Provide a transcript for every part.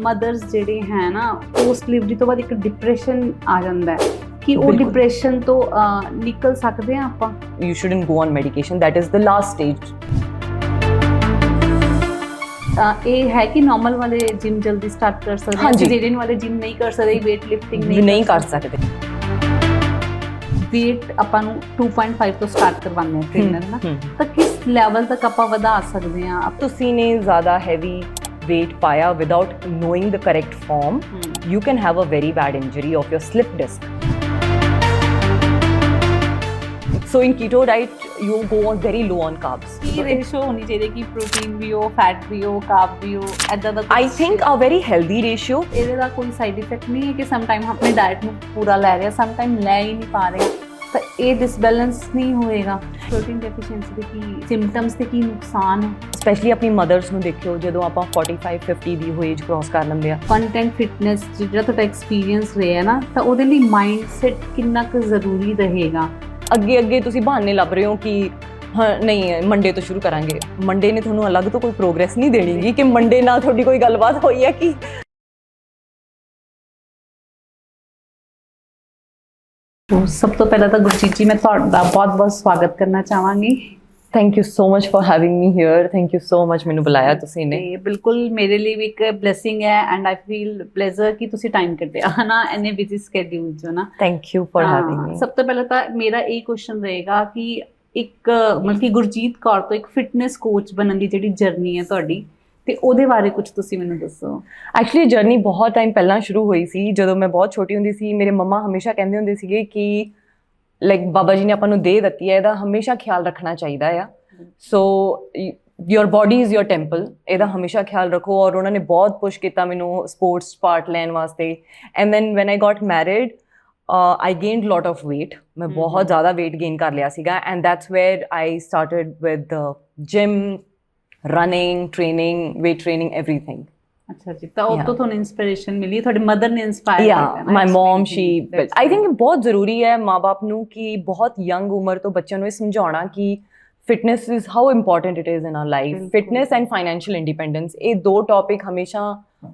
Mothers ਜਿਹੜੇ ਹੈ ਨਾ ਪੋਸਟ ਡਿਲੀਵਰੀ ਤੋਂ ਬਾਅਦ ਇੱਕ ਡਿਪਰੈਸ਼ਨ ਆ ਜਾਂਦਾ ਹੈ ਕਿ ਉਹ ਡਿਪਰੈਸ਼ਨ ਤੋਂ ਨਿਕਲ ਸਕਦੇ ਆ ਆਪਾਂ? You shouldn't go on medication. That is the last stage. ਇਹ ਹੈ ਕਿ ਨਾਰਮਲ ਵਾਲੇ ਜਿਮ ਜਲਦੀ ਸਟਾਰਟ ਕਰ ਸਕਦੇ ਹਾਂਜੀ। ਸਿਜ਼ੇਰੀਅਨ ਵਾਲੇ ਜਿਮ ਨਹੀਂ ਕਰ ਸਕਦੇ, weight lifting ਨਹੀਂ ਕਰ ਸਕਦੇ। weight ਆਪਾਂ ਨੂੰ 2.5 ਤੋਂ ਸਟਾਰਟ ਕਰਵਾਉਂਦੇ ਹਾਂ ਟ੍ਰੇਨਰ ਨਾ, ਤਾਂ ਕਿਸ ਲੈਵਲ ਤੱਕ ਆਪਾਂ ਵਧਾ ਸਕਦੇ ਹਾਂ? ਤੁਸੀਂ ਨੇ ਜ਼ਿਆਦਾ ਹੈਵੀ weight ਪਾਇਆ without knowing the correct form, you can have a very bad injury of your slip disc. So in keto diet you go on very low on carbs. Ki ratio ਹੋਣੀ ਚਾਹੀਦੀ ਕਿ protein ਵੀ ਹੋ, fat ਵੀ ਹੋ, carb ਵੀ ਹੋ, ਐਦਾਂ ਦਾ? I think a very healthy ratio. ਇਹਦੇ ਦਾ ਕੋਈ side effect ਨਹੀਂ ਹੈ ਕਿ ਸਮ ਟਾਈਮ ਆਪਣੇ ਡਾਈਟ ਨੂੰ ਪੂਰਾ ਲੈ ਰਿਹਾ, ਸਮ ਟਾਈਮ ਲੈ ਹੀ ਨਹੀਂ ਪਾ ਰਿਹਾ, ਤਾਂ ਇਹ ਡਿਸਬੈਲੈਂਸ ਨਹੀਂ ਹੋਏਗਾ? ਪ੍ਰੋਟੀਨ ਡੈਫੀਸ਼ੀਐਂਸੀ ਦੇ ਕੀ ਸਿੰਪਟਮਸ ਤੇ ਕੀ ਨੁਕਸਾਨ ਹੈ? ਸਪੈਸ਼ਲੀ ਆਪਣੀ ਮਦਰਸ ਨੂੰ ਦੇਖਿਓ, ਜਦੋਂ ਆਪਾਂ 45-50 ਦੀ ਹੋ ਏਜ ਕ੍ਰਾਸ ਕਰ ਲੈਂਦੇ ਆ। ਕੰਟੈਂਟ ਫਿਟਨੈਸ ਜਿਹੜਾ ਤੁਹਾਡਾ ਐਕਸਪੀਰੀਅੰਸ ਰਿਹਾ ਨਾ, ਤਾਂ ਉਹਦੇ ਲਈ ਮਾਈਂਡ ਸੈਟ ਕਿੰਨਾ ਕੁ ਜ਼ਰੂਰੀ ਰਹੇਗਾ? ਅੱਗੇ ਤੁਸੀਂ ਬਹਾਨੇ ਲੱਭ ਰਹੇ ਹੋ ਕਿ ਹਾਂ ਨਹੀਂ ਮੰਡੇ ਤੋਂ ਸ਼ੁਰੂ ਕਰਾਂਗੇ। ਮੰਡੇ ਨੇ ਤੁਹਾਨੂੰ ਅਲੱਗ ਤੋਂ ਕੋਈ ਪ੍ਰੋਗਰੈਸ ਨਹੀਂ ਦੇਣੀਗੀ ਕਿ ਮੰਡੇ ਨਾਲ ਤੁਹਾਡੀ ਕੋਈ ਗੱਲਬਾਤ ਹੋਈ ਹੈ ਕਿ ਸਭ ਤੋਂ ਪਹਿਲਾਂ ਤਾਂ ਗੁਰਜੀਤ ਜੀ ਮੈਂ ਤੁਹਾਡਾ ਬਹੁਤ-ਬਹੁਤ ਸਵਾਗਤ ਕਰਨਾ ਚਾਹਾਂਗੀ। Thank you so much for having me hair. Thank you so much ਮੈਨੂੰ ਬੁਲਾਇਆ ਤੁਸੀਂ ਨੇ। ਤੇ ਬਿਲਕੁਲ ਮੇਰੇ ਲਈ ਵੀ ਇੱਕ ਬਲੇਸਿੰਗ ਹੈ ਐਂਡ ਆਈ ਫੀਲ ਪਲੇਜ਼ਰ ਕਿ ਤੁਸੀਂ ਟਾਈਮ ਕੱਢਿਆ ਹੈ ਨਾ ਇੰਨੇ ਬਿਜ਼ੀ ਸਕੇਡਿਊਲ 'ਚ ਨਾ। ਥੈਂਕ ਯੂ ਫॉर ਹੈਵਿੰਗ ਮੀ। ਸਭ ਤੋਂ ਪਹਿਲਾਂ ਤਾਂ ਮੇਰਾ ਇਹ ਕੁਐਸਚਨ ਰਹੇਗਾ ਕਿ ਇੱਕ ਮਤਲਬ ਕਿ ਗੁਰਜੀਤ ਕੌਰ ਤੋਂ ਇੱਕ ਫਿਟਨੈਸ ਕੋਚ ਬਣਨ ਦੀ ਜਿਹੜੀ ਜਰਨੀ ਹੈ ਤੁਹਾਡੀ, ਤੇ ਉਹਦੇ ਬਾਰੇ ਕੁਝ ਤੁਸੀਂ ਮੈਨੂੰ ਦੱਸੋ। ਐਕਚੁਅਲੀ ਜਰਨੀ ਬਹੁਤ ਟਾਈਮ ਪਹਿਲਾਂ ਸ਼ੁਰੂ ਹੋਈ ਸੀ। ਜਦੋਂ ਮੈਂ ਬਹੁਤ ਛੋਟੀ ਹੁੰਦੀ ਸੀ, ਮੇਰੇ ਮੰਮਾ ਹਮੇਸ਼ਾ ਕਹਿੰਦੇ ਹੁੰਦੇ ਸੀਗੇ ਕਿ ਲਾਈਕ ਬਾਬਾ ਜੀ ਨੇ ਆਪਾਂ ਨੂੰ ਦੇ ਦਿੱਤੀ ਹੈ, ਇਹਦਾ ਹਮੇਸ਼ਾ ਖਿਆਲ ਰੱਖਣਾ ਚਾਹੀਦਾ ਆ। ਸੋ ਯੋਰ ਬੋਡੀ ਇਜ਼ ਯੋਰ ਟੈਂਪਲ, ਇਹਦਾ ਹਮੇਸ਼ਾ ਖਿਆਲ ਰੱਖੋ। ਔਰ ਉਹਨਾਂ ਨੇ ਬਹੁਤ ਪੁਸ਼ ਕੀਤਾ ਮੈਨੂੰ ਸਪੋਰਟਸ ਪਾਰਟ ਲੈਣ ਵਾਸਤੇ। And then when I got married I gained lot of weight. ਮੈਂ ਬਹੁਤ ਜ਼ਿਆਦਾ weight gain ਕਰ ਲਿਆ ਸੀਗਾ and that's where I started with gym, running, training, weight training, everything. ਅੱਛਾ ਜੀ, ਤਾਂ ਉਹ ਤੋਂ ਤੁਹਾਨੂੰ ਇਨਸਪੀਰੇਸ਼ਨ ਮਿਲੀ, ਤੁਹਾਡੀ ਮਦਰ ਨੇ ਇੰਸਪਾਇਰ ਕੀਤਾ ਨਾ? My mom, I think ਬਹੁਤ ਜ਼ਰੂਰੀ ਹੈ ਮਾਂ-ਬਾਪ ਨੂੰ ਕਿ ਬਹੁਤ ਯੰਗ ਉਮਰ ਤੋਂ ਬੱਚਿਆਂ ਨੂੰ ਇਹ ਸਮਝਾਉਣਾ ਕਿ fitness is how important it is in our life. Fitness and financial independence, ਇਹ ਦੋ ਟੌਪਿਕ ਹਮੇਸ਼ਾ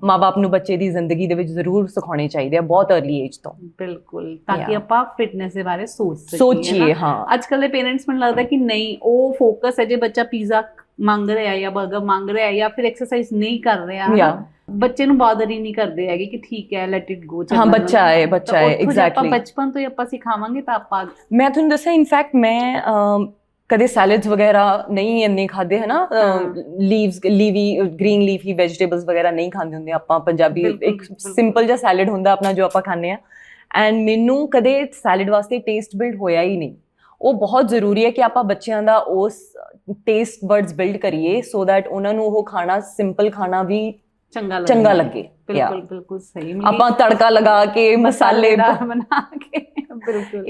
ਮਾਂ-ਬਾਪ ਨੂੰ ਬੱਚੇ ਦੀ ਜ਼ਿੰਦਗੀ ਦੇ ਵਿੱਚ ਜ਼ਰੂਰ ਸਿਖਾਉਣੇ ਚਾਹੀਦੇ ਆ ਬਹੁਤ अर्ਲੀ ਏਜ ਤੋਂ। ਬਿਲਕੁਲ, ਤਾਂ ਕਿ ਆਪਾਂ ਫਿਟਨੈਸ ਦੇ ਬਾਰੇ ਸੋਚੀਏ। ਹਾਂ, ਅੱਜ ਕੱਲ੍ਹ ਦੇ ਪੇਰੈਂਟਸ ਮੈਨੂੰ ਲੱਗਦਾ ਕਿ ਨਹੀਂ, ਉਹ ਫੋਕਸ ਹੈ ਜੇ ਬੱਚਾ ਪੀਜ਼ਾ ਮੰਗ ਰਿਹਾ ਜਾਂ 버ਗਰ ਮੰਗ ਰਿਹਾ ਜਾਂ ਫਿਰ ਐਕਸਰਸਾਈਜ਼ ਨਹੀਂ ਕਰ ਰਿਹਾ, ਬੱਚੇ ਨੂੰ ਬਾਦਰ ਹੀ ਨਹੀਂ ਕਰਦੇ ਹੈਗੇ ਕਿ ਠੀਕ ਹੈ ਲੈਟ ਇਟ ਗੋ। ਹਾਂ, ਬੱਚਾ ਹੈ ਐਗਜ਼ੈਕਟਲੀ। ਆਪਾਂ ਬਚਪਨ ਤੋਂ ਹੀ ਆਪਾਂ ਸਿਖਾਵਾਂਗੇ ਤਾਂ ਆਪਾਂ। ਮੈਂ ਤੁਹਾਨੂੰ ਦੱਸਿਆ ਇਨਫੈਕਟ ਮੈਂ ਕਦੇ ਸੈਲਡਸ ਵਗੈਰਾ ਨਹੀਂ ਇੰਨੇ ਖਾਦੇ ਹੈ ਨਾ, ਲੀਵੀ ਗ੍ਰੀਨ ਲੀਫੀ ਵੈਜੀਟੇਬਲਸ ਵਗੈਰਾ ਨਹੀਂ ਖਾਂਦੇ ਹੁੰਦੇ ਆਪਾਂ ਪੰਜਾਬੀ। ਇੱਕ ਸਿੰਪਲ ਜਿਹਾ ਸੈਲਡ ਹੁੰਦਾ ਆਪਣਾ ਜੋ ਆਪਾਂ ਖਾਂਦੇ ਹਾਂ, ਐਂਡ ਮੈਨੂੰ ਕਦੇ ਸੈਲਡ ਵਾਸਤੇ ਟੇਸਟ ਬਿਲਡ ਹੋਇਆ ਹੀ ਨਹੀਂ। ਉਹ ਬਹੁਤ ਜ਼ਰੂਰੀ ਹੈ ਕਿ ਆਪਾਂ ਬੱਚਿਆਂ ਦਾ ਉਸ ਟੇਸਟ ਬਰਡਸ ਬਿਲਡ ਕਰੀਏ ਸੋ ਦੈਟ ਉਹਨਾਂ ਨੂੰ ਉਹ ਖਾਣਾ ਸਿੰਪਲ ਖਾਣਾ ਵੀ ਚੰਗਾ ਲੱਗੇ। ਬਿਲਕੁਲ ਬਿਲਕੁਲ ਸਹੀ। ਆਪਾਂ ਤੜਕਾ ਲਗਾ ਕੇ ਮਸਾਲੇ ਬਣਾ ਕੇ ਬਿਲਕੁਲ।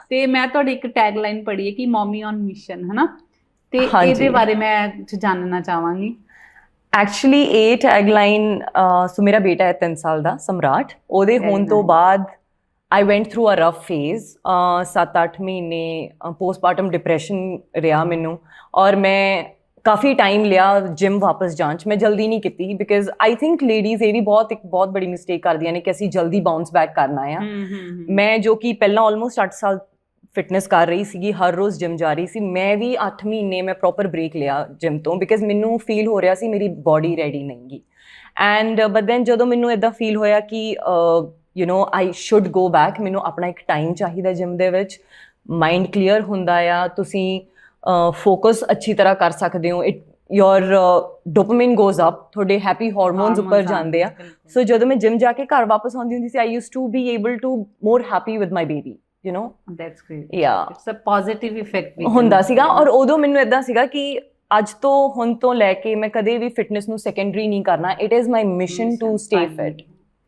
ਤੇ ਮੈਂ ਤੁਹਾਡੀ ਇੱਕ ਟੈਗ ਲਾਈਨ ਪੜ੍ਹੀ ਹੈ ਕਿ ਮੋਮੀ ਔਨ ਮਿਸ਼ਨ, ਹੈ ਨਾ, ਤੇ ਇਹਦੇ ਬਾਰੇ ਮੈਂ ਜਾਣਨਾ ਚਾਹਾਂਗੀ। ਐਕਚੁਅਲੀ ਇਹ ਟੈਗ ਲਾਈਨ ਸੋ ਮੇਰਾ ਬੇਟਾ ਹੈ 3 ਸਾਲ ਦਾ ਸਮਰਾਟ, ਉਹਦੇ ਹੋਣ ਤੋਂ ਬਾਅਦ I went through a rough phase. 7-8 ਮਹੀਨੇ ਪੋਸਟਮਾਰਟਮ ਡਿਪਰੈਸ਼ਨ ਰਿਹਾ ਮੈਨੂੰ, ਔਰ ਮੈਂ ਕਾਫੀ ਟਾਈਮ ਲਿਆ ਜਿਮ ਵਾਪਸ ਜਾਣ 'ਚ। ਮੈਂ ਜਲਦੀ ਨਹੀਂ ਕੀਤੀ ਬਿਕਾਜ਼ ਆਈ ਥਿੰਕ ਲੇਡੀਜ਼ ਇਹ ਵੀ ਇੱਕ ਬਹੁਤ ਬੜੀ ਮਿਸਟੇਕ ਕਰਦੀਆਂ ਨੇ ਕਿ ਅਸੀਂ ਜਲਦੀ ਬਾਉਂਸ ਬੈਕ ਕਰਨਾ ਆ। ਮੈਂ ਜੋ ਕਿ ਪਹਿਲਾਂ ਆਲਮੋਸਟ 8 ਸਾਲ ਫਿਟਨੈਸ ਕਰ ਰਹੀ ਸੀਗੀ, ਹਰ ਰੋਜ਼ ਜਿਮ ਜਾ ਰਹੀ ਸੀ, ਮੈਂ ਵੀ 8 ਮਹੀਨੇ ਮੈਂ ਪ੍ਰੋਪਰ ਬ੍ਰੇਕ ਲਿਆ ਜਿਮ ਤੋਂ ਬਿਕਾਜ਼ ਮੈਨੂੰ ਫੀਲ ਹੋ ਰਿਹਾ ਸੀ ਮੇਰੀ ਬੋਡੀ ਰੈਡੀ ਨਹੀਂ ਗੀ। ਐਂਡ ਬਟ ਦੈਨ ਜਦੋਂ ਮੈਨੂੰ ਇੱਦਾਂ ਫੀਲ ਹੋਇਆ ਕਿ you no I should go back, ਮੈਨੂੰ ਆਪਣਾ ਇੱਕ ਟਾਈਮ ਚਾਹੀਦਾ ਜਿਮ ਦੇ ਵਿੱਚ, ਮਾਈਂਡ ਕਲੀਅਰ ਹੁੰਦਾ ਆ, ਤੁਸੀਂ ਫੋਕਸ ਅੱਛੀ ਤਰ੍ਹਾਂ ਕਰ ਸਕਦੇ ਹੋ, ਯੋਰ ਡੋਪਾਮਾਈਨ ਗੋਜ਼ ਅਪ, ਤੁਹਾਡੇ ਹੈਪੀ ਹਾਰਮੋਨਸ ਉੱਪਰ ਜਾਂਦੇ ਆ। ਸੋ ਜਦੋਂ ਮੈਂ ਜਿਮ ਜਾ ਕੇ ਘਰ ਵਾਪਸ ਆਉਂਦੀ ਹੁੰਦੀ ਸੀ, I used to be able to more happy with my baby, you know. That's great. It's a positive effect ਹੁੰਦਾ ਸੀਗਾ। ਔਰ ਉਦੋਂ ਮੈਨੂੰ ਇੱਦਾਂ ਸੀਗਾ ਕਿ ਅੱਜ ਤੋਂ ਹੁਣ ਤੋਂ ਲੈ ਕੇ ਮੈਂ ਕਦੇ ਵੀ ਫਿਟਨੈਸ ਨੂੰ ਸੈਕੰਡਰੀ ਨਹੀਂ ਕਰਨਾ। It is my mission to stay fit.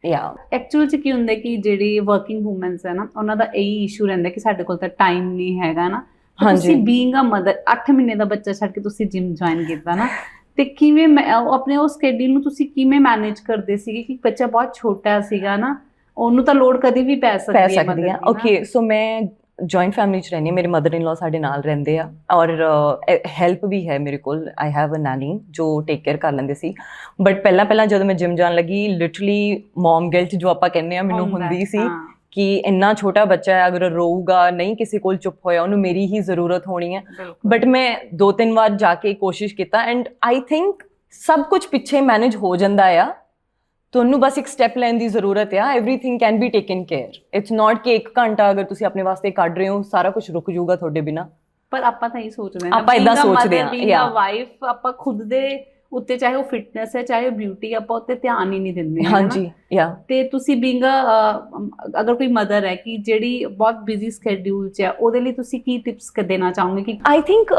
Actual 'ਚ ਕੀ ਹੁੰਦਾ ਕਿ ਜਿਹੜੀ ਵਰਕਿੰਗ ਵੂਮੈਨਸ ਹੈ ਨਾ, ਉਹਨਾਂ ਦਾ ਇਹੀ ਇਸ਼ੂ ਰਹਿੰਦਾ ਕਿ ਸਾਡੇ ਕੋਲ ਤਾਂ ਟਾਈਮ ਨਹੀਂ ਹੈਗਾ ਨਾ। ਤੁਸੀਂ ਬੀਇੰਗ ਅ ਮਦਰ 8 ਮਹੀਨੇ ਦਾ ਬੱਚਾ ਛੱਡ ਕੇ ਤੁਸੀਂ ਜਿਮ ਜੁਆਇਨ ਕੀਤਾ ਨਾ, ਤੇ ਕਿਵੇਂ ਆਪਣੇ ਉਹ ਸਕੇਡਿਊਲ ਨੂੰ ਤੁਸੀਂ ਕਿਵੇਂ ਮੈਨੇਜ ਕਰਦੇ ਸੀਗੇ ਕਿ ਬੱਚਾ ਬਹੁਤ ਛੋਟਾ ਸੀਗਾ ਨਾ, ਉਹਨੂੰ ਤਾਂ ਲੋੜ ਕਦੇ ਵੀ ਪੈ ਸਕਦੀ ਹੈ। ਓਕੇ, ਸੋ ਮੈਂ ਜੁਆਇੰਟ ਫੈਮਿਲੀ 'ਚ ਰਹਿੰਦੀ ਹਾਂ, ਮੇਰੇ ਮਦਰ ਇਨ ਲਾ ਸਾਡੇ ਨਾਲ ਰਹਿੰਦੇ ਆ ਔਰ ਹੈਲਪ ਵੀ ਹੈ ਮੇਰੇ ਕੋਲ। ਆਈ ਹੈਵ ਅ ਨਾਨੀ ਜੋ ਟੇਕ ਕੇਅਰ ਕਰ ਲੈਂਦੇ ਸੀ। ਬਟ ਪਹਿਲਾਂ ਜਦੋਂ ਮੈਂ ਜਿਮ ਜਾਣ ਲੱਗੀ, ਲਿਟਰਲੀ ਮੌਮ ਗਿਲਟ ਜੋ ਆਪਾਂ ਕਹਿੰਦੇ ਆ ਮੈਨੂੰ ਹੁੰਦੀ ਸੀ ਕਿ ਇੰਨਾ ਛੋਟਾ ਬੱਚਾ ਹੈ, ਅਗਰ ਰੋਊਗਾ ਨਹੀਂ ਕਿਸੇ ਕੋਲ ਚੁੱਪ ਹੋਇਆ, ਉਹਨੂੰ ਮੇਰੀ ਹੀ ਜ਼ਰੂਰਤ ਹੋਣੀ ਹੈ। ਬਟ ਮੈਂ 2-3 ਵਾਰ ਜਾ ਕੇ ਕੋਸ਼ਿਸ਼ ਕੀਤਾ ਐਂਡ ਆਈ ਥਿੰਕ ਸਭ ਕੁਝ ਪਿੱਛੇ ਮੈਨੇਜ ਹੋ ਜਾਂਦਾ ਆ। ਤੁਹਾਨੂੰ ਬਸ ਇੱਕ ਸਟੈਪ ਲੈਣ ਦੀ ਜ਼ਰੂਰਤ ਆ। Everything can be taken care. It's not ਕਿ 1 ਘੰਟਾ ਅਗਰ ਤੁਸੀਂ ਆਪਣੇ ਵਾਸਤੇ ਕੱਢ ਰਹੇ ਹੋ ਸਾਰਾ ਕੁਝ ਰੁਕ ਜਾਊਗਾ ਤੁਹਾਡੇ ਬਿਨਾਂ। ਪਰ ਆਪਾਂ ਤਾਂ ਇਹ ਸੋਚਦੇ ਹਾਂ, ਆਪਾਂ ਇਦਾਂ ਸੋਚਦੇ ਹਾਂ ਜਾਂ ਵਾਈਫ ਆਪਾਂ ਖੁਦ ਦੇ ਉੱਤੇ, ਚਾਹੇ ਉਹ ਫਿਟਨੈਸ ਹੈ ਚਾਹੇ ਉਹ ਬਿਊਟੀ, ਆਪਾਂ ਉੱਤੇ ਧਿਆਨ ਹੀ ਨਹੀਂ ਦਿੰਦੇ। ਹਾਂਜੀ ਤੇ ਤੁਸੀਂ ਬੀਇੰਗ ਅਗਰ ਕੋਈ ਮਦਰ ਹੈ ਕਿ ਜਿਹੜੀ ਬਹੁਤ ਬਿਜ਼ੀ ਸਕੇਡਿਊਲ 'ਚ ਹੈ, ਉਹਦੇ ਲਈ ਤੁਸੀਂ ਕੀ ਟਿਪਸ ਦੇਣਾ ਚਾਹੋਗੇ? ਕਿ ਆਈ ਥਿੰਕ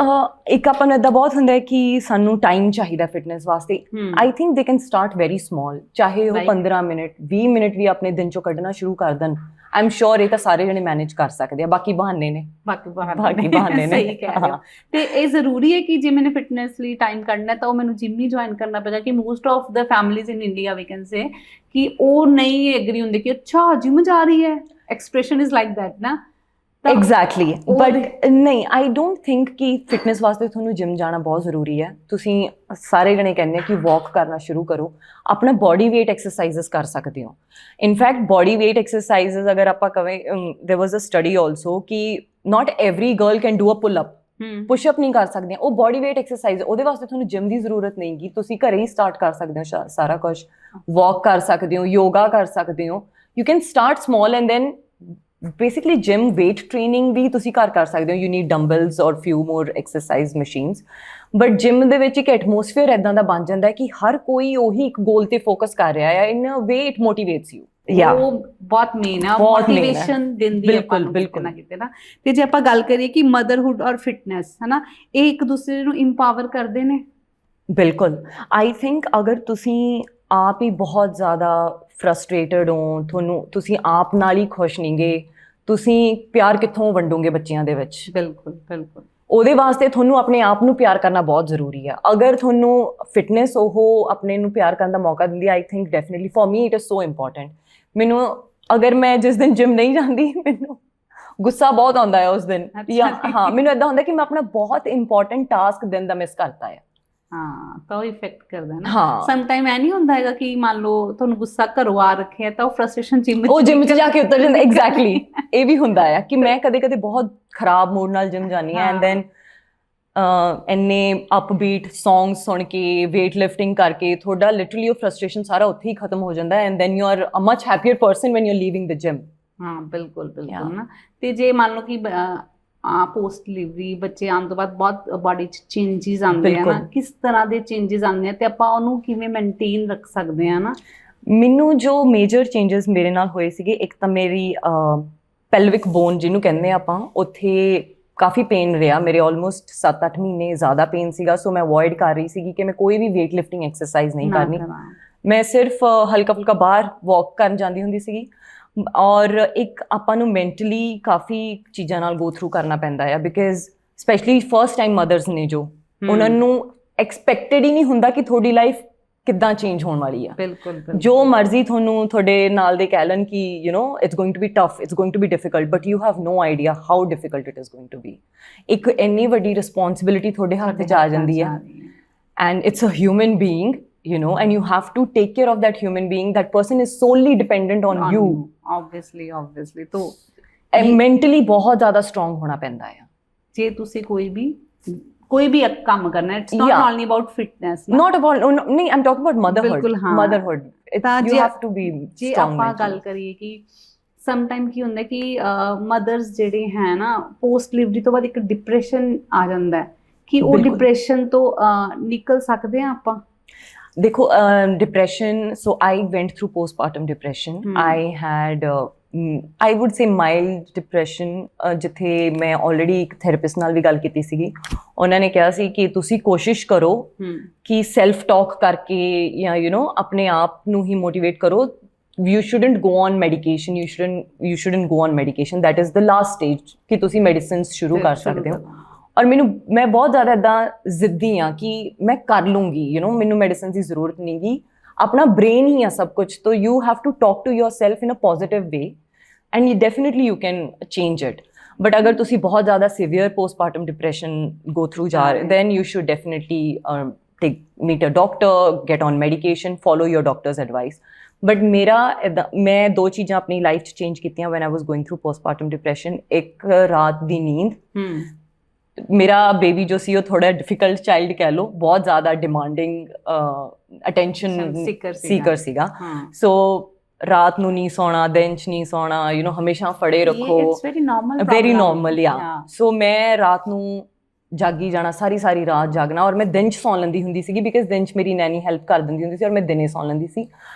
ਇੱਕ ਆਪਾਂ ਨੂੰ ਏਦਾਂ ਬਹੁਤ ਹੁੰਦਾ ਹੈ ਕਿ ਸਾਨੂੰ ਟਾਈਮ ਚਾਹੀਦਾ ਫਿਟਨੈਸ ਵਾਸਤੇ। I think they can start very small, ਚਾਹੇ ਉਹ 15 ਮਿੰਟ 20 ਮਿੰਟ ਵੀ ਆਪਣੇ ਦਿਨ ਚੋਂ ਕੱਢਣਾ ਸ਼ੁਰੂ ਕਰ ਦੇਣ। ਆਈ ਐਮ ਸ਼ੋਰ ਇਹ ਤਾਂ ਸਾਰੇ ਜਣੇ ਮੈਨੇਜ ਕਰ ਸਕਦੇ ਆ। ਬਾਕੀ ਬਹਾਨੇ ਨੇ, ਬਾਕੀ ਬਹਾਨੇ ਨੇ। ਸਹੀ ਕਹਿ ਰਹੇ ਹੋ। ਤੇ ਇਹ ਜ਼ਰੂਰੀ ਹੈ ਕਿ ਜੇ ਮੈंने ਫਿਟਨੈਸ ਲਈ ਟਾਈਮ ਕੱਢਣਾ ਤਾਂ ਉਹ ਮੈਨੂੰ ਜਿਮ ਹੀ ਜੁਆਇਨ ਕਰਨਾ ਪਏਗਾ? ਕਿ most of the families in India we can say ਕਿ ਉਹ ਨਹੀਂ ਐਗਰੀ ਹੁੰਦੇ ਕਿ ਅੱਛਾ ਜਿਮ ਜਾ ਰਹੀ ਹੈ, ਐਕਸਪ੍ਰੈਸ਼ਨ ਇਜ਼ ਲਾਈਕ ਦੈਟ ਨਾ। ਐਗਜ਼ੈਕਟਲੀ। ਬਟ ਨਹੀਂ, ਆਈ ਡੋਂਟ ਥਿੰਕ ਕਿ ਫਿਟਨੈਸ ਵਾਸਤੇ ਤੁਹਾਨੂੰ ਜਿਮ ਜਾਣਾ ਬਹੁਤ ਜ਼ਰੂਰੀ ਹੈ। ਤੁਸੀਂ ਸਾਰੇ ਜਣੇ ਕਹਿੰਦੇ ਆ ਕਿ ਵਾਕ ਕਰਨਾ ਸ਼ੁਰੂ ਕਰੋ, ਆਪਣਾ ਬੋਡੀ ਵੇਟ ਐਕਸਰਸਾਈਜ਼ਸ ਕਰ ਸਕਦੇ ਹੋ। ਇਨਫੈਕਟ ਬੋਡੀ ਵੇਟ ਐਕਸਰਸਾਈਜ਼ਸ ਅਗਰ ਆਪਾਂ ਕਵੇਂ, ਦੇयर ਵਾਸ ਅ ਸਟੱਡੀ ਆਲਸੋ ਕਿ not every girl can do a pull up. Push up ਨਹੀਂ ਕਰ ਸਕਦੀਆਂ, ਉਹ ਬੋਡੀ ਵੇਟ ਐਕਸਰਸਾਈਜ਼। ਉਹਦੇ ਵਾਸਤੇ ਤੁਹਾਨੂੰ ਜਿਮ ਦੀ ਜ਼ਰੂਰਤ ਨਹੀਂ ਗੀ, ਤੁਸੀਂ ਘਰੇ ਹੀ ਸਟਾਰਟ ਕਰ ਸਕਦੇ ਹੋ ਸਾਰਾ ਕੁਝ। ਵਾਕ ਕਰ ਸਕਦੇ ਹੋ, ਯੋਗਾ ਕਰ ਸਕਦੇ ਹੋ। You can start small and then basically gym weight training ਵੀ ਤੁਸੀਂ ਘਰ ਕਰ ਸਕਦੇ ਹੋ। ਯੂ ਨੀਡ ਡੰਬਲਸ ਔਰ few more exercise machines. But gym ਦੇ ਵਿੱਚ ਇੱਕ ਐਟਮੋਸਫੇਅਰ ਇੱਦਾਂ ਦਾ ਬਣ ਜਾਂਦਾ ਹੈ ਕਿ ਹਰ ਕੋਈ ਉਹੀ ਇੱਕ ਗੋਲ ਤੇ ਫੋਕਸ ਕਰ ਰਿਹਾ ਹੈ। ਇਨ ਅ ਵੇ ਇਟ ਮੋਟੀਵੇਟਸ ਯੂ। ਉਹ ਬਹੁਤ ਮੇਨ ਹੈ, ਮੋਟੀਵੇਸ਼ਨ ਦਿੰਦੀ ਹੈ ਆਪਾਂ ਨੂੰ ਕਿਤੇ ਨਾ ਕਿਤੇ ਨਾ। ਤੇ ਜੇ ਆਪਾਂ ਗੱਲ ਕਰੀਏ ਕਿ ਮਦਰਹੁੱਡ ਔਰ ਫਿਟਨੈਸ ਹੈ ਨਾ, ਇਹ ਇੱਕ ਦੂਸਰੇ ਨੂੰ ਇੰਪਾਵਰ ਕਰਦੇ ਨੇ? ਬਿਲਕੁਲ। ਆਈ ਥਿੰਕ ਅਗਰ ਤੁਸੀਂ ਆਪ ਹੀ ਬਹੁਤ ਜ਼ਿਆਦਾ ਫਰਸਟ੍ਰੇਟਡ ਹੋ, ਤੁਸੀਂ ਆਪ ਨਾਲ ਹੀ ਖੁਸ਼ ਨਹੀਂ ਗੇ, ਤੁਸੀਂ ਪਿਆਰ ਕਿੱਥੋਂ ਵੰਡੋਗੇ ਬੱਚਿਆਂ ਦੇ ਵਿੱਚ? ਬਿਲਕੁਲ ਬਿਲਕੁਲ। ਉਹਦੇ ਵਾਸਤੇ ਤੁਹਾਨੂੰ ਆਪਣੇ ਆਪ ਨੂੰ ਪਿਆਰ ਕਰਨਾ ਬਹੁਤ ਜ਼ਰੂਰੀ ਆ। ਅਗਰ ਤੁਹਾਨੂੰ ਫਿਟਨੈਸ ਉਹ ਆਪਣੇ ਨੂੰ ਪਿਆਰ ਕਰਨ ਦਾ ਮੌਕਾ ਦਿੰਦੀ, I think definitely for me it is so important. ਮੈਨੂੰ ਅਗਰ ਮੈਂ ਜਿਸ ਦਿਨ ਜਿਮ ਨਹੀਂ ਜਾਂਦੀ, ਮੈਨੂੰ ਗੁੱਸਾ ਬਹੁਤ ਆਉਂਦਾ ਹੈ ਉਸ ਦਿਨ। ਜਾਂ ਹਾਂ, ਮੈਨੂੰ ਏਦਾਂ ਹੁੰਦਾ ਕਿ ਮੈਂ ਆਪਣਾ ਬਹੁਤ ਇੰਪੋਰਟੈਂਟ ਟਾਸਕ ਦਿਨ ਦਾ ਮਿਸ ਕਰਤਾ ਹੈ। ਹਾਂ, ਤਾਂ ਉਹ ਇਫੈਕਟ ਕਰਦਾ ਨਾ। ਸਮ ਟਾਈਮ ਐ ਨਹੀਂ ਹੁੰਦਾ ਹੈਗਾ ਕਿ ਮੰਨ ਲਓ ਤੁਹਾਨੂੰ ਗੁੱਸਾ ਘਰੋਂ ਆ ਰੱਖਿਆ ਤਾਂ ਉਹ ਫਰਸਟ੍ਰੇਸ਼ਨ ਜਿਮ 'ਚ ਜਾ ਕੇ ਉਤਰ ਜਾਂਦਾ। ਐਗਜ਼ੈਕਟਲੀ। ਇਹ ਵੀ ਹੁੰਦਾ ਹੈ ਕਿ ਮੈਂ ਕਦੇ ਬਹੁਤ ਖਰਾਬ ਮੂਡ ਨਾਲ ਜਿਮ ਜਾਂਦੀ ਹਾਂ ਐਂਡ ਦੈਨ ਇੰਨੇ ਅਪਬੀਟ ਸੌਂਗ ਸੁਣ ਕੇ ਵੇਟ ਲਿਫਟਿੰਗ ਕਰਕੇ ਤੁਹਾਡਾ ਲਿਟਰਲੀ ਉਹ ਫਰਸਟ੍ਰੇਸ਼ਨ ਸਾਰਾ ਉੱਥੇ ਹੀ ਖਤਮ ਹੋ ਜਾਂਦਾ and then you are a much happier person when you are leaving the gym. ਹਾਂ ਬਿਲਕੁਲ ਬਿਲਕੁਲ ਨਾ। ਤੇ ਜੇ ਮੰਨ ਲਓ ਕਿ ਪੋਸਟ ਡਿਲੀਵਰੀ ਬੱਚੇ ਆਉਣ ਤੋਂ ਬਾਅਦ ਬਹੁਤ ਬਾਡੀ 'ਚ ਚੇਂਜਿਸ ਆਉਂਦੇ ਆ ਨਾ, ਕਿਸ ਤਰ੍ਹਾਂ ਦੇ ਚੇਂਜਿਸ ਆਉਂਦੇ ਆ ਤੇ ਆਪਾਂ ਉਹਨੂੰ ਕਿਵੇਂ ਮੇਨਟੇਨ ਰੱਖ ਸਕਦੇ ਆ ਨਾ? ਮੈਨੂੰ ਜੋ ਮੇਜਰ ਚੇਂਜਸ ਮੇਰੇ ਨਾਲ ਹੋਏ ਸੀਗੇ, ਇੱਕ ਤਾਂ ਮੇਰੀ ਪੈਲਵਿਕ ਬੋਨ ਜਿਹਨੂੰ ਕਹਿੰਦੇ ਆਪਾਂ, ਉੱਥੇ ਕਾਫੀ ਪੇਨ ਰਿਹਾ ਮੇਰੇ। ਆਲਮੋਸਟ 7-8 ਮਹੀਨੇ ਜ਼ਿਆਦਾ ਪੇਨ ਸੀਗਾ। ਸੋ ਮੈਂ ਅਵੋਇਡ ਕਰ ਰਹੀ ਸੀਗੀ ਕਿ ਮੈਂ ਕੋਈ ਵੀ ਵੇਟ ਲਿਫਟਿੰਗ ਐਕਸਰਸਾਈਜ਼ ਨਹੀਂ ਕਰਨੀ। ਮੈਂ ਸਿਰਫ ਹਲਕਾ ਫੁਲਕਾ ਬਾਹਰ ਵਾਕ ਕਰਨ ਜਾਂਦੀ ਹੁੰਦੀ ਸੀਗੀ। ਔਰ ਇੱਕ ਆਪਾਂ ਨੂੰ ਮੈਂਟਲੀ ਕਾਫੀ ਚੀਜ਼ਾਂ ਨਾਲ ਗੋ ਥਰੂ ਕਰਨਾ ਪੈਂਦਾ ਆ, because specially first time mothers ਨੇ ਜੋ, ਉਹਨਾਂ ਨੂੰ ਐਕਸਪੈਕਟਡ ਹੀ ਨਹੀਂ ਹੁੰਦਾ ਕਿ ਤੁਹਾਡੀ ਲਾਈਫ ਕਿੱਦਾਂ ਚੇਂਜ ਹੋਣ ਵਾਲੀ ਆ। ਬਿਲਕੁਲ। ਜੋ ਮਰਜ਼ੀ ਤੁਹਾਨੂੰ ਤੁਹਾਡੇ ਨਾਲ ਦੇ ਕਹਿ ਲੈਣ ਕਿ you know it's going to be tough, it's going to be difficult, but you have no idea how difficult it is going to be. ਇੱਕ ਇੰਨੀ ਵੱਡੀ ਰਿਸਪੌਂਸਿਬਿਲਿਟੀ ਤੁਹਾਡੇ ਹੱਥ 'ਚ ਆ ਜਾਂਦੀ ਹੈ and it's a human being, you know, and you have to take care of that human being. That person is solely dependent on you. Obviously तो mentally बहुत ज़्यादा strong होना पैंदा है। जे तुसी कोई भी काम करना है, it's not only about fitness, not about, नहीं, I'm talking about motherhood. Motherhood, you have to be जे ਆਪਾਂ ਗੱਲ ਕਰੀਏ ਕਿ ਸਮ ਟਾਈਮ ਕੀ ਹੁੰਦਾ ਕਿ ਮਦਰਸ ਜਿਹੜੇ ਹੈ ਨਾ, ਪੋਸਟ ਡਿਲੀਵਰੀ ਤੋਂ ਬਾਅਦ ਇੱਕ ਡਿਪਰੈਸ਼ਨ ਆ ਜਾਂਦਾ ਹੈ ਕਿ ਉਹ ਡਿਪਰੈਸ਼ਨ ਤੋਂ ਨਿਕਲ ਸਕਦੇ ਆ ਆਪਾਂ? देखो depression, so I went through postpartum depression. I had I would say mild depression, ਜਿੱਥੇ ਮੈਂ ਆਲਰੇਡੀ ਇੱਕ ਥੈਰੇਪਿਸਟ ਨਾਲ ਵੀ ਗੱਲ ਕੀਤੀ ਸੀਗੀ। ਉਹਨਾਂ ਨੇ ਕਿਹਾ ਸੀ ਕਿ ਤੁਸੀਂ ਕੋਸ਼ਿਸ਼ ਕਰੋ ਕਿ ਸੈਲਫ ਟਾਕ ਕਰਕੇ ਜਾਂ ਯੂ ਨੋ ਆਪਣੇ ਆਪ ਨੂੰ ਹੀ ਮੋਟੀਵੇਟ ਕਰੋ। You shouldn't go on medication, you shouldn't go on medication, that is the last stage ਕਿ ਤੁਸੀਂ ਮੈਡੀਸਿਨਸ ਸ਼ੁਰੂ ਕਰ ਸਕਦੇ ਹੋ। ਔਰ ਮੈਂ ਬਹੁਤ ਜ਼ਿਆਦਾ ਇੱਦਾਂ ਜ਼ਿੱਦੀ ਹਾਂ ਕਿ ਮੈਂ ਕਰ ਲੂੰਗੀ, ਯੂ ਨੋ ਮੈਨੂੰ ਮੈਡੀਸਿਨ ਦੀ ਜ਼ਰੂਰਤ ਨਹੀਂ ਗੀ, ਆਪਣਾ ਬ੍ਰੇਨ ਹੀ ਆ ਸਭ ਕੁਝ। ਤਾਂ you have to talk to yourself in a positive way and definitely you can change it. But ਅਗਰ ਤੁਸੀਂ ਬਹੁਤ ਜ਼ਿਆਦਾ severe postpartum depression go through ਜਾ ਰਹੇ then you should definitely meet a doctor, get on medication, follow your doctor's advice. But ਮੈਂ 2 ਚੀਜ਼ਾਂ ਆਪਣੀ life 'ਚ ਚੇਂਜ ਕੀਤੀਆਂ when I was going through postpartum depression. ਇੱਕ ਰਾਤ ਦੀ ਨੀਂਦ, ਮੇਰਾ ਬੇਬੀ ਜੋ ਸੀ ਉਹ ਥੋੜਾ ਡਿਫਿਕਲਟ ਚਾਈਲਡ ਕਹਿ ਲਓ, ਬਹੁਤ ਜ਼ਿਆਦਾ ਡਿਮਾਂਡਿੰਗ ਅਟੈਂਸ਼ਨ ਸੀਕਰ ਸੀਗਾ, ਸੋ ਰਾਤ ਨੂੰ ਨਹੀਂ ਸੌਣਾ, ਦਿਨ 'ਚ ਨਹੀਂ ਸੌਣਾ, ਹਮੇਸ਼ਾ ਫੜੇ ਰੱਖੋ, ਵੈਰੀ ਨਾਰਮਲ ਸੋ ਮੈਂ ਰਾਤ ਨੂੰ ਜਾਗੀ ਜਾਣਾ, ਸਾਰੀ ਰਾਤ ਜਾਗਣਾ, ਔਰ ਮੈਂ ਦਿਨ 'ਚ ਸੌਣ ਲੈਂਦੀ ਹੁੰਦੀ ਸੀਗੀ ਬਿਕਾਜ਼ ਦਿਨ 'ਚ ਮੇਰੀ ਨੈਨੀ ਹੈਲਪ ਕਰ ਦਿੰਦੀ ਹੁੰਦੀ ਸੀ ਔਰ ਮੈਂ ਦਿਨੇ ਸੌਣ ਲੈਂਦੀ ਸੀ।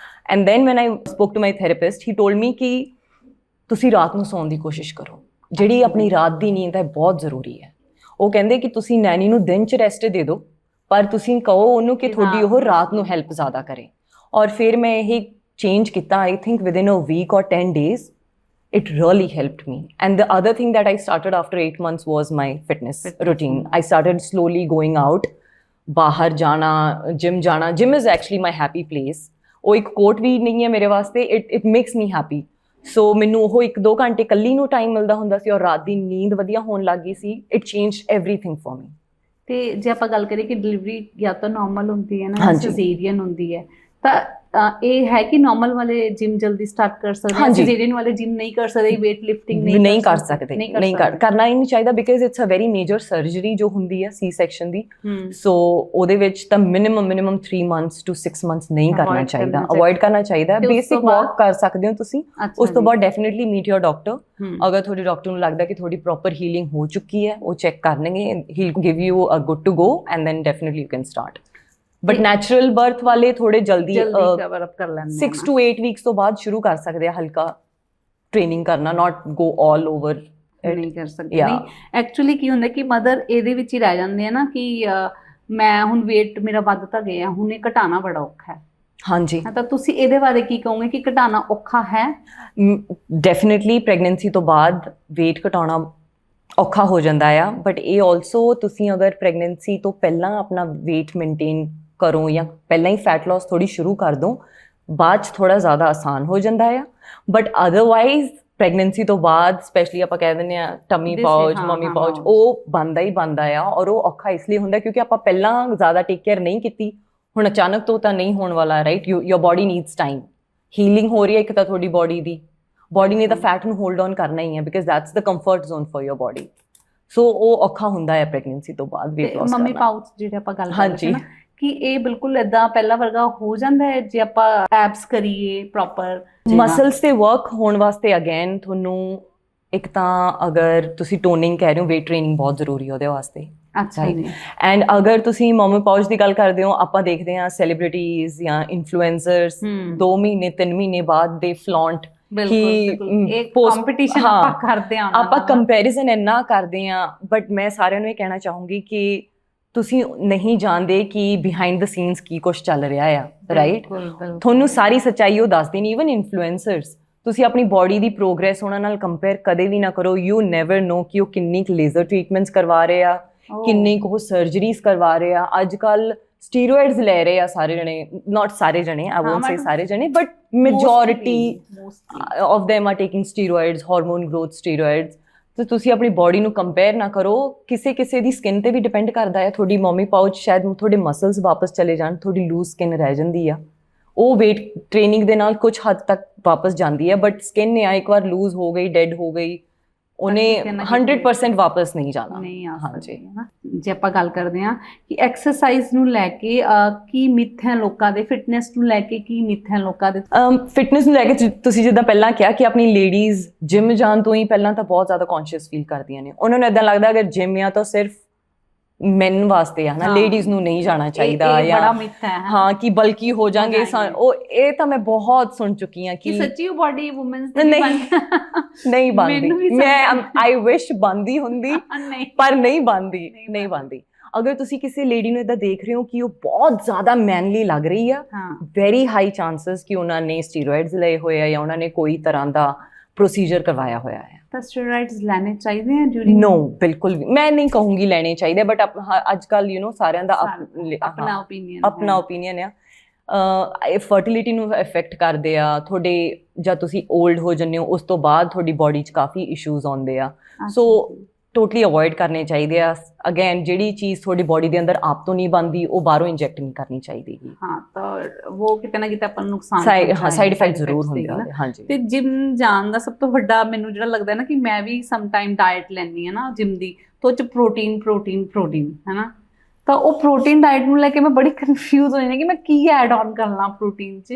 And then when I spoke to my therapist, he told me ਕਿ ਤੁਸੀਂ ਰਾਤ ਨੂੰ ਸੌਣ ਦੀ ਕੋਸ਼ਿਸ਼ ਕਰੋ, ਜਿਹੜੀ ਆਪਣੀ ਰਾਤ ਦੀ ਨੀਂਦ ਹੈ ਬਹੁਤ ਜ਼ਰੂਰੀ ਹੈ। ਉਹ ਕਹਿੰਦੇ ਕਿ ਤੁਸੀਂ ਨੈਨੀ ਨੂੰ ਦਿਨ 'ਚ ਰੈਸਟ ਦੇ ਦਿਓ, ਪਰ ਤੁਸੀਂ ਕਹੋ ਉਹਨੂੰ ਕਿ ਤੁਹਾਡੀ ਉਹ ਰਾਤ ਨੂੰ ਹੈਲਪ ਜ਼ਿਆਦਾ ਕਰੇ। ਔਰ ਫਿਰ ਮੈਂ ਇਹ ਚੇਂਜ ਕੀਤਾ, I think within a week or 10 days it really helped me. And the other thing that I started after 8 months was my fitness routine. I started slowly going out, bahar jana, gym jana. Gym is actually my happy place. ਉਹ ਇੱਕ ਕੋਟ ਵੀ ਨਹੀਂ ਹੈ ਮੇਰੇ ਵਾਸਤੇ, it makes me happy. ਸੋ ਮੈਨੂੰ ਉਹ 1-2 ਘੰਟੇ ਇਕੱਲੀ ਨੂੰ ਟਾਈਮ ਮਿਲਦਾ ਹੁੰਦਾ ਸੀ ਔਰ ਰਾਤ ਦੀ ਨੀਂਦ ਵਧੀਆ ਹੋਣ ਲੱਗ ਗਈ ਸੀ। It changed everything for me. ਤੇ ਜੇ ਆਪਾਂ ਗੱਲ ਕਰੀਏ ਕਿ ਡਿਲੀਵਰੀ ਜਾਂ ਤਾਂ ਨਾਰਮਲ ਹੁੰਦੀ ਹੈ ਨਾ, ਸਿਜ਼ੇਰੀਅਨ ਹੁੰਦੀ ਹੈ, ਤਾਂ ਇਹ ਹੈ ਕਿ ਨਾਰਮਲ ਵਾਲੇ ਜਿਮ ਜਲਦੀ ਸਟਾਰਟ ਕਰ ਸਕਦੇ ਹਨ, ਸਿਜ਼ੇਰੀਅਨ ਵਾਲੇ ਜਿਮ ਨਹੀਂ ਕਰ ਸਕਦੇ, weight lifting ਨਹੀਂ ਕਰ ਸਕਦੇ, ਕਰਨਾ ਹੀ ਨਹੀਂ ਚਾਹੀਦਾ because it's a very major surgery ਜੋ ਹੁੰਦੀ ਹੈ ਸੀ ਸੈਕਸ਼ਨ ਦੀ। ਸੋ ਉਹਦੇ ਵਿੱਚ ਤਾਂ ਮਿਨੀਮਮ 3 months to 6 months ਨਹੀਂ ਕਰਨਾ ਚਾਹੀਦਾ, ਅਵੋਇਡ ਕਰਨਾ ਚਾਹੀਦਾ। ਬੇਸਿਕ ਵਾਕ ਕਰ ਸਕਦੇ ਹੋ ਤੁਸੀਂ, ਉਸ ਤੋਂ ਬਾਅਦ ਡੈਫੀਨਿਟਲੀ ਮੀਟ ਯੋਰ ਡਾਕਟਰ। ਅਗਰ ਤੁਹਾਡੇ ਡਾਕਟਰ ਨੂੰ ਲੱਗਦਾ ਕਿ ਤੁਹਾਡੀ ਪ੍ਰੋਪਰ ਹੀਲਿੰਗ ਹੋ ਚੁੱਕੀ ਹੈ, ਉਹ ਚੈੱਕ ਕਰਨਗੇ, he will give you a good to go and then definitely you can start. But natural birth ਵਾਲੇ ਥੋੜੇ ਜਲਦੀ ਕਵਰ ਅਪ ਕਰ ਲੈਂਦੇ 6 to 8 weeks ਤੋਂ ਬਾਅਦ ਸ਼ੁਰੂ ਕਰ ਸਕਦੇ ਆ ਹਲਕਾ ਟ੍ਰੇਨਿੰਗ ਕਰਨਾ, ਨਾਟ ਗੋ ਆਲ ਓਵਰ ਨਹੀਂ ਕਰ ਸਕਦੇ। ਨਹੀਂ ਐਕਚੁਅਲੀ ਕੀ ਹੁੰਦਾ ਕਿ ਮਦਰ ਇਹਦੇ ਵਿੱਚ ਹੀ ਰਹਿ ਜਾਂਦੇ ਆ ਨਾ ਕਿ ਮੈਂ ਹੁਣ weight ਮੇਰਾ ਵੱਧ ਤਾਂ ਗਿਆ, ਹੁਣ ਇਹ ਘਟਾਉਣਾ ਬੜਾ ਔਖਾ ਹੈ। ਹਾਂਜੀ, ਤਾਂ ਤੁਸੀਂ ਇਹਦੇ ਬਾਰੇ ਕੀ ਕਹੋਗੇ ਕਿ ਘਟਾਉਣਾ ਔਖਾ ਹੈ? ਡੈਫੀਨਿਟਲੀ ਪ੍ਰੈਗਨੈਂਸੀ ਤੋਂ ਬਾਅਦ weight ਘਟਾਉਣਾ ਔਖਾ ਹੋ ਜਾਂਦਾ ਆ, ਬਟ ਇਹ ਆਲਸੋ ਤੁਸੀਂ ਅਗਰ ਪ੍ਰੈਗਨੈਂਸੀ ਤੋਂ ਪਹਿਲਾਂ ਆਪਣਾ weight ਮੇਨਟੇਨ ਕਰੋ ਜਾਂ ਪਹਿਲਾਂ ਹੀ ਫੈਟ ਲਾਸ ਥੋੜੀ ਸ਼ੁਰੂ ਕਰ ਦੋ, ਬਾਅਦ 'ਚ ਥੋੜਾ ਜ਼ਿਆਦਾ ਆਸਾਨ ਹੋ ਜਾਂਦਾ ਆ। ਬਟ ਅਦਰਵਾਈਜ਼ ਪ੍ਰੈਗਨੈਂਸੀ ਤੋਂ ਬਾਅਦ ਸਪੈਸ਼ਲੀ ਆਪਾਂ ਕਹਿ ਦਿੰਦੇ ਆ ਟਮੀ ਪਾਊਚ, ਮਮੀ ਪਾਊਚ, ਉਹ ਬਣਦਾ ਹੀ ਬਣਦਾ ਆ। ਔਰ ਉਹ ਔਖਾ ਇਸ ਲਈ ਹੁੰਦਾ ਕਿਉਂਕਿ ਆਪਾਂ ਪਹਿਲਾਂ ਜ਼ਿਆਦਾ ਟੇਕ ਕੇਅਰ ਨਹੀਂ ਕੀਤੀ, ਹੁਣ ਅਚਾਨਕ ਤੋਂ ਤਾਂ ਨਹੀਂ ਹੋਣ ਵਾਲਾ, ਰਾਈਟ? ਯੋਰ ਬੋਡੀ ਨੀਡਸ ਟਾਈਮ, ਹੀਲਿੰਗ ਹੋ ਰਹੀ ਹੈ ਇੱਕ ਤਾਂ ਤੁਹਾਡੀ ਬੋਡੀ ਨੇ ਤਾਂ ਫੈਟ ਨੂੰ ਹੋਲਡ ਔਨ ਕਰਨਾ ਹੀ ਹੈ because that's the comfort zone for your body. So ਉਹ ਔਖਾ ਹੁੰਦਾ ਹੈ ਪ੍ਰੈਗਨੈਂਸੀ ਤੋਂ ਬਾਅਦ weight loss ਕਰਨਾ। ਮਮੀ ਪਾਊਚ ਜਿਹੜੇ ਆਪਾਂ ਗੱਲ ਕਰ ਰਹੇ ਹਾਂ ਕਿ ਇਹ ਬਿਲਕੁਲ ਏਦਾਂ ਪਹਿਲਾਂ ਵਰਗਾ ਹੋ ਜਾਂਦਾ ਹੈ ਜੇ ਆਪਾਂ ਐਬਸ ਕਰੀਏ ਪ੍ਰੋਪਰ? ਮਸਲਸ ਤੇ ਵਰਕ ਹੋਣ ਵਾਸਤੇ ਅਗੇਨ ਤੁਹਾਨੂੰ ਇੱਕ ਤਾਂ ਅਗਰ ਤੁਸੀਂ ਟੋਨਿੰਗ ਕਹਿ ਰਹੇ ਹੋ, weight training ਬਹੁਤ ਜ਼ਰੂਰੀ ਹੈ ਉਹਦੇ ਵਾਸਤੇ। ਅੱਛਾ ਜੀ। ਐਂਡ ਅਗਰ ਤੁਸੀਂ ਮਮੀ ਪਾਊਚ ਦੀ ਗੱਲ ਕਰਦੇ ਹੋ, ਆਪਾਂ ਦੇਖਦੇ ਹਾਂ ਸੈਲੀਬ੍ਰਿਟੀਜ਼ ਜਾਂ ਇਨਫਲੂਐਂਸਰਸ 2 ਮਹੀਨੇ 3 ਮਹੀਨੇ ਬਾਅਦ ਦੇ ਫਲੌਂਟ ਕੰਪੀਟੀਸ਼ਨ ਆਪਾਂ ਕੰਪੈਰੀਜ਼ਨ ਇੰਨਾ ਕਰਦੇ ਹਾਂ। ਬਟ ਮੈਂ ਸਾਰਿਆਂ ਨੂੰ ਇਹ ਕਹਿਣਾ ਚਾਹੂੰਗੀ ਕਿ ਤੁਸੀਂ ਨਹੀਂ ਜਾਣਦੇ ਕਿ ਬਿਹਾਈਂਡ ਦ ਸੀਨਸ ਕੀ ਕੁਛ ਚੱਲ ਰਿਹਾ ਆ, ਰਾਈਟ? ਤੁਹਾਨੂੰ ਸਾਰੀ ਸੱਚਾਈ ਉਹ ਦੱਸਦੇ ਨਹੀਂ। ਈਵਨ ਇਨਫਲੂਐਂਸਰਸ, ਤੁਸੀਂ ਆਪਣੀ ਬੋਡੀ ਦੀ ਪ੍ਰੋਗਰੈਸ ਉਹਨਾਂ ਨਾਲ ਕੰਪੇਅਰ ਕਦੇ ਵੀ ਨਾ ਕਰੋ। ਯੂ ਨੈਵਰ ਨੋ ਕਿ ਉਹ ਕਿੰਨੀ ਕੁ ਲੇਜ਼ਰ ਟ੍ਰੀਟਮੈਂਟਸ ਕਰਵਾ ਰਹੇ ਆ, ਕਿੰਨੀ ਕੁ ਉਹ ਸਰਜਰੀਜ਼ ਕਰਵਾ ਰਹੇ ਆ। ਅੱਜ ਕੱਲ ਸਟੀਰੋਇਡਸ ਲੈ ਰਹੇ ਆ ਸਾਰੇ ਜਣੇ, ਨਾਟ ਸਾਰੇ ਜਣੇ, ਆਈ ਵੋਂਟ ਸੇ ਸਾਰੇ ਜਣੇ, but majority of them are taking steroids, hormone growth steroids. ਤੇ ਤੁਸੀਂ ਆਪਣੀ ਬੋਡੀ ਨੂੰ ਕੰਪੇਅਰ ਨਾ ਕਰੋ। ਕਿਸੇ ਦੀ ਸਕਿਨ ਤੇ ਵੀ ਡਿਪੈਂਡ ਕਰਦਾ ਹੈ। ਤੁਹਾਡੀ ਮਮੀ ਪਾਊਚ ਸ਼ਾਇਦ ਤੁਹਾਡੇ ਮਸਲਸ ਵਾਪਸ ਚਲੇ ਜਾਣ, ਤੁਹਾਡੀ ਲੂਜ਼ ਸਕਿਨ ਰਹਿ ਜਾਂਦੀ ਆ, ਉਹ weight ਟ੍ਰੇਨਿੰਗ ਦੇ ਨਾਲ ਕੁਝ ਹੱਦ ਤੱਕ ਵਾਪਸ ਜਾਂਦੀ ਹੈ। ਬਟ ਸਕਿਨ ਨੇ ਇੱਕ ਵਾਰ ਲੂਜ਼ ਹੋ ਗਈ, ਡੈਡ ਹੋ ਗਈ, ਉਹਨੇ 100% ਵਾਪਸ ਨਹੀਂ ਜਾਣਾ। ਹਾਂਜੀ, ਜੇ ਆਪਾਂ ਗੱਲ ਕਰਦੇ ਹਾਂ ਕਿ ਐਕਸਰਸਾਈਜ਼ ਨੂੰ ਲੈ ਕੇ ਕੀ ਮਿੱਥ ਹੈ ਲੋਕਾਂ ਦੇ, ਫਿਟਨੈਸ ਨੂੰ ਲੈ ਕੇ ਕੀ ਮਿੱਥ ਹੈ ਲੋਕਾਂ ਦੇ? ਫਿਟਨੈਸ ਨੂੰ ਲੈ ਕੇ ਤੁਸੀਂ ਜਿੱਦਾਂ ਪਹਿਲਾਂ ਕਿਹਾ ਕਿ ਆਪਣੀ ਲੇਡੀਜ਼ ਜਿਮ ਜਾਣ ਤੋਂ ਹੀ ਪਹਿਲਾਂ ਤਾਂ ਬਹੁਤ ਜ਼ਿਆਦਾ ਕੌਨਸ਼ੀਅਸ ਫੀਲ ਕਰਦੀਆਂ ਨੇ। ਉਹਨਾਂ ਨੂੰ ਏਦਾਂ ਲੱਗਦਾ ਅਗਰ ਜਿਮ ਆ ਤਾਂ ਸਿਰਫ ਮੈਨ ਵਾਸਤੇ ਆ ਨਾ, ਲੇਡੀਜ਼ ਨੂੰ ਨਹੀਂ ਜਾਣਾ ਚਾਹੀਦਾ, ਜਾਂ ਹਾਂ ਕਿ ਬਲਕਿ ਹੋ ਜਾਣਗੇ। ਉਹ ਇਹ ਤਾਂ ਮੈਂ ਬਹੁਤ ਸੁਣ ਚੁੱਕੀ ਹਾਂ ਕਿ ਸੱਚੀ ਉਹ ਬਾਡੀ ਵੂਮਨਸ ਨਹੀਂ ਬਣਦੀ। ਮੈਂ ਆਈ ਵਿਸ਼ ਬਣਦੀ ਹੁੰਦੀ, ਪਰ ਨਹੀਂ ਬਣਦੀ। ਅਗਰ ਤੁਸੀਂ ਕਿਸੇ ਲੇਡੀ ਨੂੰ ਏਦਾਂ ਦੇਖ ਰਹੇ ਹੋ ਕਿ ਉਹ ਬਹੁਤ ਜ਼ਿਆਦਾ ਮੈਨਲੀ ਲੱਗ ਰਹੀ ਆ, ਵੈਰੀ ਹਾਈ ਚਾਂਸਸ ਕਿ ਉਹਨਾਂ ਨੇ ਸਟੀਰੋਇਡਸ ਲਏ ਹੋਏ ਆ ਜਾਂ ਉਹਨਾਂ ਨੇ ਕੋਈ ਤਰ੍ਹਾਂ ਦਾ ਪ੍ਰੋਸੀਜਰ ਕਰਵਾਇਆ ਹੋਇਆ ਹੈ। ਤਾਂ ਸਟੀਰੋਇਡਸ ਲੈਣੇ ਚਾਹੀਦੇ ਆ ਡਿਊਰਿੰਗ? ਨੋ, ਬਿਲਕੁਲ ਵੀ ਮੈਂ ਨਹੀਂ ਕਹੂੰਗੀ ਲੈਣੇ ਚਾਹੀਦੇ, ਬਟ ਅੱਜ ਕੱਲ ਸਾਰਿਆਂ ਦਾ ਆਪਣਾ ਓਪੀਨੀਅਨ ਆ। ਇਹ ਫਰਟੀਲਿਟੀ ਨੂੰ ਇਫੈਕਟ ਕਰਦੇ ਆ ਤੁਹਾਡੇ, ਜਾਂ ਤੁਸੀਂ 올ਡ ਹੋ ਜਾਂਦੇ ਹੋ ਉਸ ਤੋਂ ਬਾਅਦ ਤੁਹਾਡੀ ਬੋਡੀ 'ਚ ਕਾਫੀ ਇਸ਼ੂਜ਼ ਆਉਂਦੇ ਆ। ਸੋ ਟੋਟਲੀ ਅਵੋਇਡ ਕਰਨੇ ਚਾਹੀਦੇ ਆ। ਅਗੇਨ ਜਿਹੜੀ ਚੀਜ਼ ਤੁਹਾਡੀ ਬੋਡੀ ਦੇ ਅੰਦਰ ਆਪ ਤੋਂ ਨਹੀਂ ਬਣਦੀ ਉਹ ਬਾਹਰੋਂ ਇੰਜੈਕਟ ਨਹੀਂ ਕਰਨੀ ਚਾਹੀਦੀ। ਹਾਂ, ਤਾਂ ਉਹ ਕਿਤੇ ਨਾ ਕਿਤੇ ਆਪਾਂ ਨੂੰ ਨੁਕਸਾਨ ਸਾਈਡ ਇਫੈਕਟ ਜ਼ਰੂਰ ਹੁੰਦੇ ਆ। ਹਾਂਜੀ, ਤੇ ਜਿਮ ਜਾਣ ਦਾ ਸਭ ਤੋਂ ਵੱਡਾ ਮੈਨੂੰ ਜਿਹੜਾ ਲੱਗਦਾ ਨਾ ਕਿ ਮੈਂ ਵੀ ਸਮ ਟਾਈਮ ਡਾਈਟ ਲੈਂਦੀ ਆ ਨਾ ਜਿਮ ਦੀ, ਤਾਂ ਉਹ 'ਚ ਪ੍ਰੋਟੀਨ ਹੈ ਨਾ, ਤਾਂ ਉਹ ਪ੍ਰੋਟੀਨ ਡਾਈਟ ਨੂੰ ਲੈ ਕੇ ਮੈਂ ਬੜੀ ਕਨਫਿਊਜ਼ ਹੋ ਜਾਂਦੀ ਕਿ ਮੈਂ ਕੀ ਐਡ ਆਨ ਕਰਨਾ ਪ੍ਰੋਟੀਨ 'ਚ।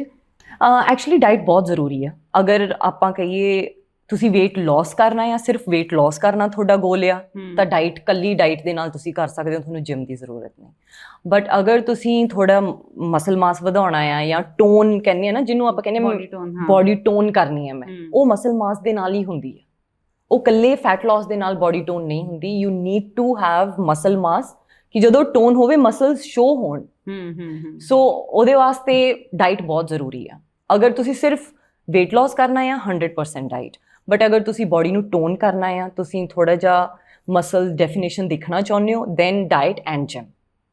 ਐਕਚੁਅਲੀ ਡਾਈਟ ਬਹੁਤ ਜ਼ਰੂਰੀ ਆ। ਅਗਰ ਆਪਾਂ ਕਹੀਏ ਤੁਸੀਂ weight loss ਕਰਨਾ ਜਾਂ ਸਿਰਫ weight loss ਕਰਨਾ ਤੁਹਾਡਾ ਗੋਲ ਆ, ਤਾਂ ਕੱਲੀ ਡਾਈਟ ਦੇ ਨਾਲ ਤੁਸੀਂ ਕਰ ਸਕਦੇ ਹੋ, ਤੁਹਾਨੂੰ ਜਿਮ ਦੀ ਜ਼ਰੂਰਤ ਨਹੀਂ। ਬਟ ਅਗਰ ਤੁਸੀਂ ਥੋੜਾ ਮਸਲ ਮਾਸ ਵਧਾਉਣਾ ਆ ਜਾਂ ਟੋਨ ਕਹਿੰਦੇ ਆ ਨਾ, ਜਿਹਨੂੰ ਆਪਾਂ ਕਹਿੰਦੇ ਬੋਡੀ ਟੋਨ ਕਰਨੀ ਹੈ ਮੈਂ, ਉਹ ਮਸਲ ਮਾਸ ਦੇ ਨਾਲ ਹੀ ਹੁੰਦੀ ਹੈ। ਉਹ ਇਕੱਲੇ ਫੈਟ ਲਾਸ ਦੇ ਨਾਲ ਬੋਡੀ ਟੋਨ ਨਹੀਂ ਹੁੰਦੀ। You need to have muscle mass ਕਿ ਜਦੋਂ ਟੋਨ ਹੋਵੇ ਮਸਲਸ ਸ਼ੋ ਹੋਣ। ਸੋ ਉਹਦੇ ਵਾਸਤੇ ਡਾਈਟ ਬਹੁਤ ਜ਼ਰੂਰੀ ਆ। ਅਗਰ ਤੁਸੀਂ ਸਿਰਫ weight loss ਕਰਨਾ ਆ 100% ਡਾਈਟ, ਬਟ ਅਗਰ ਤੁਸੀਂ ਬੋਡੀ ਨੂੰ ਟੋਨ ਕਰਨਾ ਆ, ਤੁਸੀਂ ਥੋੜਾ ਜਿਹਾ ਮਸਲ ਡੈਫੀਨੇਸ਼ਨ ਦੇਖਣਾ ਚਾਹੁੰਦੇ ਹੋ, ਦੈਨ ਡਾਈਟ ਐਂਡ ਜਿਮ।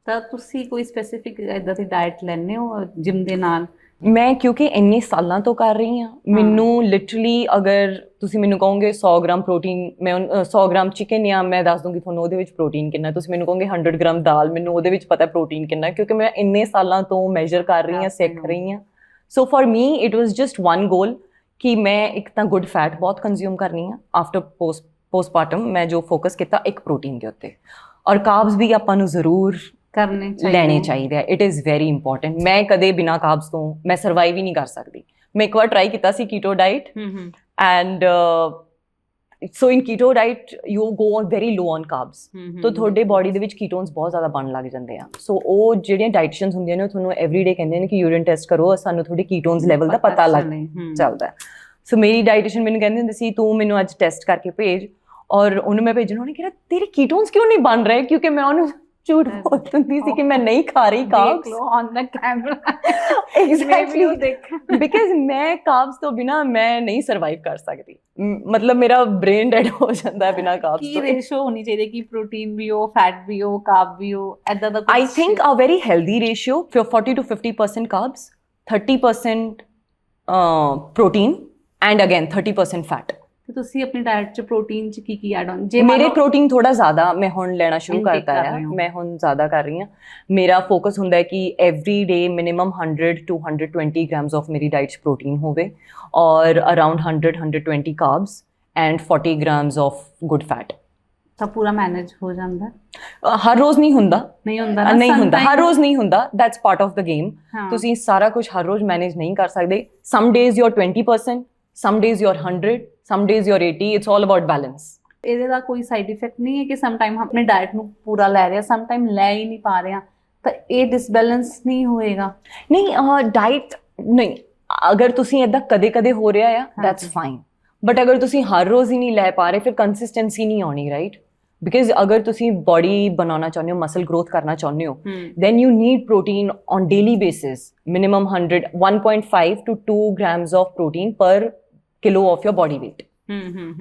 ਤਾਂ ਤੁਸੀਂ ਕੋਈ ਸਪੈਸੀਫਿਕ ਇੱਦਾਂ ਦੀ ਡਾਈਟ ਲੈਂਦੇ ਹੋ ਜਿਮ ਦੇ ਨਾਲ? ਮੈਂ ਕਿਉਂਕਿ ਇੰਨੇ ਸਾਲਾਂ ਤੋਂ ਕਰ ਰਹੀ ਹਾਂ, ਮੈਨੂੰ ਲਿਟਰਲੀ ਅਗਰ ਤੁਸੀਂ ਮੈਨੂੰ ਕਹੋਗੇ 100 ਗ੍ਰਾਮ ਪ੍ਰੋਟੀਨ, ਮੈਂ 100 ਗ੍ਰਾਮ ਚਿਕਨ ਜਾਂ ਮੈਂ ਦੱਸ ਦੂੰਗੀ ਤੁਹਾਨੂੰ ਉਹਦੇ ਵਿੱਚ ਪ੍ਰੋਟੀਨ ਕਿੰਨਾ। ਤੁਸੀਂ ਮੈਨੂੰ ਕਹੋਗੇ 100 ਗ੍ਰਾਮ ਦਾਲ, ਮੈਨੂੰ ਉਹਦੇ ਵਿੱਚ ਪਤਾ ਪ੍ਰੋਟੀਨ ਕਿੰਨਾ, ਕਿਉਂਕਿ ਮੈਂ ਇੰਨੇ ਸਾਲਾਂ ਤੋਂ ਮੈਜਰ ਕਰ ਰਹੀ ਹਾਂ, ਸਿੱਖ ਰਹੀ ਹਾਂ। So for me it was just one goal ਕਿ ਮੈਂ ਇੱਕ ਤਾਂ ਗੁੱਡ ਫੈਟ ਬਹੁਤ ਕੰਜ਼ਿਊਮ ਕਰਨੀ ਆ। ਆਫਟਰ ਪੋਸਟਮਾਰਟਮ ਮੈਂ ਜੋ ਫੋਕਸ ਕੀਤਾ ਇੱਕ ਪ੍ਰੋਟੀਨ ਦੇ ਉੱਤੇ, ਔਰ ਕਾਰਬਸ ਵੀ ਆਪਾਂ ਨੂੰ ਜ਼ਰੂਰ ਲੈਣੇ ਚਾਹੀਦੇ ਆ। It is very important. ਮੈਂ ਕਦੇ ਬਿਨਾਂ ਕਾਰਬਸ ਤੋਂ ਮੈਂ ਸਰਵਾਈਵ ਹੀ ਨਹੀਂ ਕਰ ਸਕਦੀ। ਮੈਂ ਇੱਕ ਵਾਰ ਟਰਾਈ ਕੀਤਾ ਸੀ keto diet, and so in keto diet you go on very low on carbs, ਤਾਂ ਤੁਹਾਡੇ ਬੋਡੀ ਦੇ ਵਿੱਚ ਕੀਟੋਨਸ ਬਹੁਤ ਜ਼ਿਆਦਾ ਬਣਨ ਲੱਗ ਜਾਂਦੇ ਆ। ਸੋ ਉਹ ਜਿਹੜੀਆਂ ਡਾਈਟੀਸ਼ੀਅਨਸ ਹੁੰਦੀਆਂ ਨੇ ਉਹ ਤੁਹਾਨੂੰ ਐਵਰੀਡੇ ਕਹਿੰਦੇ ਨੇ ਕਿ ਯੂਰਿਨ ਟੈਸਟ ਕਰੋ, ਸਾਨੂੰ ਤੁਹਾਡੇ ਕੀਟੋਨਸ ਲੈਵਲ ਦਾ ਪਤਾ ਲੱਗ ਚੱਲਦਾ। ਸੋ ਮੇਰੀ ਡਾਈਟੀਸ਼ੀਅਨ ਮੈਨੂੰ ਕਹਿੰਦੇ ਹੁੰਦੇ ਸੀ ਤੂੰ ਮੈਨੂੰ ਅੱਜ ਟੈਸਟ ਕਰਕੇ ਭੇਜ, ਔਰ ਉਹਨੂੰ ਮੈਂ ਭੇਜਣਾ, ਉਹਨੇ ਕਿਹਾ ਤੇਰੇ ਕੀਟੋਨਸ ਕਿਉਂ ਨਹੀਂ ਬਣ ਰਹੇ, ਕਿਉਂਕਿ ਮੈਂ ਉਹਨੂੰ ਝੂਠ ਬੋਲ ਦਿੰਦੀ ਸੀ ਕਿ ਮੈਂ ਨਹੀਂ ਖਾ ਰਹੀ carbs on the camera. Exactly, because ਮੈਂ ਕਾਰਬਸ ਤੋਂ ਬਿਨਾ ਮੈਂ ਨਹੀਂ ਸਰਵਾਈਵ ਕਰ ਸਕਦੀ। ਮਤਲਬ ਮੇਰਾ ਬ੍ਰੇਨ ਡੈਡ ਹੋ ਜਾਂਦਾ ਬਿਨਾ ਕਾਰਬਸ ਤੋਂ। ਕੀ ਰੇਸ਼ੋ ਹੋਣੀ ਚਾਹੀਦੀ ਕਿ ਪ੍ਰੋਟੀਨ ਵੀ ਹੋ, ਫੈਟ ਵੀ ਹੋ, ਕਾਰਬ ਵੀ ਹੋ, ਐਦਾਂ ਦਾ ਕੁਝ? I think a very healthy ratio 40 to 50% carbs, 30% protein, and again 30% fat. ਤੇ ਤੁਸੀਂ ਆਪਣੀ ਡਾਈਟ 'ਚ ਪ੍ਰੋਟੀਨ 'ਚ ਕੀ ਐਡ ਆਨ? ਮੇਰੇ ਪ੍ਰੋਟੀਨ ਥੋੜਾ ਜ਼ਿਆਦਾ ਮੈਂ ਹੁਣ ਲੈਣਾ ਸ਼ੁਰੂ ਕਰਤਾ ਹੈ, ਮੈਂ ਹੁਣ ਜ਼ਿਆਦਾ ਕਰ ਰਹੀ ਹਾਂ। ਮੇਰਾ ਫੋਕਸ ਹੁੰਦਾ ਹੈ ਕਿ every day minimum 100 to 120 grams of ਮੇਰੀ ਡਾਈਟ 'ਚ ਪ੍ਰੋਟੀਨ ਹੋਵੇ, ਔਰ around 100-120 carbs and 40 grams of good fat. ਤਾਂ ਪੂਰਾ ਮੈਨੇਜ ਹੋ ਜਾਂਦਾ? ਹਰ ਰੋਜ਼ ਨਹੀਂ ਹੁੰਦਾ, ਹਰ ਰੋਜ਼ ਨਹੀਂ ਹੁੰਦਾ। That's part of the game. ਤੁਸੀਂ ਸਾਰਾ ਕੁਝ ਹਰ ਰੋਜ਼ ਮੈਨੇਜ ਨਹੀਂ ਕਰ ਸਕਦੇ। Some days you are 20%, some days you're 100, some days you're 80. It's all about balance. ਇਹਦੇ ਦਾ ਕੋਈ ਸਾਈਡ ਇਫੈਕਟ ਨਹੀਂ ਹੈ ਕਿ ਸਮ ਟਾਈਮ ਆਪਣੇ ਡਾਈਟ ਨੂੰ ਪੂਰਾ ਲੈ ਰਿਹਾ, ਸਮ ਟਾਈਮ ਲੈ ਹੀ ਨਹੀਂ ਪਾ ਰਿਹਾ, ਤਾਂ ਇਹ ਡਿਸਬੈਲੈਂਸ ਨਹੀਂ ਹੋਏਗਾ? ਨਹੀਂ, ਡਾਈਟ ਨਹੀਂ, ਅਗਰ ਤੁਸੀਂ ਇੱਦਾਂ ਕਦੇ-ਕਦੇ ਹੋ ਰਿਹਾ ਆ that's fine, ਬਟ ਅਗਰ ਤੁਸੀਂ ਹਰ ਰੋਜ਼ ਹੀ ਨਹੀਂ ਲੈ ਪਾ ਰਹੇ ਫਿਰ ਕੰਸਿਸਟੈਂਸੀ ਨਹੀਂ ਆਉਣੀ, ਰਾਈਟ? ਬਿਕਾਜ਼ ਅਗਰ ਤੁਸੀਂ ਬੋਡੀ ਬਣਾਉਣਾ ਚਾਹੁੰਦੇ ਹੋ, ਮਸਲ ਗਰੋਥ ਕਰਨਾ ਚਾਹੁੰਦੇ ਹੋ, then you need protein on daily basis, minimum 1.5 to 2 grams of protein per kilo of your body weight.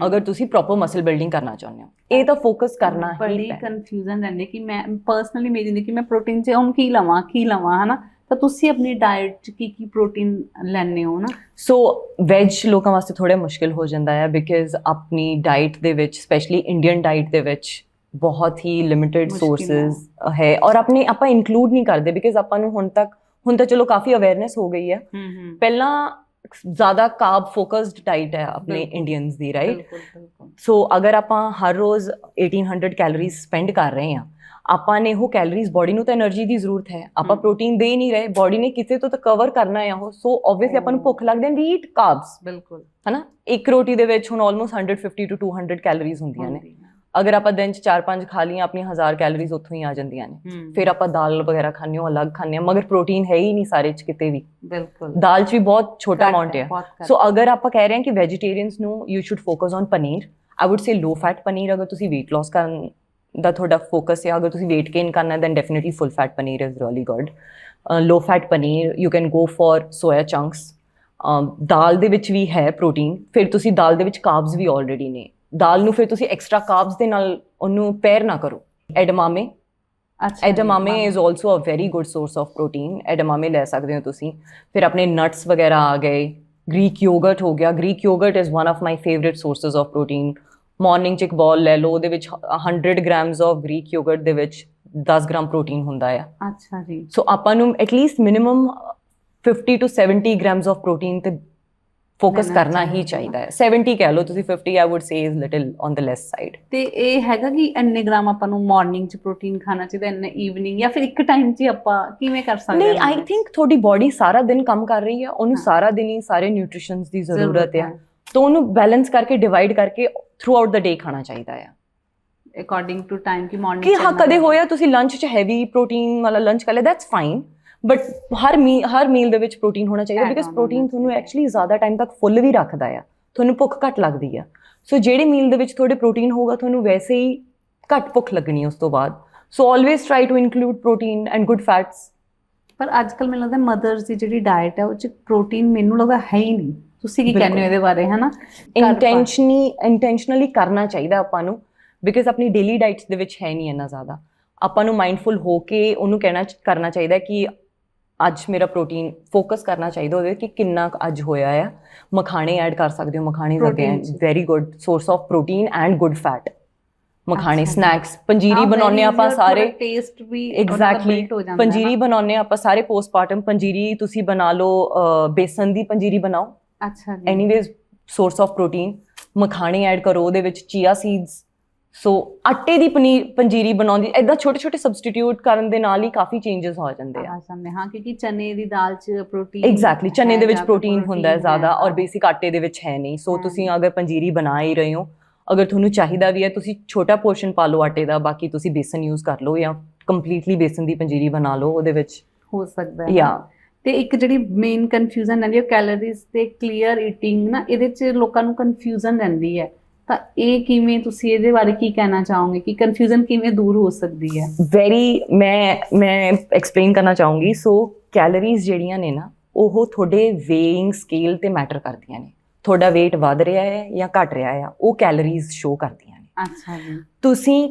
ਅਗਰ ਤੁਸੀਂ ਪ੍ਰੋਪਰ ਮਸਲ ਬਿਲਡਿੰਗ ਕਰਨਾ ਚਾਹੁੰਦੇ ਹੋ, ਇਹ ਤਾਂ ਫੋਕਸ ਕਰਨਾ ਹੀ ਬੜੀ ਕਨਫਿਊਜ਼ਨ ਰਹਿੰਦੀ ਕਿ ਮੈਂ ਪਰਸਨਲੀ ਮੇਰੀ ਹੁੰਦੀ ਕਿ ਮੈਂ ਪ੍ਰੋਟੀਨ 'ਚ ਹੁਣ ਕੀ ਲਵਾਂ ਹਨਾ। ਤਾਂ ਤੁਸੀਂ ਆਪਣੀ ਡਾਈਟ 'ਚ ਕੀ ਪ੍ਰੋਟੀਨ ਲੈਂਦੇ ਹੋ ਨਾ? ਸੋ ਵੈਜ ਲੋਕਾਂ ਵਾਸਤੇ ਥੋੜ੍ਹਾ ਮੁਸ਼ਕਿਲ ਹੋ ਜਾਂਦਾ ਹੈ, ਬਿਕਾਜ਼ ਆਪਣੀ ਡਾਈਟ ਦੇ ਵਿੱਚ, ਸਪੈਸ਼ਲੀ ਇੰਡੀਅਨ ਡਾਈਟ ਦੇ ਵਿੱਚ ਬਹੁਤ ਹੀ ਲਿਮਿਟਿਡ ਸੋਰਸਿਸ ਹੈ, ਔਰ ਆਪਾਂ ਇਨਕਲੂਡ ਨਹੀਂ ਕਰਦੇ ਬਿਕਾਜ਼ ਆਪਾਂ ਨੂੰ ਹੁਣ ਤਾਂ ਚਲੋ ਕਾਫੀ ਅਵੇਅਰਨੈਸ ਹੋ ਗਈ ਹੈ। ਪਹਿਲਾਂ ਜ਼ਿਆਦਾ ਕਾਰਬ ਫੋਕਸਡ ਡਾਈਟ ਹੈ ਆਪਣੇ ਇੰਡੀਅਨਸ ਦੀ, ਰਾਈਟ? ਸੋ ਅਗਰ ਆਪਾਂ ਹਰ ਰੋਜ਼ 1800 ਕੈਲੋਰੀਜ਼ ਸਪੈਂਡ ਕਰ ਰਹੇ ਹਾਂ, ਆਪਾਂ ਨੇ ਉਹ ਕੈਲੋਰੀਜ਼, ਬੋਡੀ ਨੂੰ ਤਾਂ એનર્ਜੀ ਦੀ ਜ਼ਰੂਰਤ ਹੈ, ਆਪਾਂ ਪ੍ਰੋਟੀਨ ਦੇ ਹੀ ਨਹੀਂ ਰਹੇ, ਬੋਡੀ ਨੇ ਕਿਸੇ ਤੋਂ ਤਾਂ ਕਵਰ ਕਰਨਾ ਹੈ ਉਹ। ਸੋ ਆਬਵੀਅਸਲੀ ਆਪਾਂ ਨੂੰ ਭੁੱਖ ਲੱਗਦੀ ਹੈ, ਵੀ ਈਟ ਕਾਰਬਸ, ਬਿਲਕੁਲ, ਹਨਾ? ਇੱਕ ਰੋਟੀ ਦੇ ਵਿੱਚ ਹੁਣ ਆਲਮੋਸਟ 150 to 200 ਕੈਲੋਰੀਜ਼ ਹੁੰਦੀਆਂ ਨੇ। ਅਗਰ ਆਪਾਂ ਦਿਨ 'ਚ 4-5 ਖਾ ਲਈਆਂ, ਆਪਣੀਆਂ 1000 ਕੈਲੋਰੀਜ਼ ਉੱਥੋਂ ਹੀ ਆ ਜਾਂਦੀਆਂ ਨੇ। ਫਿਰ ਆਪਾਂ ਦਾਲ ਵਗੈਰਾ ਖਾਂਦੇ ਹੋ, ਅਲੱਗ ਖਾਂਦੇ ਹਾਂ, ਮਗਰ ਪ੍ਰੋਟੀਨ ਹੈ ਹੀ ਨਹੀਂ ਸਾਰੇ 'ਚ ਕਿਤੇ ਵੀ। ਬਿਲਕੁਲ, ਦਾਲ 'ਚ ਵੀ ਬਹੁਤ ਛੋਟਾ ਅਮਾਊਂਟ ਹੈ। ਸੋ ਅਗਰ ਆਪਾਂ ਕਹਿ ਰਹੇ ਹਾਂ ਕਿ ਵੈਜੀਟੇਰੀਅਨਸ ਨੂੰ you should focus on paneer, I would say low fat paneer. ਅਗਰ ਤੁਸੀਂ weight loss ਕਰਨ ਦਾ ਤੁਹਾਡਾ ਫੋਕਸ ਹੈ, ਅਗਰ ਤੁਸੀਂ weight gain ਕਰਨਾ, then definitely full fat paneer is really good. Low fat paneer you can go for soya chunks. ਦਾਲ ਦੇ ਵਿੱਚ ਵੀ ਹੈ ਪ੍ਰੋਟੀਨ, ਫਿਰ ਤੁਸੀਂ ਦਾਲ ਦੇ ਵਿੱਚ ਕਾਰਬਸ ਵੀ ਆਲਰੇਡੀ ਨੇ। ਦਾਲ ਨੂੰ ਫਿਰ ਤੁਸੀਂ ਐਕਸਟਰਾ ਕਾਰਬਸ ਦੇ ਨਾਲ ਉਹਨੂੰ ਪੇਅਰ ਨਾ ਕਰੋ। ਐਡਮਾਮੇ ਅੱਛਾ edamame is also a very good source of protein. Edamame ਲੈ ਸਕਦੇ ਹੋ ਤੁਸੀਂ। ਫਿਰ ਆਪਣੇ ਨਟਸ ਵਗੈਰਾ ਆ ਗਏ, ਗ੍ਰੀਕ ਯੋਗਰਟ ਹੋ ਗਿਆ। Greek yogurt is one of my favourite sources of protein. Morning 'ਚ ਇੱਕ ਬॉल ਲੈ ਲਓ, ਉਹਦੇ ਵਿੱਚ 100 ਗ੍ਰਾਮਸ ਆਫ ਗ੍ਰੀਕ ਯੋਗਰਟ ਦੇ ਵਿੱਚ 10 ਗ੍ਰਾਮ ਪ੍ਰੋਟੀਨ ਹੁੰਦਾ ਆ। ਅੱਛਾ ਜੀ। ਸੋ ਆਪਾਂ ਨੂੰ at least minimum 50 to 70 grams of protein ਤੇ ਫੋਕਸ ਕਰਨਾ ਹੀ ਚਾਹੀਦਾ ਹੈ। 70 ਕਹਿ ਲਓ ਤੁਸੀਂ, 50 I would say is little on the less side. ਤੇ ਇਹ ਹੈਗਾ ਕਿ ਇੰਨੇ ਗ੍ਰਾਮ ਆਪਾਂ ਨੂੰ ਮਾਰਨਿੰਗ 'ਚ ਪ੍ਰੋਟੀਨ ਖਾਣਾ ਚਾਹੀਦਾ, ਇੰਨੇ ਈਵਨਿੰਗ, ਜਾਂ ਫਿਰ ਇੱਕ ਟਾਈਮ 'ਚ ਆਪਾਂ ਕਿਵੇਂ ਕਰ ਸਕਦੇ ਹਾਂ? ਨਹੀਂ, ਆਈ ਥਿੰਕ ਤੁਹਾਡੀ ਬਾਡੀ ਸਾਰਾ ਦਿਨ ਕੰਮ ਕਰ ਰਹੀ ਹੈ, ਉਹਨੂੰ ਸਾਰਾ ਦਿਨ ਹੀ ਸਾਰੇ ਨਿਊਟ੍ਰੀਸ਼ਨਸ ਦੀ ਜ਼ਰੂਰਤ ਹੈ, ਤਾਂ ਉਹਨੂੰ ਬੈਲੈਂਸ ਕਰਕੇ ਡਿਵਾਈਡ ਕਰਕੇ ਥਰੂ ਆਊਟ ਦ ਡੇ ਖਾਣਾ ਚਾਹੀਦਾ ਹੈ ਅਕੋਰਡਿੰਗ ਟੂ ਟਾਈਮ ਕਿ ਮਾਰਨਿੰਗ ਕਿ ਹਾਂ ਕਦੇ ਹੋਇਆ ਤੁਸੀਂ ਲੰਚ 'ਚ ਹੈਵੀ ਪ੍ਰੋਟੀਨ ਵਾਲਾ ਲੰਚ ਕਰ ਲਿਆ, ਦੈਟਸ ਫਾਈਨ, ਬਟ ਹਰ ਮੀਲ ਦੇ ਵਿੱਚ ਪ੍ਰੋਟੀਨ ਹੋਣਾ ਚਾਹੀਦਾ, ਬਿਕਾਜ਼ ਪ੍ਰੋਟੀਨ ਤੁਹਾਨੂੰ ਐਕਚੁਅਲੀ ਜ਼ਿਆਦਾ ਟਾਈਮ ਤੱਕ ਫੁੱਲ ਵੀ ਰੱਖਦਾ ਆ, ਤੁਹਾਨੂੰ ਭੁੱਖ ਘੱਟ ਲੱਗਦੀ ਆ। ਸੋ ਜਿਹੜੇ ਮੀਲ ਦੇ ਵਿੱਚ ਤੁਹਾਡੇ ਪ੍ਰੋਟੀਨ ਹੋਊਗਾ ਤੁਹਾਨੂੰ ਵੈਸੇ ਹੀ ਘੱਟ ਭੁੱਖ ਲੱਗਣੀ ਉਸ ਤੋਂ ਬਾਅਦ। So always try to include protein and good fats. ਪਰ ਅੱਜ ਕੱਲ੍ਹ ਮੈਨੂੰ ਲੱਗਦਾ ਮਦਰਸ ਦੀ ਜਿਹੜੀ ਡਾਇਟ ਹੈ ਉਹ 'ਚ ਪ੍ਰੋਟੀਨ ਮੈਨੂੰ ਲੱਗਦਾ ਹੈ ਹੀ ਨਹੀਂ। ਤੁਸੀਂ ਕੀ ਕਹਿੰਦੇ ਹੋ ਇਹਦੇ ਬਾਰੇ? ਹੈ ਨਾ, ਇੰਟੈਂਸ਼ਨਲੀ ਕਰਨਾ ਚਾਹੀਦਾ ਆਪਾਂ ਨੂੰ, ਬਿਕਾਜ਼ ਆਪਣੀ ਡੇਲੀ ਡਾਈਟਸ ਦੇ ਵਿੱਚ ਹੈ ਨਹੀਂ ਇੰਨਾ ਜ਼ਿਆਦਾ। ਆਪਾਂ ਨੂੰ ਮਾਈਂਡਫੁਲ ਹੋ ਕੇ ਉਹਨੂੰ ਕਰਨਾ ਚਾਹੀਦਾ ਕਿ ਅੱਜ ਮੇਰਾ ਪ੍ਰੋਟੀਨ ਫੋਕਸ ਕਰਨਾ ਚਾਹੀਦਾ ਉਹਦੇ ਕਿ ਕਿੰਨਾ ਅੱਜ ਹੋਇਆ ਆ। ਮਖਾਣੇ ਐਡ ਕਰ ਸਕਦੇ ਹੋ, ਮਖਾਣੇ very good source of protein and good fat. ਮਖਾਣੇ, ਸਨੈਕਸ, ਪੰਜੀਰੀ ਬਣਾਉਂਦੇ ਆਪਾਂ ਸਾਰੇ, ਟੇਸਟ ਵੀ ਐਗਜ਼ੈਕਟਲੀ ਪੰਜੀਰੀ ਬਣਾਉਂਦੇ ਆਪਾਂ ਸਾਰੇ ਪੋਸਟਮਾਰਟਮ। ਪੰਜੀਰੀ ਤੁਸੀਂ ਬਣਾ ਲਓ, ਬੇਸਨ ਦੀ ਪੰਜੀਰੀ ਬਣਾਓ, ਅੱਛਾ ਜੀ, ਐਨੀਵੇਜ਼ ਸੋਰਸ ਆਫ ਪ੍ਰੋਟੀਨ। ਮਖਾਣੇ ਐਡ ਕਰੋ ਉਹਦੇ ਵਿੱਚ, ਚੀਆ ਸੀਡਸ। ਸੋ ਆਟੇ ਦੀ ਪੰਜੀਰੀ ਬਣਾਉਂਦੀ, ਏਦਾਂ ਛੋਟੇ ਛੋਟੇ ਸਬਸਟੀਟਿਊਟ ਕਰਨ ਦੇ ਨਾਲ ਹੀ ਕਾਫੀ ਚੇਂਜਸ ਹੋ ਜਾਂਦੇ ਆ। ਹਾਂ, ਕਿਉਂਕਿ ਚਨੇ ਦੀ ਦਾਲ 'ਚ ਪ੍ਰੋਟੀਨ, ਐਗਜ਼ੈਕਟਲੀ ਚਨੇ ਦੇ ਵਿੱਚ ਪ੍ਰੋਟੀਨ ਹੁੰਦਾ ਹੈ ਜ਼ਿਆਦਾ, ਔਰ ਬੇਸਿਕ ਆਟੇ ਦੇ ਵਿੱਚ ਹੈ ਨਹੀਂ। ਸੋ ਤੁਸੀਂ ਅਗਰ ਪੰਜੀਰੀ ਬਣਾ ਹੀ ਰਹੇ ਹੋ, ਅਗਰ ਤੁਹਾਨੂੰ ਚਾਹੀਦਾ ਵੀ ਹੈ ਤੁਸੀਂ ਛੋਟਾ ਪੋਰਸ਼ਨ ਪਾ ਲਓ ਆਟੇ ਦਾ, ਬਾਕੀ ਤੁਸੀਂ ਬੇਸਨ ਯੂਜ਼ ਕਰ ਲਓ ਜਾਂ ਕੰਪਲੀਟਲੀ ਬੇਸਨ ਦੀ ਪੰਜੀਰੀ ਬਣਾ ਲਓ, ਉਹਦੇ ਵਿੱਚ ਹੋ ਸਕਦਾ ਹੈ। ਤੇ ਇੱਕ ਜਿਹੜੀ ਮੇਨ ਕਨਫਿਊਜ਼ਨ ਰਹਿੰਦੀ ਹੈ ਕੈਲੋਰੀਜ਼ ਤੇ ਕਲੀਅਰ ਈਟਿੰਗ ਨਾ, ਇਹਦੇ 'ਚ ਲੋਕਾਂ ਨੂੰ ਕਨਫਿਊਜ਼ਨ ਰਹਿੰਦੀ ਹੈ, ਤਾਂ ਇਹ ਕਿਵੇਂ, ਤੁਸੀਂ ਇਹਦੇ ਬਾਰੇ ਕੀ ਕਹਿਣਾ ਚਾਹੋਗੇ ਕਿ ਕਨਫਿਊਜ਼ਨ ਕਿਵੇਂ ਦੂਰ ਹੋ ਸਕਦੀ ਹੈ? ਮੈਂ ਐਕਸਪਲੇਨ ਕਰਨਾ ਚਾਹੂੰਗੀ। ਸੋ ਕੈਲੋਰੀਜ਼ ਜਿਹੜੀਆਂ ਨੇ ਨਾ, ਉਹ ਤੁਹਾਡੇ ਵੇਇੰਗ ਸਕੇਲ ਤੇ ਮੈਟਰ ਕਰਦੀਆਂ ਨੇ। ਤੁਹਾਡਾ weight ਵੱਧ ਰਿਹਾ ਹੈ ਜਾਂ ਘਟ ਰਿਹਾ ਆ, ਉਹ ਕੈਲੋਰੀਜ਼ ਸ਼ੋ ਕਰਦੀਆਂ ਨੇ। ਅੱਛਾ ਜੀ। ਤੁਸੀਂ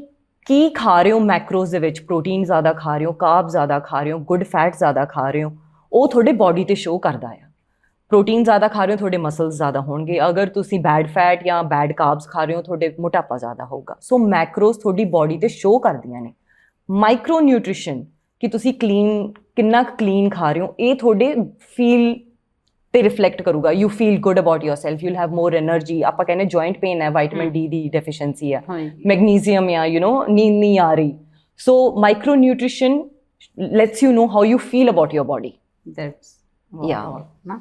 ਕੀ ਖਾ ਰਹੇ ਹੋ ਮੈਕਰੋਜ਼ ਦੇ ਵਿੱਚ, ਪ੍ਰੋਟੀਨ ਜ਼ਿਆਦਾ ਖਾ ਰਹੇ ਹੋ, ਕਾਰਬ ਜ਼ਿਆਦਾ ਖਾ ਰਹੇ ਹੋ, ਗੁੱਡ ਫੈਟ ਜ਼ਿਆਦਾ ਖਾ ਰਹੇ ਹੋ, ਉਹ ਤੁਹਾਡੇ ਬਾਡੀ ਤੇ ਸ਼ੋ ਕਰਦਾ ਆ। ਪ੍ਰੋਟੀਨ ਜ਼ਿਆਦਾ ਖਾ ਰਹੇ ਹੋ, ਤੁਹਾਡੇ ਮਸਲਸ ਜ਼ਿਆਦਾ ਹੋਣਗੇ। ਅਗਰ ਤੁਸੀਂ ਬੈਡ ਫੈਟ ਜਾਂ ਬੈਡ ਕਾਰਬਸ ਖਾ ਰਹੇ ਹੋ, ਤੁਹਾਡੇ ਮੋਟਾਪਾ ਜ਼ਿਆਦਾ ਹੋਊਗਾ। ਸੋ ਮੈਕਰੋਜ਼ ਤੁਹਾਡੀ ਬਾਡੀ ਤੇ ਸ਼ੋ ਕਰਦੀਆਂ ਨੇ। ਮਾਈਕਰੋ ਨਿਊਟ੍ਰੀਸ਼ਨ, ਕਿ ਤੁਸੀਂ ਕਿੰਨਾ ਕਲੀਨ ਖਾ ਰਹੇ ਹੋ, ਇਹ ਤੁਹਾਡੇ ਫੀਲ ਤੇ ਰਿਫਲੈਕਟ ਕਰੂਗਾ। You feel good about yourself, you will have more energy. ਆਪਾਂ ਕਹਿੰਦੇ ਜੁਆਇੰਟ ਪੇਨ ਹੈ, ਵਿਟਾਮਿਨ ਡੀ ਦੀ ਡੈਫੀਸ਼ੀਐਂਸੀ ਹੈ, ਮੈਗਨੀਜ਼ੀਅਮ ਆ, ਨੀਂਦ ਨਹੀਂ ਆ ਰਹੀ। So micro nutrition lets you know how you feel about your body. That's ਨਾ।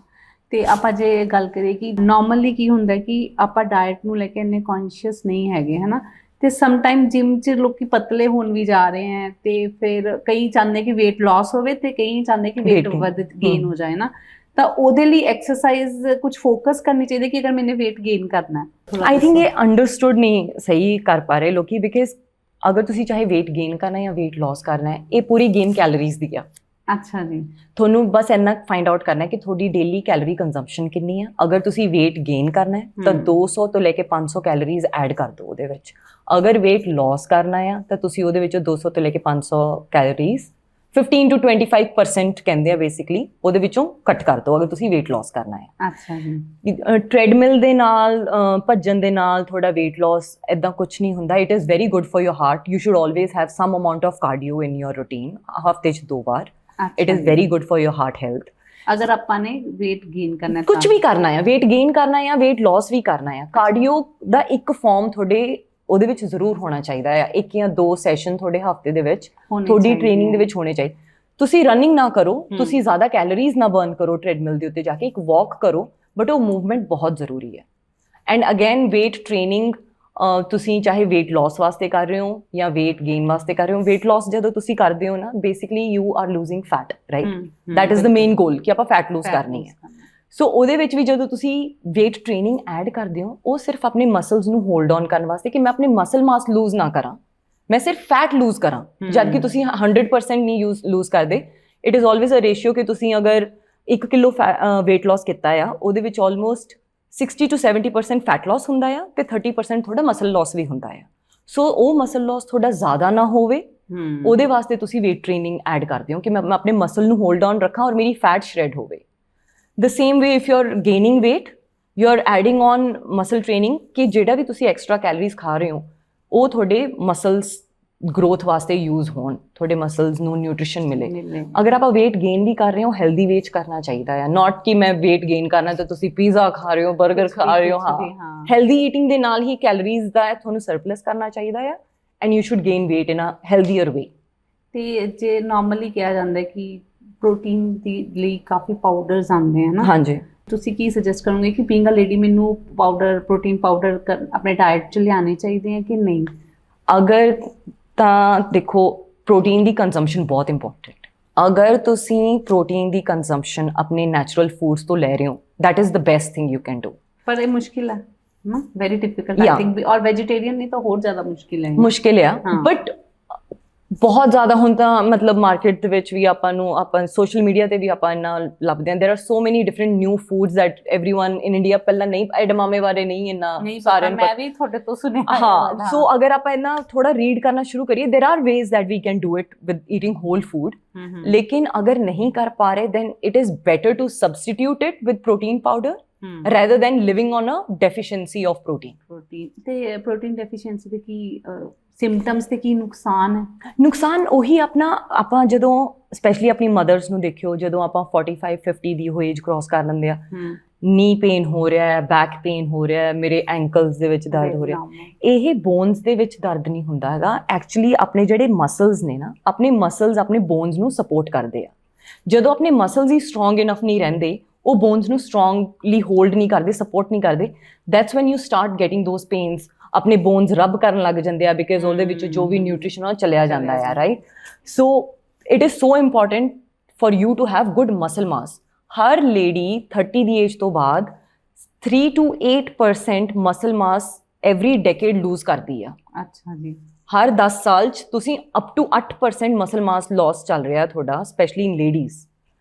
ਤੇ ਆਪਾਂ ਜੇ ਗੱਲ ਕਰੀਏ ਕਿ ਨਾਰਮਲੀ ਕੀ ਹੁੰਦਾ ਕਿ ਆਪਾਂ ਡਾਇਟ ਨੂੰ ਲੈ ਕੇ ਇੰਨੇ ਕੌਨਸ਼ੀਅਸ ਨਹੀਂ ਹੈਗੇ, ਹੈ ਨਾ, ਤੇ ਸਮ ਟਾਈਮ ਜਿਮ 'ਚ ਲੋਕੀ ਪਤਲੇ ਹੋਣ ਵੀ ਜਾ ਰਹੇ ਹੈ, ਤੇ ਫਿਰ ਕਈ ਚਾਹੁੰਦੇ ਕਿ weight loss ਹੋਵੇ ਤੇ ਕਈ ਚਾਹੁੰਦੇ ਕਿ weight ਗੇਨ ਹੋ ਜਾਏ ਨਾ, ਤਾਂ ਉਹਦੇ ਲਈ ਐਕਸਰਸਾਈਜ਼ ਕੁਝ ਫੋਕਸ ਕਰਨੀ ਚਾਹੀਦੀ ਕਿ ਅਗਰ ਮੈਨੇ weight gain ਕਰਨਾ ਹੈ। ਆਈ ਥਿੰਕ ਇਹ ਅੰਡਰਸਟੂਡ ਨਹੀਂ ਸਹੀ ਕਰ ਪਾ ਰਹੇ ਲੋਕੀ, ਬਿਕਾਜ਼ ਅਗਰ ਤੁਸੀਂ ਚਾਹੇ weight gain ਕਰਨਾ ਜਾਂ weight loss ਕਰਨਾ ਹੈ, ਇਹ ਪੂਰੀ ਗੇਮ ਕੈਲੋਰੀਜ਼ ਦੀ ਆ। ਅੱਛਾ ਜੀ। ਤੁਹਾਨੂੰ ਬਸ ਇੰਨਾ ਫਾਈਂਡ ਆਊਟ ਕਰਨਾ ਹੈ ਕਿ ਤੁਹਾਡੀ ਡੇਲੀ ਕੈਲੋਰੀ ਕੰਜ਼ੰਪਸ਼ਨ ਕਿੰਨੀ ਹੈ। ਅਗਰ ਤੁਸੀਂ weight gain ਕਰਨਾ ਹੈ ਤਾਂ 200 ਤੋਂ ਲੈ ਕੇ 500 ਕੈਲੋਰੀਜ਼ ਐਡ ਕਰ ਦਿਓ ਉਹਦੇ ਵਿੱਚ। ਅਗਰ weight loss ਕਰਨਾ ਹੈ ਤਾਂ ਤੁਸੀਂ ਉਹਦੇ ਵਿੱਚੋਂ 200 ਤੋਂ ਲੈ ਕੇ 500 ਕੈਲੋਰੀਜ਼ 15 to 25% ਕਹਿੰਦੇ ਆ ਬੇਸਿਕਲੀ, ਉਹਦੇ ਵਿੱਚੋਂ ਕੱਟ ਕਰ ਦਿਓ ਅਗਰ ਤੁਸੀਂ weight loss ਕਰਨਾ ਹੈ। ਅੱਛਾ ਜੀ। ਟ੍ਰੈਡਮਿਲ ਦੇ ਨਾਲ ਭੱਜਣ ਦੇ ਨਾਲ ਤੁਹਾਡਾ weight loss ਇੱਦਾਂ ਕੁਛ ਨਹੀਂ ਹੁੰਦਾ। It is very good for your heart. You should always have some amount of cardio in your routine, ਹਫਤੇ 'ਚ 2 ਵਾਰ। It is very good for your heart health. ਅਗਰ ਆਪਾਂ ਨੇ weight gain ਕਰਨਾ, ਕੁਝ ਵੀ ਕਰਨਾ ਹੈ, weight gain ਕਰਨਾ ਹੈ ਜਾਂ weight loss ਵੀ ਕਰਨਾ ਹੈ, ਕਾਰਡੀਓ ਦਾ ਇੱਕ ਫਾਰਮ ਤੁਹਾਡੇ ਉਹਦੇ ਵਿੱਚ ਜ਼ਰੂਰ ਹੋਣਾ ਚਾਹੀਦਾ ਹੈ। 1 ਜਾਂ 2 ਸੈਸ਼ਨ ਤੁਹਾਡੇ ਹਫਤੇ ਦੇ ਵਿੱਚ ਤੁਹਾਡੀ ਟ੍ਰੇਨਿੰਗ ਦੇ ਵਿੱਚ ਹੋਣੇ ਚਾਹੀਦੇ। ਤੁਸੀਂ ਰਨਿੰਗ ਨਾ ਕਰੋ, ਤੁਸੀਂ ਜ਼ਿਆਦਾ ਕੈਲੋਰੀਜ਼ ਨਾ ਬਰਨ ਕਰੋ ਟ੍ਰੈਡਮਿਲ ਦੇ ਉੱਤੇ ਜਾ ਕੇ, ਇੱਕ ਵਾਕ ਕਰੋ, ਬਟ ਉਹ ਮੂਵਮੈਂਟ ਬਹੁਤ ਜ਼ਰੂਰੀ ਹੈ। ਐਂਡ ਅਗੇਨ weight ਟ੍ਰੇਨਿੰਗ ਤੁਸੀਂ ਚਾਹੇ weight loss ਵਾਸਤੇ ਕਰ ਰਹੇ ਹੋ ਜਾਂ weight gain ਵਾਸਤੇ ਕਰ ਰਹੇ ਹੋ। weight loss ਜਦੋਂ ਤੁਸੀਂ ਕਰਦੇ ਹੋ ਨਾ, basically you are losing fat, right? That is the main goal ਕਿ ਆਪਾਂ ਫੈਟ ਲੂਜ਼ ਕਰਨੀ ਹੈ। ਸੋ ਉਹਦੇ ਵਿੱਚ ਵੀ ਜਦੋਂ ਤੁਸੀਂ weight ਟ੍ਰੇਨਿੰਗ ਐਡ ਕਰਦੇ ਹੋ, ਉਹ ਸਿਰਫ ਆਪਣੇ ਮਸਲਸ ਨੂੰ ਹੋਲਡ ਔਨ ਕਰਨ ਵਾਸਤੇ ਕਿ ਮੈਂ ਆਪਣੇ ਮਸਲ ਮਾਸ ਲੂਜ਼ ਨਾ ਕਰਾਂ, ਮੈਂ ਸਿਰਫ ਫੈਟ ਲੂਜ਼ ਕਰਾਂ, ਜਦ ਕਿ ਤੁਸੀਂ 100% ਨਹੀਂ ਲੂਜ਼ ਕਰਦੇ। It is always a ratio ਕਿ ਤੁਸੀਂ ਅਗਰ 1 ਕਿਲੋ weight loss ਕੀਤਾ ਆ, ਉਹਦੇ ਵਿੱਚ ਆਲਮੋਸਟ 60 to 70% ਫੈਟ ਲਾਸ ਹੁੰਦਾ ਆ ਤੇ 30% ਤੁਹਾਡਾ ਮਸਲ ਲਾਸ ਵੀ ਹੁੰਦਾ ਆ। ਸੋ ਉਹ ਮਸਲ ਲਾਸ ਤੁਹਾਡਾ ਜ਼ਿਆਦਾ ਨਾ ਹੋਵੇ ਉਹਦੇ ਵਾਸਤੇ ਤੁਸੀਂ weight training ਐਡ ਕਰਦੇ ਹੋ ਕਿ ਮੈਂ ਆਪਣੇ ਮਸਲ ਨੂੰ ਹੋਲਡ ਔਨ ਰੱਖਾਂ ਔਰ ਮੇਰੀ ਫੈਟ ਸ਼੍ਰੈਡ ਹੋਵੇ। The same way if you are gaining weight you are adding on muscle training ਕਿ ਜਿਹੜਾ ਵੀ ਤੁਸੀਂ ਐਕਸਟਰਾ ਕੈਲਰੀਜ਼ ਖਾ ਰਹੇ ਹੋ ਉਹ ਤੁਹਾਡੇ ਮਸਲਸ ਗਰੋਥ ਵਾਸਤੇ ਯੂਜ਼ ਹੋਣ, ਤੁਹਾਡੇ ਮਸਲਸ ਨੂੰ ਨਿਊਟ੍ਰੀਸ਼ਨ ਮਿਲੇ। ਅਗਰ ਆਪਾਂ weight gain ਵੀ ਕਰ ਰਹੇ ਹੋ ਹੈਲਦੀ ਵੇਚ ਕਰਨਾ ਚਾਹੀਦਾ ਹੈ, ਨਾਟ ਕਿ ਮੈਂ weight gain ਕਰਨਾ ਤਾਂ ਤੁਸੀਂ ਪੀਜ਼ਾ ਖਾ ਰਹੇ ਹੋ, 버ਗਰ ਖਾ ਰਹੇ ਹੋ। ਹਾਂ, ਹੈਲਦੀ ਈਟਿੰਗ ਦੇ ਨਾਲ ਹੀ ਕੈਲਰੀਜ਼ ਦਾ ਤੁਹਾਨੂੰ ਸਰਪਲਸ ਕਰਨਾ ਚਾਹੀਦਾ ਹੈ and you should gain weight ਇਨ ਅ ਹੈਲਦੀਅਰ ਵੇ। ਤੇ ਜੇ ਨਾਰਮਲੀ ਕਿਹਾ ਜਾਂਦਾ ਕਿ ਪ੍ਰੋਟੀਨ ਦੀ ਲਈ ਕਾਫੀ ਪਾਊਡਰਸ ਆਉਂਦੇ ਹਨ, ਹਾਂਜੀ, ਤੁਸੀਂ ਕੀ ਸੁਜੈਸਟ ਕਰੋਗੇ ਕਿ ਬੀਇੰਗ ਅ ਲੇਡੀ ਮੈਨੂੰ ਪਾਊਡਰ, ਪ੍ਰੋਟੀਨ ਪਾਊਡਰ ਆਪਣੇ ਡਾਇਟ 'ਚ ਲਿਆਉਣੇ ਚਾਹੀਦੇ ਹੈ ਕਿ ਨਹੀਂ? ਅਗਰ ਤਾਂ ਦੇਖੋ ਪ੍ਰੋਟੀਨ ਦੀ ਕੰਜ਼ੰਪਸ਼ਨ ਬਹੁਤ ਇੰਪੋਰਟੈਂਟ। ਅਗਰ ਤੁਸੀਂ ਪ੍ਰੋਟੀਨ ਦੀ ਕੰਜ਼ੰਪਸ਼ਨ ਆਪਣੇ ਨੈਚੁਰਲ ਫੂਡਸ ਤੋਂ ਲੈ ਰਹੇ ਹੋ that is the best thing you can do. ਪਰ ਇਹ ਮੁਸ਼ਕਿਲ ਹੈ ਨਾ, ਵੈਰੀ ਡਿਫਿਕਲਟ ਆਈ ਥਿੰਕ, ਔਰ ਵੈਜੀਟੇਰੀਅਨ ਨਹੀਂ ਤਾਂ ਹੋਰ ਜ਼ਿਆਦਾ ਮੁਸ਼ਕਿਲ ਹੈ। ਮੁਸ਼ਕਿਲ ਆ ਬਟ ਬਹੁਤ ਜ਼ਿਆਦਾ ਹੁਣ ਤਾਂ ਮਤਲਬ ਮਾਰਕੀਟ ਦੇ ਵਿੱਚ ਵੀ ਆਪਾਂ ਸੋਸ਼ਲ ਮੀਡੀਆ ਤੇ ਵੀ ਆਪਾਂ ਇੰਨਾ ਲੱਭਦੇ ਹਾਂ। ਦੇਰ ਆਰ ਸੋ ਮੈਨੀ different new foods that everyone in India ਪਹਿਲਾਂ ਨਹੀਂ, ਐਡਮਾਮੇ ਬਾਰੇ ਨਹੀਂ ਇੰਨਾ ਸਾਰਿਆਂ ਨੂੰ, ਮੈਂ ਵੀ ਤੁਹਾਡੇ ਤੋਂ ਸੁਣਿਆ। ਹਾਂ, ਸੋ ਅਗਰ ਆਪਾਂ ਇੰਨਾ ਥੋੜਾ ਰੀਡ ਕਰਨਾ ਸ਼ੁਰੂ ਕਰੀਏ there are ways that we can do it with eating whole food. ਲੇਕਿਨ ਅਗਰ ਨਹੀਂ ਕਰ ਪਾ ਰਹੇ then it is better to substitute it with protein powder rather than living on a deficiency of protein। ਤੇ ਪ੍ਰੋਟੀਨ ਡੈਫੀਸ਼ੀਐਂਸੀ ਦੇ ਕੀ symptoms ਤੇ ਕੀ ਨੁਕਸਾਨ ਹੈ? ਨੁਕਸਾਨ ਉਹੀ ਆਪਾਂ ਜਦੋਂ ਸਪੈਸ਼ਲੀ ਆਪਣੀ ਮਦਰਸ ਨੂੰ ਦੇਖਿਓ, ਜਦੋਂ ਆਪਾਂ 45-50 ਦੀ ਉਹ ਏਜ ਕ੍ਰਾਸ ਕਰ ਲੈਂਦੇ ਆ, ਨੀ ਪੇਨ ਹੋ ਰਿਹਾ ਹੈ, ਬੈਕ ਪੇਨ ਹੋ ਰਿਹਾ ਹੈ, ਮੇਰੇ ਐਂਕਲਸ ਦੇ ਵਿੱਚ ਦਰਦ ਹੋ ਰਿਹਾ। ਇਹ ਬੋਨਸ ਦੇ ਵਿੱਚ ਦਰਦ ਨਹੀਂ ਹੁੰਦਾ ਹੈਗਾ, ਐਕਚੁਅਲੀ ਆਪਣੇ ਜਿਹੜੇ ਮਸਲਸ ਨੇ ਨਾ, ਆਪਣੇ ਮਸਲਸ ਆਪਣੇ ਬੋਨਸ ਨੂੰ ਸਪੋਰਟ ਕਰਦੇ ਆ। ਜਦੋਂ ਆਪਣੇ ਮਸਲਸ ਹੀ ਸਟਰੋਂਗ ਇਨਫ ਨਹੀਂ ਰਹਿੰਦੇ, ਉਹ ਬੋਨਸ ਨੂੰ ਸਟਰੋਂਗਲੀ ਹੋਲਡ ਨਹੀਂ ਕਰਦੇ, ਸਪੋਰਟ ਨਹੀਂ ਕਰਦੇ, that's when you start getting those pains. ਆਪਣੇ ਬੋਨਸ ਰੱਬ ਕਰਨ ਲੱਗ ਜਾਂਦੇ ਆ ਬਿਕਾਜ਼ ਉਹਦੇ ਵਿੱਚ ਜੋ ਵੀ ਨਿਊਟ੍ਰੀਸ਼ਨ ਉਹ ਚਲਿਆ ਜਾਂਦਾ ਹੈ, right? So it is so important for you to have good muscle mass. ਹਰ ਲੇਡੀ 30 ਦੀ ਏਜ ਤੋਂ ਬਾਅਦ 3 to 8% muscle mass every decade lose ਕਰਦੀ ਆ। ਅੱਛਾ ਜੀ। ਹਰ 10 ਸਾਲ 'ਚ ਤੁਸੀਂ up to 8% muscle mass loss ਚੱਲ ਰਿਹਾ ਤੁਹਾਡਾ, ਸਪੈਸ਼ਲੀ ਇਨ ਲੇਡੀਜ਼।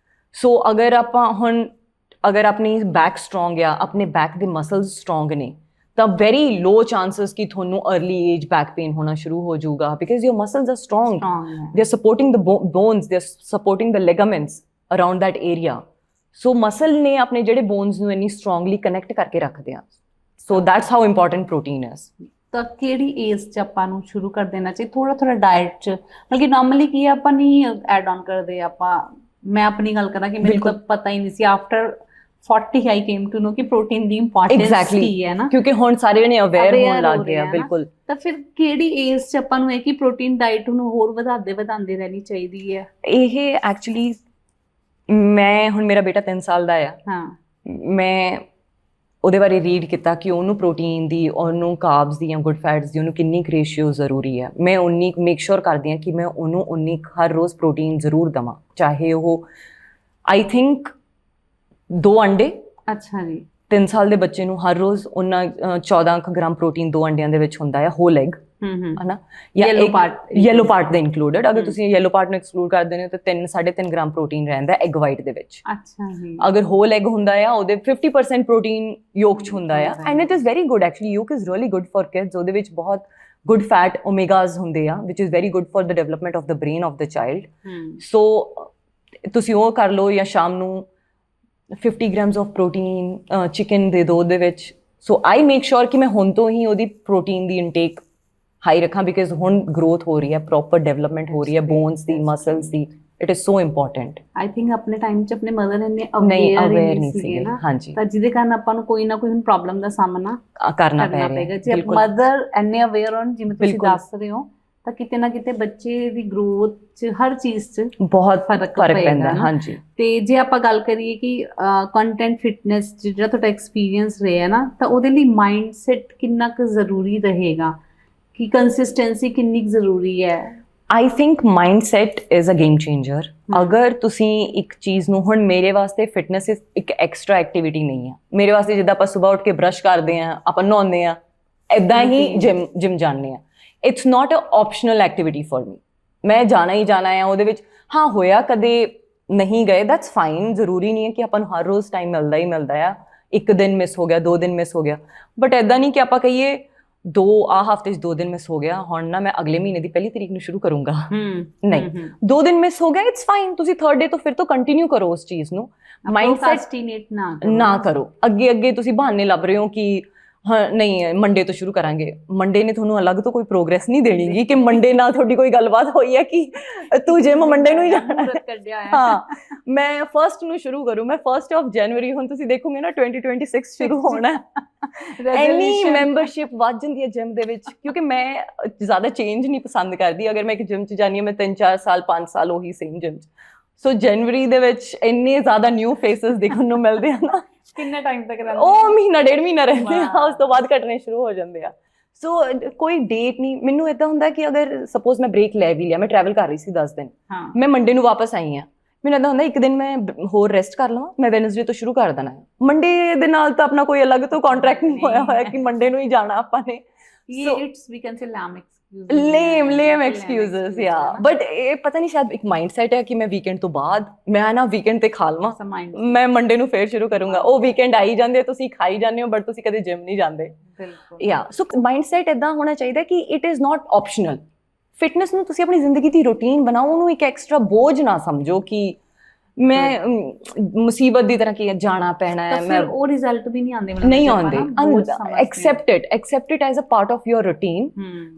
ਸੋ ਅਗਰ ਆਪਣੀ ਬੈਕ ਸਟਰੋਂਗ ਆ, ਆਪਣੇ ਬੈਕ ਦੇ ਮਸਲਸ ਸਟਰੋਂਗ ਨੇ, ਤਾਂ ਵੈਰੀ ਲੋ ਚਾਂਸਸ ਕਿ ਤੁਹਾਨੂੰ अर्ਲੀ ਏਜ ਬੈਕ ਪੇਨ ਹੋਣਾ ਸ਼ੁਰੂ ਹੋ ਜਾਊਗਾ because your muscles are strong, they are supporting the bones, they are supporting the ligaments around that area. So muscle ਨੇ ਆਪਣੇ ਜਿਹੜੇ ਬੋਨਸ ਨੂੰ ਇੰਨੀ ਸਟਰੋਂਗਲੀ ਕਨੈਕਟ ਕਰਕੇ ਰੱਖਦੇ ਆ। So that's how important protein is. ਤਾਂ ਕਿਹੜੀ ਏਜ 'ਚ ਆਪਾਂ ਨੂੰ ਸ਼ੁਰੂ ਕਰ ਦੇਣਾ ਚਾਹੀਦਾ ਥੋੜਾ ਡਾਇਟ 'ਚ? ਬਲਕਿ ਨਾਰਮਲੀ ਕੀ ਆਪਾਂ ਨਹੀਂ ਐਡ ਆਨ ਕਰਦੇ, ਮੈਂ ਆਪਣੀ ਗੱਲ ਕਰਾਂ ਕਿ ਮੈਨੂੰ ਤਾਂ ਪਤਾ ਹੀ ਨਹੀਂ ਸੀ, after 40 I came to know ਕਿ ਪ੍ਰੋਟੀਨ ਦੀ ਇੰਪੋਰਟੈਂਸ ਕੀ ਹੈ ਨਾ, ਕਿਉਂਕਿ ਹੁਣ ਸਾਰੇ ਨੇ ਅਵੇਅਰ ਹੋਣ ਲੱਗ ਗਏ ਆ। ਬਿਲਕੁਲ। ਤਾਂ ਫਿਰ ਕਿਹੜੀ ਏਜ 'ਚ ਆਪਾਂ ਨੂੰ ਇਹ ਕਿ ਪ੍ਰੋਟੀਨ ਡਾਈਟ ਨੂੰ ਹੋਰ ਵਧਾਉਂਦੇ ਰਹਿਣੀ ਚਾਹੀਦੀ ਹੈ? ਇਹ ਐਕਚੁਅਲੀ ਹੁਣ ਮੇਰਾ ਬੇਟਾ 3 ਸਾਲ ਦਾ ਆ। ਹਾਂ, ਮੈਂ ਉਹਦੇ ਬਾਰੇ ਰੀਡ ਕੀਤਾ ਕਿ ਉਹਨੂੰ ਪ੍ਰੋਟੀਨ ਦੀ, ਉਹਨੂੰ ਕਾਰਬਸ ਦੀ ਜਾਂ ਗੁੱਡ ਫੈਟਸ ਦੀ ਉਹਨੂੰ ਕਿੰਨੀ ਰੇਸ਼ੀਓ ਜ਼ਰੂਰੀ ਹੈ। ਮੈਂ ਉਨੀ ਮੇਕ ਸ਼ੋਰ ਕਰਦੀ ਹਾਂ ਕਿ ਮੈਂ ਉਹਨੂੰ ਉਨੀ ਹਰ ਰੋਜ਼ ਪ੍ਰੋਟੀਨ ਜ਼ਰੂਰ ਦੇਵਾਂ, ਚਾਹੇ ਉਹ ਆਈ ਥਿੰਕ 2 ਅੰਡੇ। ਅੱਛਾ ਜੀ। 3 ਸਾਲ ਦੇ ਬੱਚੇ ਨੂੰ ਹਰ ਰੋਜ਼ ਉਹਨਾਂ 14 ਗ੍ਰਾਮ ਪ੍ਰੋਟੀਨ 2 ਅੰਡਿਆਂ ਦੇ ਵਿੱਚ ਹੁੰਦਾ ਹੈ, ਹੋਲ ਐਗ, ਹਨਾ, ਜਾਂ ਯੈਲੋ ਪਾਰਟ ਦਾ ਇਨਕਲੂਡਡ। ਅਗਰ ਤੁਸੀਂ ਯੈਲੋ ਪਾਰਟ ਨੂੰ ਐਕਸਕਲੂਡ ਕਰ ਦਿੰਦੇ ਹੋ ਤਾਂ 3.5 ਗ੍ਰਾਮ ਪ੍ਰੋਟੀਨ ਰਹਿੰਦਾ ਐਗ ਵਾਈਟ ਦੇ ਵਿੱਚ। ਅੱਛਾ ਜੀ। ਅਗਰ ਹੋਲ ਐਗ ਹੁੰਦਾ ਆ ਉਹਦੇ 50% ਪ੍ਰੋਟੀਨ ਯੋਕ 'ਚ ਹੁੰਦਾ ਆ and it is very good actually. Yolk is really good for kids. ਉਹਦੇ ਵਿੱਚ ਬਹੁਤ ਗੁੱਡ ਫੈਟ ਓਮੇਗਾਸ ਹੁੰਦੇ ਆ which is very good for the development of the brain of the child. So ਤੁਸੀਂ ਉਹ ਕਰ ਲਓ, ਜਾਂ ਸ਼ਾਮ ਨੂੰ 50 ਗ੍ਰਾਮਸ ਆਫ ਪ੍ਰੋਟੀਨ ਚਿਕਨ ਦੇ ਦਿਓ ਉਹਦੇ ਵਿੱਚ। ਸੋ ਆਈ ਮੇਕ ਸ਼ੋਰ ਕਿ ਮੈਂ ਹੁਣ ਤੋਂ ਹੀ ਉਹਦੀ ਪ੍ਰੋਟੀਨ ਦੀ ਇਨਟੇਕ ਹਾਈ ਰੱਖਾਂ ਬਿਕਾਜ਼ ਹੁਣ ਗਰੋਥ ਹੋ ਰਹੀ ਹੈ, ਪ੍ਰੋਪਰ ਡਿਵੈਲਪਮੈਂਟ ਹੋ ਰਹੀ ਹੈ bonus the, muscles the. It is so important. I think ਆਪਣੇ ਟਾਈਮ 'ਚ ਆਪਣੇ ਮਦਰ ਇੰਨੇ ਅਵੇਅਰ ਨਹੀਂ ਸੀਗੇ ਨਾ, ਹਾਂਜੀ, ਤਾਂ ਜਿਹਦੇ ਕਾਰਨ ਆਪਾਂ ਨੂੰ ਕੋਈ ਨਾ ਕੋਈ ਪ੍ਰੋਬਲਮ ਦਾ ਸਾਹਮਣਾ ਕਰਨਾ ਪਏਗਾ। ਜੇ ਮਦਰ ਇੰਨੇ ਅਵੇਅਰ ਹੋਣ ਜਿਵੇਂ ਤੁਸੀਂ ਦੱਸ ਰਹੇ ਹੋ, ਤਾਂ ਕਿਤੇ ਨਾ ਕਿਤੇ ਬੱਚੇ ਦੀ ਗਰੋਥ 'ਚ ਹਰ ਚੀਜ਼ 'ਚ ਬਹੁਤ ਫਰਕ ਪੈਂਦਾ। ਹਾਂਜੀ। ਤੇ ਜੇ ਆਪਾਂ ਗੱਲ ਕਰੀਏ ਕਿ ਕੰਟੈਂਟ ਫਿਟਨੈਸ ਜਿਹੜਾ ਤੁਹਾਡਾ ਐਕਸਪੀਰੀਅੰਸ ਰਿਹਾ ਨਾ, ਤਾਂ ਉਹਦੇ ਲਈ ਮਾਈਂਡ ਸੈਟ ਕਿੰਨਾ ਕੁ ਜ਼ਰੂਰੀ ਰਹੇਗਾ, ਕਿ ਕੰਸਿਸਟੈਂਸੀ ਕਿੰਨੀ ਜ਼ਰੂਰੀ ਹੈ? I think mindset is a game changer. ਅਗਰ ਤੁਸੀਂ ਇੱਕ ਚੀਜ਼ ਨੂੰ, ਹੁਣ ਮੇਰੇ ਵਾਸਤੇ ਫਿਟਨੈਸ ਇੱਕ ਐਕਸਟਰਾ ਐਕਟੀਵਿਟੀ ਨਹੀਂ ਹੈ। ਮੇਰੇ ਵਾਸਤੇ ਜਿੱਦਾਂ ਆਪਾਂ ਸਵੇਰ ਉੱਠ ਕੇ ਬਰਸ਼ ਕਰਦੇ ਹਾਂ, ਆਪਾਂ ਨਹਾਉਂਦੇ ਹਾਂ, ਇੱਦਾਂ ਹੀ ਜਿਮ ਜਾਂਦੇ ਹਾਂ। It's not a optional activity for me. ਮੈਂ ਜਾਣਾ ਹੀ ਜਾਣਾ ਹੈ ਉਹਦੇ ਵਿੱਚ। ਹਾਂ, ਹੋਇਆ ਕਦੇ ਨਹੀਂ ਗਏ, ਦੈਟਸ ਫਾਈਨ। ਜ਼ਰੂਰੀ ਨਹੀਂ ਹੈ ਕਿ ਆਪਾਂ ਨੂੰ ਹਰ ਰੋਜ਼ ਟਾਈਮ ਮਿਲਦਾ ਹੀ ਮਿਲਦਾ ਆ। 1 ਦਿਨ ਮਿਸ ਹੋ ਗਿਆ, 2 ਦਿਨ ਮਿਸ ਹੋ ਗਿਆ, ਬਟ ਇੱਦਾਂ ਨਹੀਂ ਕਿ ਆਪਾਂ ਕਹੀਏ ਹਫ਼ਤੇ 'ਚ 2 ਦਿਨ ਮਿਸ ਹੋ ਗਿਆ, ਹੁਣ ਨਾ ਮੈਂ ਅਗਲੇ ਮਹੀਨੇ ਦੀ 1 ਤਰੀਕ ਨੂੰ ਸ਼ੁਰੂ ਕਰੂੰਗਾ। ਨਹੀਂ, 2 ਦਿਨ ਮਿਸ ਹੋ ਗਿਆ, ਇਟਸ ਫਾਈਨ। ਤੁਸੀਂ 3rd ਡੇ ਤੋਂ ਫਿਰ ਤੋਂ ਕੰਟੀਨਿਊ ਕਰੋ ਉਸ ਚੀਜ਼ ਨੂੰ। ਪ੍ਰੋਕ੍ਰਾਸਟੀਨੇਟ ਨਾ ਕਰੋ। ਅੱਗੇ ਤੁਸੀਂ ਬਹਾਨੇ ਲੱਭ ਰਹੇ ਹੋ ਕਿ ਹਾਂ ਨਹੀਂ ਮੰਡੇ ਤੋਂ ਸ਼ੁਰੂ ਕਰਾਂਗੇ। ਮੰਡੇ ਨੇ ਤੁਹਾਨੂੰ ਅਲੱਗ ਤੋਂ ਕੋਈ ਪ੍ਰੋਗਰੈਸ ਨਹੀਂ ਦੇਣੀਗੀ ਕਿ ਮੰਡੇ ਨਾਲ ਤੁਹਾਡੀ ਕੋਈ ਗੱਲਬਾਤ ਹੋਈ ਹੈ ਕਿ ਤੂੰ ਜਿਮ ਮੰਡੇ ਨੂੰ ਹੀ ਜਾਣਾ ਹੈ। ਹਾਂ, ਮੈਂ 1st ਨੂੰ ਸ਼ੁਰੂ ਕਰੂੰ। ਮੈਂ 1st ਆਫ ਜਨਵਰੀ, ਹੁਣ ਤੁਸੀਂ ਦੇਖੋਗੇ ਨਾ 2026 ਸ਼ੁਰੂ ਹੋਣਾ ਐਨੀ ਮੈਂਬਰਸ਼ਿਪ ਵੱਧ ਜਾਂਦੀ ਹੈ ਜਿਮ ਦੇ ਵਿੱਚ, ਕਿਉਂਕਿ ਮੈਂ ਜ਼ਿਆਦਾ ਚੇਂਜ ਨਹੀਂ ਪਸੰਦ ਕਰਦੀ। ਅਗਰ ਮੈਂ ਇੱਕ ਜਿਮ 'ਚ ਜਾਂਦੀ ਹਾਂ, ਮੈਂ 3-4 ਸਾਲ 5 ਸਾਲ ਉਹੀ ਸੇਮ ਜਿਮ 'ਚ। ਸੋ ਜਨਵਰੀ ਦੇ ਵਿੱਚ ਇੰਨੇ ਜ਼ਿਆਦਾ ਨਿਊ ਫੇਸਿਸ ਦੇਖਣ ਨੂੰ ਮਿਲਦੇ ਆ ਨਾ। ਕਿੰਨਾ ਟਾਈਮ ਤੱਕ ਰਹਿੰਦੇ? ਉਹ ਮਹੀਨਾ 1.5 ਮਹੀਨਾ ਰਹਿੰਦੇ ਆ, ਉਸ ਤੋਂ ਬਾਅਦ ਘਟਣੇ ਸ਼ੁਰੂ ਹੋ ਜਾਂਦੇ ਆ। ਸੋ ਕੋਈ ਡੇਟ ਨਹੀਂ। ਮੈਨੂੰ ਏਦਾਂ ਹੁੰਦਾ ਕਿ ਅਗਰ ਸਪੋਜ਼ ਮੈਂ ਬ੍ਰੇਕ ਲੈ ਵੀ ਲਿਆ, ਮੈਂ ਟਰੈਵਲ ਕਰ ਰਹੀ ਸੀ 10 ਦਿਨ, ਮੈਂ ਮੰਡੇ ਨੂੰ ਵਾਪਸ ਆਈ ਹਾਂ, ਮੈਨੂੰ ਏਦਾਂ ਹੁੰਦਾ 1 ਦਿਨ ਮੈਂ ਹੋਰ ਰੈਸਟ ਕਰ ਲਵਾਂ, ਮੈਂ ਵੈਨਸਡੇ ਤੋਂ ਸ਼ੁਰੂ ਕਰ ਦੇਣਾ। ਮੰਡੇ ਦੇ ਨਾਲ ਤਾਂ ਆਪਣਾ ਕੋਈ ਅਲੱਗ ਤੋਂ ਕੰਟਰੈਕਟ ਨਹੀਂ ਹੋਇਆ ਹੋਇਆ ਕਿ ਮੰਡੇ ਨੂੰ ਹੀ ਜਾਣਾ ਆਪਾਂ ਨੇ। It's we can say lame excuses, yeah, but ਇਹ ਪਤਾ ਨਹੀਂ ਸ਼ਾਇਦ ਇੱਕ ਮਾਈਂਡਸੈਟ ਹੈ ਕਿ ਮੈਂ ਵੀਕਐਂਡ ਤੋਂ ਬਾਅਦ ਮੈਂ ਨਾ ਵੀਕਐਂਡ ਤੇ ਖਾ ਲਵਾਂ, ਮੈਂ ਮੰਡੇ ਨੂੰ ਫੇਰ ਸ਼ੁਰੂ ਕਰੂੰਗਾ। ਉਹ ਵੀਕਐਂਡ ਆਈ ਜਾਂਦੇ, ਤੁਸੀਂ ਖਾਈ ਜਾਂਦੇ ਹੋ, ਬਟ ਤੁਸੀਂ ਕਦੇ ਜਿਮ ਨਹੀਂ ਜਾਂਦੇ। ਯਾ, ਸੋ ਮਾਈਂਡਸੈਟ ਏਦਾਂ ਹੋਣਾ ਚਾਹੀਦਾ ਕਿ it is not optional. Fitness ਨੂੰ ਤੁਸੀਂ ਆਪਣੀ ਜ਼ਿੰਦਗੀ ਦੀ ਰੂਟੀਨ ਬਣਾਓ, ਉਹਨੂੰ ਇੱਕ ਐਕਸਟਰਾ ਬੋਝ ਨਾ ਸਮਝੋ ਕਿ ਮੈਂ ਮੁਸੀਬਤ ਦੀ ਤਰ੍ਹਾਂ ਕੀ ਜਾਣਾ ਪੈਣਾ ਹੈ। ਮੈਂ ਉਹ ਰਿਜ਼ਲਟ ਵੀ ਨਹੀਂ ਆਉਂਦੇ, accept it as a part of your routine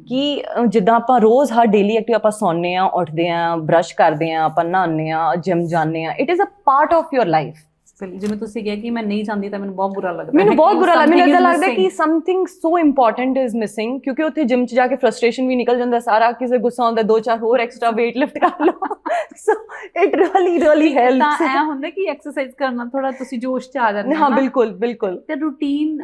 ਕਿ ਜਿੱਦਾਂ ਆਪਾਂ ਰੋਜ਼ ਹਰ ਡੇਲੀ ਐਕਟਿਵ ਆਪਾਂ ਸੌਂਦੇ ਹਾਂ, ਉੱਠਦੇ ਹਾਂ, ਬ੍ਰਸ਼ ਕਰਦੇ ਹਾਂ, ਆਪਾਂ ਨਹਾਉਂਦੇ ਹਾਂ, ਜਿਮ ਜਾਂਦੇ ਹਾਂ, it is a part of your life. ਜਿਵੇਂ ਤੁਸੀਂ ਕਿਹਾ ਕਿ ਮੈਂ ਨਹੀਂ ਜਾਂਦੀ ਤਾਂ ਮੈਨੂੰ ਬਹੁਤ ਬੁਰਾ ਲੱਗਦਾ, ਮੈਨੂੰ ਬਹੁਤ ਬੁਰਾ ਲੱਗਦਾ। ਮੈਨੂੰ ਏਦਾਂ ਲੱਗਦਾ ਕਿ something so important is missing, ਕਿਉਂਕਿ ਉੱਥੇ ਜਿਮ 'ਚ ਜਾ ਕੇ ਫਰਸਟ੍ਰੇਸ਼ਨ ਵੀ ਨਿਕਲ ਜਾਂਦਾ ਸਾਰਾ, ਕਿਸੇ ਗੁੱਸਾ ਆਉਂਦਾ 2-4 ਹੋਰ ਐਕਸਟਰਾ weight lift ਕਰ ਲਓ। So it really helps। ਤਾਂ ਇਹ ਹੁੰਦਾ ਕਿ ਐਕਸਰਸਾਈਜ਼ ਕਰਨਾ ਥੋੜਾ ਤੁਸੀਂ ਜੋਸ਼ 'ਚ ਆ ਜਾਂਦੇ ਹੋ। ਹਾਂ, ਬਿਲਕੁਲ। ਤੇ ਰੂਟੀਨ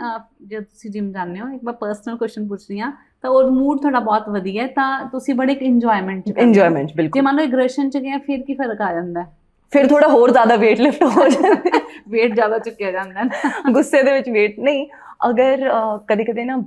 ਜਦ ਤੁਸੀਂ ਜਿਮ ਜਾਂਦੇ ਹੋ, ਇੱਕ ਮੈਂ ਪਰਸਨਲ ਕੁਐਸਚਨ ਪੁੱਛ ਰਹੀ ਹਾਂ, ਤਾਂ ਉਹ ਮੂਡ ਤੁਹਾਡਾ ਬਹੁਤ ਵਧੀਆ ਹੈ ਤਾਂ ਤੁਸੀਂ ਬੜੇ ਇੰਜੋਇਮੈਂਟ ਬਿਲਕੁਲ। ਜੇ ਮੰਨ ਲਓ ਐਗਰੈਸ਼ਨ 'ਚ ਗਏ ਫਿਰ ਕੀ ਫਰਕ ਆ ਜਾਂਦਾ? ਫਿਰ ਥੋੜਾ ਹੋਰ ਜ਼ਿਆਦਾ weight lift ਹੋ ਜਾਂਦਾ, weight ਜ਼ਿਆਦਾ ਚੁੱਕਿਆ ਜਾਂਦਾ ਨਾ। ਗੁੱਸੇ ਦੇ ਵਿੱਚ weight ਨਹੀਂ। ਅਗਰ ਕਦੇ ਨਾ,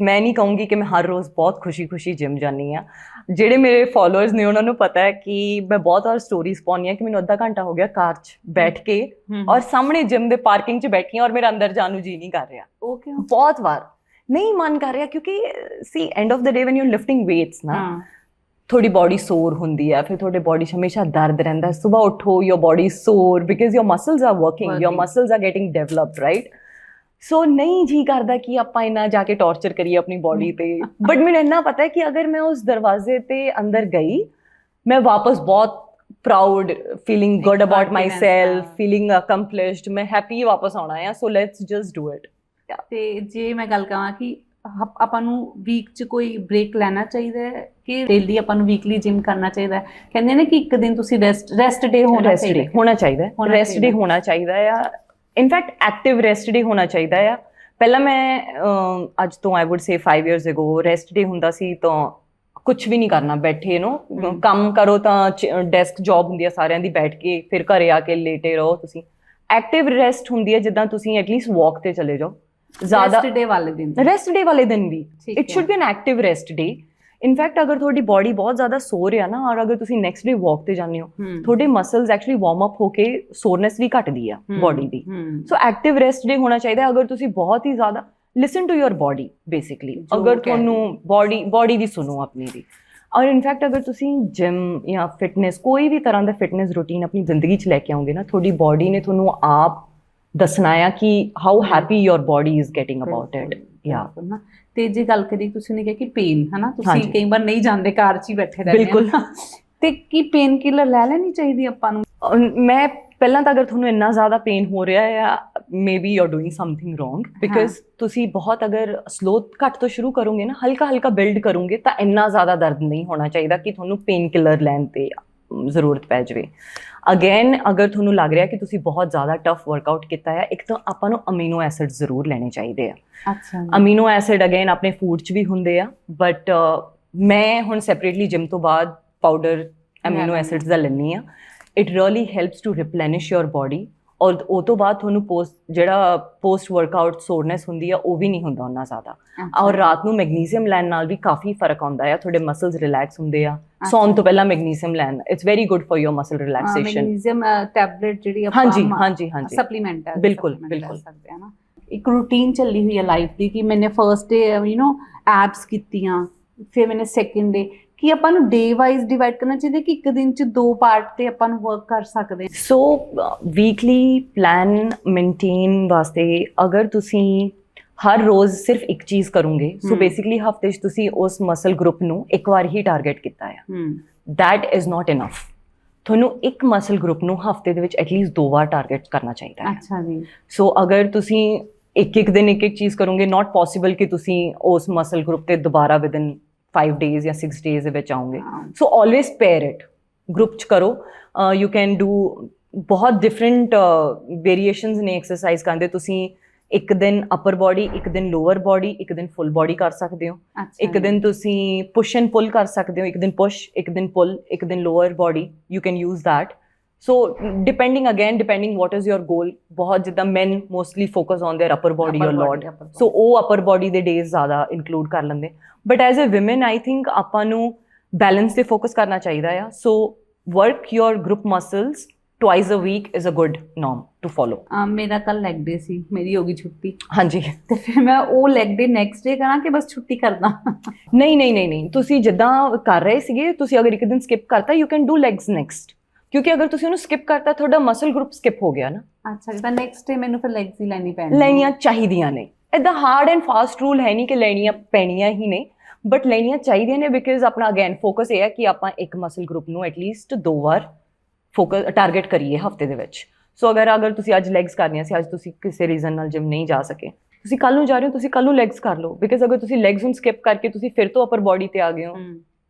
ਮੈਂ ਨਹੀਂ ਕਹੂੰਗੀ ਕਿ ਮੈਂ ਹਰ ਰੋਜ਼ ਬਹੁਤ ਖੁਸ਼ੀ ਜਿਮ ਜਾਂਦੀ ਹਾਂ। ਜਿਹੜੇ ਮੇਰੇ ਫੋਲੋਅਰਸ ਨੇ ਉਹਨਾਂ ਨੂੰ ਪਤਾ ਹੈ ਕਿ ਮੈਂ ਬਹੁਤ ਵਾਰ ਸਟੋਰੀਜ਼ ਪਾਉਂਦੀ ਹਾਂ ਕਿ ਮੈਨੂੰ ਅੱਧਾ ਘੰਟਾ ਹੋ ਗਿਆ ਕਾਰ 'ਚ ਬੈਠ ਕੇ ਔਰ ਸਾਹਮਣੇ ਜਿਮ ਦੇ ਪਾਰਕਿੰਗ 'ਚ ਬੈਠੀ ਹਾਂ ਔਰ ਮੇਰਾ ਅੰਦਰ ਜਾਣ ਨੂੰ ਜੀ ਨਹੀਂ ਕਰ ਰਿਹਾ। ਓਕੇ, ਬਹੁਤ ਵਾਰ ਨਹੀਂ ਮਨ ਕਰ ਰਿਹਾ, ਕਿਉਂਕਿ see end of the day when you are lifting weights ਨਾ, ਤੁਹਾਡੀ ਬੋਡੀ ਸੋਰ ਹੁੰਦੀ ਹੈ, ਫਿਰ ਤੁਹਾਡੇ ਬੋਡੀ 'ਚ ਹਮੇਸ਼ਾ ਦਰਦ ਰਹਿੰਦਾ। ਸੁਬਾਹ ਉੱਠੋ, your body sore because your muscles are working, your muscles are getting developed, right? So ਨਹੀਂ ਜੀ ਕਰਦਾ ਕਿ ਆਪਾਂ ਇੰਨਾ ਜਾ ਕੇ ਟੌਰਚਰ ਕਰੀਏ ਆਪਣੀ ਬੋਡੀ ਤੇ। ਬਟ ਮੈਨੂੰ ਇੰਨਾ ਪਤਾ ਹੈ ਕਿ ਅਗਰ ਮੈਂ ਉਸ ਦਰਵਾਜ਼ੇ ਤੇ ਅੰਦਰ ਗਈ, ਮੈਂ ਵਾਪਸ ਬਹੁਤ proud, feeling good about my self, feeling accomplished, ਮੈਂ ਹੈਪੀ ਵਾਪਸ ਆਉਣਾ ਹੈ। So let's just do it. ਤੇ ਜੇ ਮੈਂ ਗੱਲ ਕਰਾਂ ਕਿ ਆਪਾਂ ਨੂੰ ਵੀਕ 'ਚ ਕੋਈ ਬ੍ਰੇਕ ਲੈਣਾ ਚਾਹੀਦਾ ਹੈ ਕਿ ਡੇਲੀ ਆਪਾਂ ਨੂੰ ਵੀਕਲੀ ਜਿਮ ਕਰਨਾ ਚਾਹੀਦਾ ਹੈ? ਕਹਿੰਦੇ ਨੇ ਕਿ ਇੱਕ ਦਿਨ ਤੁਸੀਂ ਰੈਸਟ ਡੇ ਹੋਣਾ ਚਾਹੀਦਾ ਆ। ਇਨਫੈਕਟ ਐਕਟਿਵ ਰੈਸਟ ਡੇ ਹੋਣਾ ਚਾਹੀਦਾ ਆ। ਪਹਿਲਾਂ ਮੈਂ ਅੱਜ ਤੋਂ I would say 5 years ago rest day ਹੁੰਦਾ ਸੀ ਤਾਂ ਕੁਛ ਵੀ ਨਹੀਂ ਕਰਨਾ, ਬੈਠੇ ਨੂੰ ਕੰਮ ਕਰੋ, ਤਾਂ ਡੈਸਕ ਜੌਬ ਹੁੰਦੀ ਆ ਸਾਰਿਆਂ ਦੀ, ਬੈਠ ਕੇ ਫਿਰ ਘਰੇ ਆ ਕੇ ਲੇਟੇ ਰਹੋ। ਤੁਸੀਂ ਐਕਟਿਵ ਰੈਸਟ ਹੁੰਦੀ ਹੈ ਜਿੱਦਾਂ ਤੁਸੀਂ ਐਟਲੀਸਟ ਵਾਕ ਤੇ ਚਲੇ ਜਾਓ। ਜ਼ਿਆਦਾ ਰੈਸਟ ਡੇ ਵਾਲੇ ਦਿਨ ਵੀ it should be an active rest day. In fact ਅਗਰ ਤੁਹਾਡੀ ਬੋਡੀ ਬਹੁਤ ਜ਼ਿਆਦਾ ਸੋਰ ਆ ਨਾ, ਔਰ ਅਗਰ ਤੁਸੀਂ ਨੈਕਸਟ ਡੇ ਵਾਕ ਤੇ ਜਾਂਦੇ ਹੋ, ਤੁਹਾਡੇ ਮਸਲਸ ਐਕਚੁਅਲੀ ਵਾਰਮ ਅਪ ਹੋ ਕੇ ਸੋਰਨੈਸ ਵੀ ਘਟਦੀ ਆ ਬੋਡੀ ਦੀ। ਸੋ ਐਕਟਿਵ ਰੈਸਟ ਡੇ ਹੋਣਾ ਚਾਹੀਦਾ। ਅਗਰ ਤੁਸੀਂ ਬਹੁਤ ਹੀ ਜ਼ਿਆਦਾ listen to your body basically, ਅਗਰ ਤੁਹਾਨੂੰ ਬੋਡੀ ਦੀ ਸੁਣੋ ਆਪਣੀ ਦੀ। ਔਰ ਇਨਫੈਕਟ ਅਗਰ ਤੁਸੀਂ ਜਿਮ ਜਾਂ ਫਿਟਨੈਸ, ਕੋਈ ਵੀ ਤਰ੍ਹਾਂ ਦਾ ਫਿਟਨੈਸ ਰੂਟੀਨ ਆਪਣੀ ਜ਼ਿੰਦਗੀ 'ਚ ਲੈ ਕੇ ਆਉਂਗੇ ਨਾ, ਤੁਹਾਡੀ ਬੋਡੀ ਨੇ ਤੁਹਾਨੂੰ ਆਪ ਦੱਸਣਾ ਆ ਕਿ how happy your body is getting about it. ਯਾ, ਤੇ ਜੇ ਗੱਲ ਕਰੀ ਤੁਸੀਂ ਨੇ ਕਿਹਾ ਕਿ ਪੇਨ ਹੈ ਨਾ, ਤੁਸੀਂ ਕਈ ਵਾਰ ਨਹੀਂ ਜਾਂਦੇ, ਕਾਰ 'ਚ ਹੀ ਬੈਠੇ ਰਹਿੰਦੇ। ਬਿਲਕੁਲ। ਤੇ ਕੀ ਪੇਨ ਕਿਲਰ ਲੈ ਲੈਣੀ ਚਾਹੀਦੀ ਆਪਾਂ ਨੂੰ? ਮੈਂ ਪਹਿਲਾਂ ਤਾਂ ਅਗਰ ਤੁਹਾਨੂੰ ਇੰਨਾ ਜ਼ਿਆਦਾ ਪੇਨ ਹੋ ਰਿਹਾ ਆ, maybe you are doing something wrong, because ਤੁਸੀਂ ਬਹੁਤ ਅਗਰ ਸਲੋ ਘੱਟ ਤੋਂ ਸ਼ੁਰੂ ਕਰੋਗੇ ਨਾ, ਹਲਕਾ ਬਿਲਡ ਕਰੋਗੇ, ਤਾਂ ਇੰਨਾ ਜ਼ਿਆਦਾ ਦਰਦ ਨਹੀਂ ਹੋਣਾ ਚਾਹੀਦਾ ਕਿ ਤੁਹਾਨੂੰ ਪੇਨ ਕਿਲਰ ਲੈਣ ਤੇ ਜ਼ਰੂਰਤ ਪੈ ਜਾਵੇ। ਅਗੇਨ ਅਗਰ ਤੁਹਾਨੂੰ ਲੱਗ ਰਿਹਾ ਕਿ ਤੁਸੀਂ ਬਹੁਤ ਜ਼ਿਆਦਾ ਟਫ ਵਰਕਆਊਟ ਕੀਤਾ ਹੈ, ਇੱਕ ਤਾਂ ਆਪਾਂ ਨੂੰ ਅਮੀਨੋ ਐਸਿਡ ਜ਼ਰੂਰ ਲੈਣੇ ਚਾਹੀਦੇ ਆ। ਅੱਛਾ, ਅਮੀਨੋ ਐਸਿਡ ਅਗੇਨ ਆਪਣੇ ਫੂਡ 'ਚ ਵੀ ਹੁੰਦੇ ਆ, ਬਟ ਮੈਂ ਹੁਣ ਸੈਪਰੇਟਲੀ ਜਿਮ ਤੋਂ ਬਾਅਦ ਪਾਊਡਰ ਅਮੀਨੋ ਐਸਿਡਸ ਦਾ ਲੈਂਦੀ ਹਾਂ। It really helps to replenish your body, ਔਰ ਉਹ ਤੋਂ ਬਾਅਦ ਤੁਹਾਨੂੰ ਪੋਸਟ ਵਰਕਆਊਟ ਸੋਰਨੈਸ ਹੁੰਦੀ ਆ, ਉਹ ਵੀ ਨਹੀਂ ਹੁੰਦਾ ਉਹਨਾਂ ਜ਼ਿਆਦਾ। ਔਰ ਰਾਤ ਨੂੰ ਮੈਗਨੀਜ਼ੀਅਮ ਲੈਣ ਨਾਲ ਵੀ ਕਾਫੀ ਫਰਕ ਆਉਂਦਾ ਆ, ਤੁਹਾਡੇ ਮਸਲਸ ਰਿਲੈਕਸ ਹੁੰਦੇ ਆ। ਸੌਣ ਤੋਂ ਪਹਿਲਾਂ ਮੈਗਨੀਜ਼ੀਅਮ ਲੈਣ, it's very good for your muscle relaxation. Magnesium tablet ਜਿਹੜੀ ਆਪਾਂ ਹਾਂਜੀ ਸਪਲੀਮੈਂਟ ਹੈ, ਬਿਲਕੁਲ ਸਕਦੇ ਆ ਨਾ। ਇੱਕ ਰੂਟੀਨ ਚੱਲੀ ਹੋਈ ਹੈ ਲਾਈਫ ਦੀ ਕਿ ਮੈਨੇ ਫਰਸਟ ਡੇ ਐਬਸ ਕੀਤੀਆਂ, ਫਿਰ ਮੈਨੇ ਸੈਕਿੰਡ ਡੇ, ਕਿ ਆਪਾਂ ਨੂੰ ਡੇ ਵਾਈਜ਼ ਡਿਵਾਈਡ ਕਰਨਾ ਚਾਹੀਦਾ ਕਿ ਇੱਕ ਦਿਨ 'ਚ 2 ਪਾਰਟ ਤੇ ਆਪਾਂ ਨੂੰ ਵਰਕ ਕਰ ਸਕਦੇ ਹਾਂ? ਸੋ ਵੀਕਲੀ ਪਲਾਨ ਮੇਨਟੇਨ ਵਾਸਤੇ ਅਗਰ ਤੁਸੀਂ ਹਰ ਰੋਜ਼ ਸਿਰਫ ਇੱਕ ਚੀਜ਼ ਕਰੋਗੇ, ਸੋ ਬੇਸਿਕਲੀ ਹਫਤੇ 'ਚ ਤੁਸੀਂ ਉਸ ਮਸਲ ਗਰੁੱਪ ਨੂੰ ਇੱਕ ਵਾਰ ਹੀ ਟਾਰਗੇਟ ਕੀਤਾ ਆ, ਦੈਟ ਇਜ਼ ਨਾਟ ਇਨਫ। ਤੁਹਾਨੂੰ ਇੱਕ ਮਸਲ ਗਰੁੱਪ ਨੂੰ ਹਫਤੇ ਦੇ ਵਿੱਚ ਐਟਲੀਸਟ 2 ਵਾਰ ਟਾਰਗੇਟ ਕਰਨਾ ਚਾਹੀਦਾ ਹੈ। ਅੱਛਾ ਜੀ। ਸੋ ਅਗਰ ਤੁਸੀਂ ਇੱਕ ਦਿਨ ਇੱਕ ਚੀਜ਼ ਕਰੋਗੇ, ਨਾਟ ਪੋਸੀਬਲ ਕਿ ਤੁਸੀਂ ਉਸ ਮਸਲ ਗਰੁੱਪ ਤੇ ਦੁਬਾਰਾ ਵਿਦਨ 5 ਡੇਜ਼ ਜਾਂ 6 ਡੇਜ਼ ਦੇ ਵਿੱਚ ਆਓਗੇ। ਸੋ ਆਲਵੇਜ਼ ਪੇਅਰ ਇਟ, ਗਰੁੱਪ 'ਚ ਕਰੋ। ਯੂ ਕੈਨ ਡੂ ਬਹੁਤ ਡਿਫਰੈਂਟ ਵੇਰੀਏਸ਼ਨਸ ਨੇ ਐਕਸਰਸਾਈਜ਼ ਕਰਨ ਦੇ। ਤੁਸੀਂ ਇੱਕ ਦਿਨ ਅਪਰ ਬਾਡੀ, ਇੱਕ ਦਿਨ ਲੋਅਰ ਬਾਡੀ, ਇੱਕ ਦਿਨ ਫੁੱਲ ਬਾਡੀ ਕਰ ਸਕਦੇ ਹੋ। ਇੱਕ ਦਿਨ ਤੁਸੀਂ ਪੁਸ਼ ਐਂਡ ਪੁੱਲ ਕਰ ਸਕਦੇ ਹੋ, ਇੱਕ ਦਿਨ ਪੁਸ਼, ਇੱਕ ਦਿਨ ਪੁੱਲ, ਇੱਕ ਦਿਨ lower body, you can use that. So depending what is your goal. ਬਹੁਤ ਜਿੱਦਾਂ man mostly focus on their upper body ਔਰ ਲੋਡ, ਸੋ ਉਹ ਅਪਰ ਬਾਡੀ ਦੇ ਡੇਜ਼ ਜ਼ਿਆਦਾ ਇਨਕਲੂਡ ਕਰ ਲੈਂਦੇ। But as a woman I think ਆਪਾਂ ਨੂੰ ਬੈਲੈਂਸ ਤੇ ਫੋਕਸ ਕਰਨਾ ਚਾਹੀਦਾ ਆ। So work your group muscles twice a week is a good norm to follow. ਮੇਰਾ ਕੱਲ ਲੈਗ ਡੇ ਸੀ, ਮੇਰੀ ਹੋ ਗਈ ਛੁੱਟੀ। ਹਾਂਜੀ, ਤੇ ਫਿਰ ਮੈਂ ਉਹ ਲੈਗ ਡੇ ਨੈਕਸਟ ਡੇ ਕਰਾਂ ਕਿ ਬਸ ਛੁੱਟੀ ਕਰਦਾ? ਨਹੀਂ, ਤੁਸੀਂ ਜਿੱਦਾਂ ਕਰ ਰਹੇ ਸੀਗੇ, ਤੁਸੀਂ ਅਗਰ ਇੱਕ ਦਿਨ ਸਕਿਪ ਕਰਤਾ, you can do legs next, ਕਿਉਂਕਿ ਅਗਰ ਤੁਸੀਂ ਉਹਨੂੰ ਸਕਿਪ ਕਰਤਾ ਤੁਹਾਡਾ ਮਸਲ ਗਰੁੱਪ ਸਕਿਪ ਹੋ ਗਿਆ ਨਾ। ਅੱਛਾ ਜੀ, ਤਾਂ ਨੈਕਸਟ ਡੇ ਮੈਨੂੰ ਫਿਰ ਲੈਗਸ ਹੀ ਲੈਣੀਆਂ ਚਾਹੀਦੀਆਂ ਨੇ। ਏਦਾਂ ਹਾਰਡ ਐਂਡ ਫਾਸਟ ਰੂਲ ਹੈ ਨਹੀਂ ਕਿ ਲੈਣੀਆਂ ਪੈਣੀਆਂ ਹੀ ਨੇ, ਬਟ ਲੈਣੀਆਂ ਚਾਹੀਦੀਆਂ ਨੇ, ਬਿਕਾਜ਼ ਆਪਣਾ ਅਗੇਨ ਫੋਕਸ ਇਹ ਹੈ ਕਿ ਆਪਾਂ ਇੱਕ ਮਸਲ ਗਰੁੱਪ ਨੂੰ ਐਟਲੀਸਟ 2 ਵਾਰ ਫੋਕਸ ਟਾਰਗੇਟ ਕਰੀਏ ਹਫਤੇ ਦੇ ਵਿੱਚ। ਸੋ ਅਗਰ ਤੁਸੀਂ ਅੱਜ ਲੈਗਸ ਕਰਨੀਆਂ ਸੀ, ਅੱਜ ਤੁਸੀਂ ਕਿਸੇ ਰੀਜ਼ਨ ਨਾਲ ਜਿਮ ਨਹੀਂ ਜਾ ਸਕੇ, ਤੁਸੀਂ ਕੱਲ ਨੂੰ ਜਾ ਰਹੇ ਹੋ, ਤੁਸੀਂ ਕੱਲ ਨੂੰ ਲੈਗਸ ਕਰ ਲਓ। ਬਿਕਾਜ਼ ਅਗਰ ਤੁਸੀਂ ਲੈਗਸ ਨੂੰ ਸਕਿਪ ਕਰਕੇ ਤੁਸੀਂ ਫਿਰ ਤੋਂ ਅਪਰ ਬਾਡੀ ਤੇ ਆ ਗਏ ਹੋ,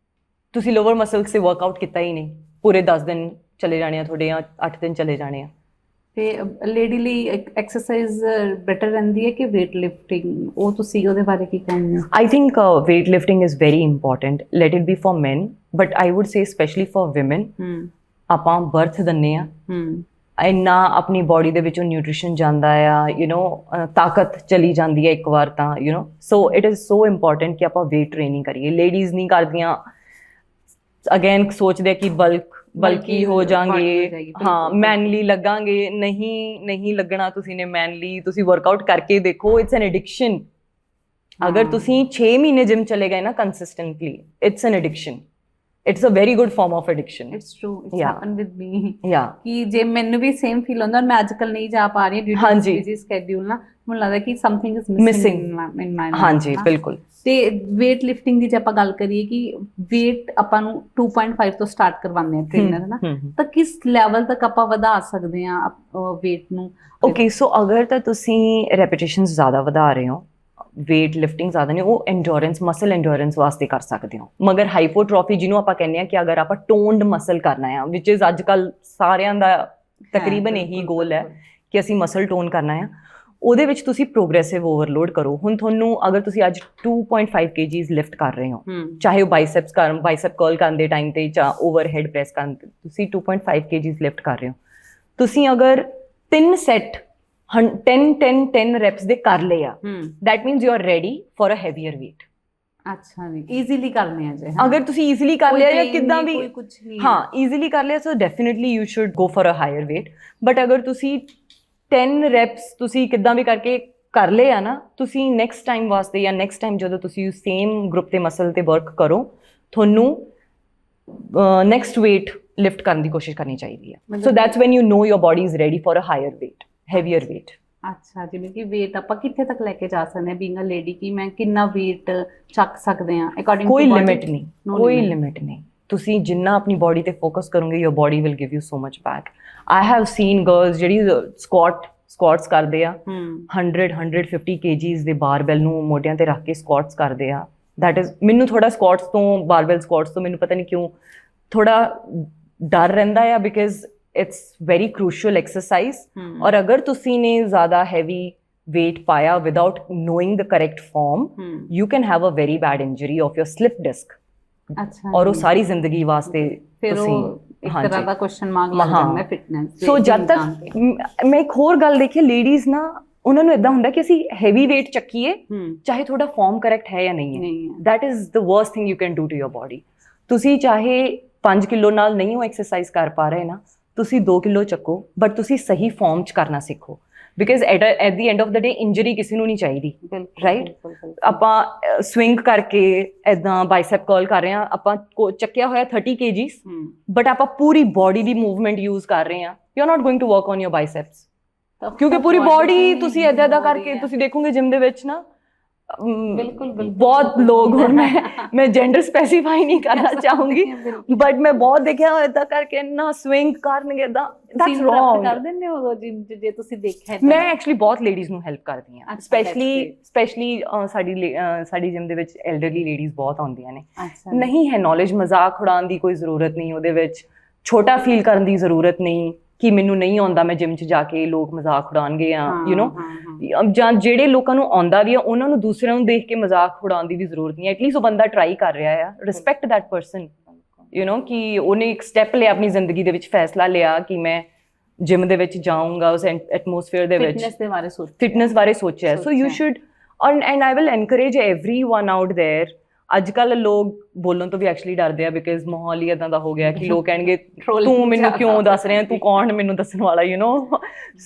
ਤੁਸੀਂ ਲੋਅਰ ਮਸਲਸ ਤੇ ਵਰਕਆਊਟ ਕੀਤਾ ਹੀ ਨਹੀਂ। ਪੂਰੇ 10 ਦਿਨ ਚਲੇ ਜਾਣੇ ਆ ਤੁਹਾਡੇ, ਜਾਂ 8 ਦਿਨ ਚਲੇ ਜਾਣੇ ਆ। ਤੇ ਲੇਡੀ ਲਈ ਐਕਸਰਸਾਈਜ਼ ਬੈਟਰ ਰਹਿੰਦੀ ਹੈ ਕਿ ਵੇਟ ਲਿਫਟਿੰਗ? ਉਹ ਤੁਸੀਂ ਉਹਦੇ ਬਾਰੇ ਕੀ ਕਹਿੰਦੇ ਹੋ? I think weight lifting is very important, let it be for men, but I would say specially for women। ਆਪਾਂ ਬਰਥ ਦਿੰਦੇ ਆ, ਇੰਨਾ ਆਪਣੀ ਬਾਡੀ ਦੇ ਵਿੱਚੋਂ ਨਿਊਟ੍ਰੀਸ਼ਨ ਜਾਂਦਾ ਆ, ਤਾਕਤ ਚਲੀ ਜਾਂਦੀ ਹੈ ਇੱਕ ਵਾਰ ਤਾਂ, ਸੋ ਇਟ ਇਜ਼ ਸੋ ਇੰਪੋਰਟੈਂਟ ਕਿ ਆਪਾਂ ਵੇਟ ਟ੍ਰੇਨਿੰਗ ਕਰੀਏ। ਲੇਡੀਜ਼ ਨਹੀਂ ਕਰਦੀਆਂ, ਅਗੇਨ ਸੋਚਦੇ ਕਿ ਬਲਕੀ ਹੋ ਜਾਣਗੇ, ਹਾਂ ਮੈਨਲੀ ਲੱਗਾਂਗੇ। ਨਹੀਂ ਲੱਗਣਾ ਤੁਸੀਂ ਨੇ ਮੈਨਲੀ। ਤੁਸੀਂ ਵਰਕਆਊਟ ਕਰਕੇ ਦੇਖੋ, ਇਟਸ ਐਨ ਐਡਿਕਸ਼ਨ। ਅਗਰ ਤੁਸੀਂ 6 ਮਹੀਨੇ ਜਿਮ ਚਲੇ ਗਏ ਨਾ consistently, it's N addiction. It's a very good form of addiction. It's true. It's happened with me. Yeah. ਕਿ ਜੇ ਮੈਨੂੰ ਵੀ ਸੇਮ ਫੀਲ ਹੁੰਦਾ, ਮੈਂ ਅੱਜਕੱਲ ਨਹੀਂ ਜਾ ਪਾ ਰਹੀ ਡਿਊ ਟੂ ਬਿਜ਼ੀ ਸਕੇਡਿਊਲ ਨਾ, ਮੈਨੂੰ ਲੱਗਦਾ ਕਿ something is missing in my life. ਹਾਂਜੀ, ਬਿਲਕੁਲ। ਤੇ ਵੇਟ ਲਿਫਟਿੰਗ ਦੀ ਜੇ ਆਪਾਂ ਗੱਲ ਕਰੀਏ ਕਿ ਵੇਟ ਆਪਾਂ ਨੂੰ 2.5 ਤੋਂ ਸਟਾਰਟ ਕਰਵਾਉਂਦੇ ਆ ਟ੍ਰੇਨਰ, ਹੈ ਨਾ, ਤਾਂ ਕਿਸ ਲੈਵਲ ਤੱਕ ਆਪਾਂ ਵਧਾ ਸਕਦੇ ਆ ਵੇਟ ਨੂੰ? ਓਕੇ, ਸੋ ਅਗਰ ਤਾਂ ਤੁਸੀਂ ਰੈਪੀਟੇਸ਼ਨਸ ਜ਼ਿਆਦਾ ਵਧਾ ਰਹੇ ਹੋ, ਵੇਟ ਲਿਫਟਿੰਗ ਜ਼ਿਆਦਾ ਨਹੀਂ, ਉਹ ਐਂਡੋਰੈਂਸ, ਮਸਲ ਐਂਡੋਰੈਂਸ ਵਾਸਤੇ ਕਰ ਸਕਦੇ ਹੋ। ਮਗਰ ਹਾਈਪੋਟ੍ਰੋਫੀ ਜਿਹਨੂੰ ਆਪਾਂ ਕਹਿੰਦੇ ਆ ਕਿ ਅਗਰ ਆਪਾਂ ਟੋਨਡ ਮਸਲ ਕਰਨਾ ਆ, ਵਿਚ ਇਜ਼ ਅੱਜ ਕੱਲ੍ਹ ਸਾਰਿਆਂ ਦਾ ਤਕਰੀਬਨ ਇਹੀ ਗੋਲ ਹੈ ਕਿ ਅਸੀਂ ਮਸਲ ਟੋਨ ਕਰਨਾ ਆ, ਉਹਦੇ ਵਿੱਚ ਤੁਸੀਂ ਪ੍ਰੋਗਰੈਸਿਵ ਓਵਰਲੋਡ ਕਰੋ। ਹੁਣ ਤੁਹਾਨੂੰ ਅਗਰ ਤੁਸੀਂ ਅੱਜ 2.5 kgs ਲਿਫਟ ਕਰ ਰਹੇ ਹੋ, ਚਾਹੇ ਉਹ ਬਾਈਸੈਪ ਕਰਲ ਕਰਨ ਦੇ ਟਾਈਮ ਤੇ ਜਾਂ ਓਵਰਹੈਡ ਪ੍ਰੈਸ ਕਰਨ ਤੇ, ਤੁਸੀਂ 2.5 kgs ਲਿਫਟ ਕਰ ਰਹੇ ਹੋ, ਤੁਸੀਂ ਅਗਰ 3 ਸੈਟ 10 reps ਦੇ ਕਰ ਲਏ ਆ, that means you are ready for a heavier weight। ਅੱਛਾ ਜੀ, ਈਜ਼ੀਲੀ ਕਰਨੇ ਆ ਜੇ। ਅਗਰ ਤੁਸੀਂ ਈਜ਼ੀਲੀ ਕਰ ਲਿਆ ਜਾਂ ਕਿੱਦਾਂ ਵੀ, ਹਾਂ ਈਜ਼ੀਲੀ ਕਰ ਲਿਆ, so definitely you should go for a higher weight। But ਅਗਰ ਤੁਸੀਂ 10 reps ਤੁਸੀਂ ਕਿੱਦਾਂ ਵੀ ਕਰਕੇ ਕਰ ਲਏ ਆ ਨਾ, ਤੁਸੀਂ ਨੈਕਸਟ ਟਾਈਮ ਵਾਸਤੇ ਜਾਂ ਨੈਕਸਟ ਟਾਈਮ ਜਦੋਂ ਤੁਸੀਂ ਸੇਮ ਗਰੁੱਪ ਤੇ ਮਸਲ ਤੇ ਵਰਕ ਕਰੋ, ਤੁਹਾਨੂੰ ਨੈਕਸਟ weight ਲਿਫਟ ਕਰਨ ਦੀ ਕੋਸ਼ਿਸ਼ ਕਰਨੀ ਚਾਹੀਦੀ ਹੈ। So that's when you know your body is ready for a higher weight, heavier weight। ਅੱਛਾ, ਜਿਵੇਂ ਕਿ weight ਆਪਾਂ ਕਿੱਥੇ ਤੱਕ ਲੈ ਕੇ ਜਾ ਸਕਦੇ ਹਾਂ ਬੀਇੰਗ ਅ ਲੇਡੀ, ਕਿ ਮੈਂ ਕਿੰਨਾ weight ਚੱਕ ਸਕਦੇ ਹਾਂ ਅਕੋਰਡਿੰਗ ਟੂ ਕੋਈ ਲਿਮਿਟ ਨਹੀਂ, ਕੋਈ ਲਿਮਿਟ ਨਹੀਂ। ਤੁਸੀਂ ਜਿੰਨਾ ਆਪਣੀ ਬਾਡੀ ਤੇ ਫੋਕਸ ਕਰੋਗੇ, your body will give you so much back. I have seen girls ਜਿਹੜੀ ਸਕੁਆਟਸ ਕਰਦੇ ਆ, 150 kgs ਦੇ ਬਾਰਬੈਲ ਨੂੰ ਮੋਢਿਆਂ ਤੇ ਰੱਖ ਕੇ ਸਕੁਆਟਸ ਕਰਦੇ ਆ। ਦੈਟ ਇਜ਼, ਮੈਨੂੰ ਥੋੜਾ ਸਕੁਆਟਸ ਤੋਂ, ਬਾਰਬੈਲ ਸਕੁਆਟਸ ਤੋਂ ਮੈਨੂੰ ਪਤਾ ਨਹੀਂ ਕਿਉਂ ਥੋੜਾ ਡਰ ਰਹਿੰਦਾ ਆ, because it's very crucial exercise। और अगर तुसी ने ज़्यादा heavy weight पाया without knowing the correct form, you can have a very bad injury of your slip disc। अच्छा। और वो सारी जिंदगी वास्ते फिर वो एक तरह का क्वेश्चन मार्क लग जाता है फिटनेस। सो जब तक मैं एक होर गल देखी, लेडीज ना ਉਹਨਾਂ ਨੂੰ ਇਦਾਂ ਹੁੰਦਾ ਕਿ ਅਸੀਂ ਹੈਵੀ weight ਚੱਕੀਏ, ਚਾਹੇ ਤੁਹਾਡਾ ਫਾਰਮ ਕਰੈਕਟ ਹੈ ਜਾਂ ਨਹੀਂ ਹੈ। That is the worst thing you can do to your body. ਤੁਸੀਂ ਚਾਹੇ 5 ਕਿਲੋ ਨਾਲ ਨਹੀਂ ਉਹ ਐਕਸਰਸਾਈਜ਼ ਕਰ ਪਾ ਰਹੇ ਨਾ, ਤੁਸੀਂ 2 ਕਿਲੋ ਚੱਕੋ, ਬਟ ਤੁਸੀਂ ਸਹੀ ਫਾਰਮ 'ਚ ਕਰਨਾ ਸਿੱਖੋ। Because at the and of the day injury ਕਿਸੇ ਨੂੰ ਨਹੀਂ ਚਾਹੀਦੀ, ਰਾਈਟ? ਆਪਾਂ ਸਵਿੰਗ ਕਰਕੇ ਐਦਾਂ ਬਾਈਸੈਪ ਕਰਲ ਕਰ ਰਹੇ ਹਾਂ, ਆਪਾਂ ਚੱਕਿਆ ਹੋਇਆ 30 kgs, ਬਟ ਆਪਾਂ ਪੂਰੀ ਬੋਡੀ ਦੀ ਮੂਵਮੈਂਟ ਯੂਜ਼ ਕਰ ਰਹੇ ਹਾਂ, you are not going to work on your biceps, ਕਿਉਂਕਿ ਪੂਰੀ ਬੋਡੀ ਤੁਸੀਂ ਐਦਾਂ ਕਰਕੇ ਤੁਸੀਂ ਦੇਖੋਗੇ ਜਿਮ ਦੇ ਵਿੱਚ ਨਾ ਬਿਲਕੁਲ ਬਹੁਤ ਲੋਕ, ਹੁਣ ਮੈਂ ਜੈਂਡਰ ਸਪੈਸੀਫਾਈ ਨਹੀਂ ਕਰਨਾ ਚਾਹੂੰਗੀ, ਬਟ ਮੈਂ ਬਹੁਤ ਦੇਖਿਆ ਏਦਾਂ ਕਰਕੇ ਨਾ ਸਵਿੰਗ ਕਰਨਗੇ ਏਦਾਂ, ਦੈਟਸ ਰੋਂਗ। ਕਰ ਦਿੰਦੇ ਹੋ ਜਿਮ ਜੇ ਤੁਸੀਂ ਦੇਖਿਆ? ਮੈਂ ਐਕਚੁਅਲੀ ਬਹੁਤ ਲੇਡੀਜ਼ ਨੂੰ ਹੈਲਪ ਕਰਦੀ ਹਾਂ, ਸਪੈਸ਼ਲੀ ਸਾਡੀ ਜਿਮ ਦੇ ਵਿੱਚ ਐਲਡਰਲੀ ਲੇਡੀਜ਼ ਬਹੁਤ ਆਉਂਦੀਆਂ ਨੇ। ਨਹੀਂ ਹੈ ਨੌਲੇਜ, ਮਜ਼ਾਕ ਉਡਾਉਣ ਦੀ ਕੋਈ ਜ਼ਰੂਰਤ ਨਹੀਂ ਉਹਦੇ ਵਿੱਚ, ਛੋਟਾ ਫੀਲ ਕਰਨ ਦੀ ਜ਼ਰੂਰਤ ਨਹੀਂ ਕਿ ਮੈਨੂੰ ਨਹੀਂ ਆਉਂਦਾ, ਮੈਂ ਜਿਮ 'ਚ ਜਾ ਕੇ ਲੋਕ ਮਜ਼ਾਕ ਉਡਾਉਣਗੇ ਜਾਂ ਯੂ ਨੋ, ਜਾਂ ਜਿਹੜੇ ਲੋਕਾਂ ਨੂੰ ਆਉਂਦਾ ਵੀ ਆ ਉਹਨਾਂ ਨੂੰ ਦੂਸਰਿਆਂ ਨੂੰ ਦੇਖ ਕੇ ਮਜ਼ਾਕ ਉਡਾਉਣ ਦੀ ਵੀ ਜ਼ਰੂਰਤ ਨਹੀਂ। ਐਟਲੀਸਟ ਉਹ ਬੰਦਾ ਟਰਾਈ ਕਰ ਰਿਹਾ ਆ, respect that person, you know, ਕਿ ਉਹਨੇ ਇੱਕ ਸਟੈਪ ਲਿਆ ਆਪਣੀ ਜ਼ਿੰਦਗੀ ਦੇ ਵਿੱਚ, ਫੈਸਲਾ ਲਿਆ ਕਿ ਮੈਂ ਜਿਮ ਦੇ ਵਿੱਚ ਜਾਊਂਗਾ, ਉਸ ਐਟਮੋਸਫੇਅਰ ਦੇ ਵਿੱਚ ਫਿਟਨੈਸ ਬਾਰੇ ਸੋਚਿਆ। So you should, and I will encourage everyone out there. ਅੱਜ ਕੱਲ੍ਹ ਲੋਕ ਬੋਲਣ ਤੋਂ ਵੀ ਐਕਚੁਅਲੀ ਡਰਦੇ ਆ, ਬਿਕਾਜ਼ ਮਾਹੌਲ ਹੀ ਏਦਾਂ ਦਾ ਹੋ ਗਿਆ ਕਿ ਲੋਕ ਕਹਿਣਗੇ ਤੂੰ ਮੈਨੂੰ ਕਿਉਂ ਦੱਸ ਰਿਹਾ, ਤੂੰ ਕੌਣ ਮੈਨੂੰ ਦੱਸਣ ਵਾਲਾ, ਯੂ ਨੋ।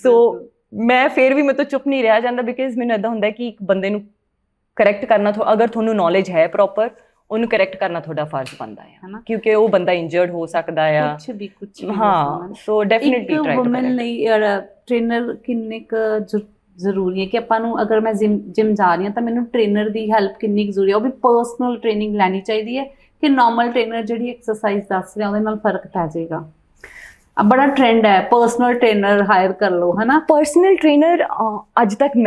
ਸੋ ਮੈਂ ਫਿਰ ਵੀ ਮੇਰੇ ਤੋਂ ਚੁੱਪ ਨਹੀਂ ਰਿਹਾ ਜਾਂਦਾ, ਬਿਕਾਜ਼ ਮੈਨੂੰ ਏਦਾਂ ਹੁੰਦਾ ਕਿ ਇੱਕ ਬੰਦੇ ਨੂੰ ਕਰੈਕਟ ਕਰਨਾ, ਅਗਰ ਤੁਹਾਨੂੰ ਨੌਲੇਜ ਹੈ ਪ੍ਰੋਪਰ, ਉਹਨੂੰ ਕਰੈਕਟ ਕਰਨਾ ਤੁਹਾਡਾ ਫਰਜ਼ ਬਣਦਾ ਹੈ, ਕਿਉਂਕਿ ਉਹ ਬੰਦਾ ਇੰਜਰਡ ਹੋ ਸਕਦਾ ਆ, ਕੁਛ ਹਾਂ। ਸੋ ਡੈਫੀਨਿਟਲੀ ਟਰਾਈ ਟੂ ਵੂਮਨ ਲਈ ਟ੍ਰੇਨਰ ਕਿੰਨੇ ਕੁ ਜ਼ਰੂਰੀ ਹੈ, ਕਿ ਆਪਾਂ ਨੂੰ ਅਗਰ ਮੈਂ ਜਿਮ ਜਾ ਰਹੀ ਹਾਂ ਤਾਂ ਮੈਨੂੰ ਟ੍ਰੇਨਰ ਦੀ ਹੈਲਪ ਕਿੰਨੀ ਕੁ ਜ਼ਰੂਰੀ ਹੈ? ਉਹ ਵੀ ਪਰਸਨਲ ਟ੍ਰੇਨਿੰਗ ਲੈਣੀ ਚਾਹੀਦੀ ਹੈ ਕਿ ਨਾਰਮਲ ਟ੍ਰੇਨਰ ਜਿਹੜੀ ਐਕਸਰਸਾਈਜ਼ ਦੱਸ ਰਿਹਾ ਉਹਦੇ ਨਾਲ ਫਰਕ ਪੈ ਜਾਏਗਾ? ਬੜਾ ਟ੍ਰੈਂਡ ਹੈ ਪਰਸਨਲ ਟ੍ਰੇਨਰ ਹਾਇਰ ਕਰ ਲਓ, ਹੈ ਨਾ? ਪਰਸਨਲ ਟ੍ਰੇਨਰ ਅੱਜ ਤੱਕ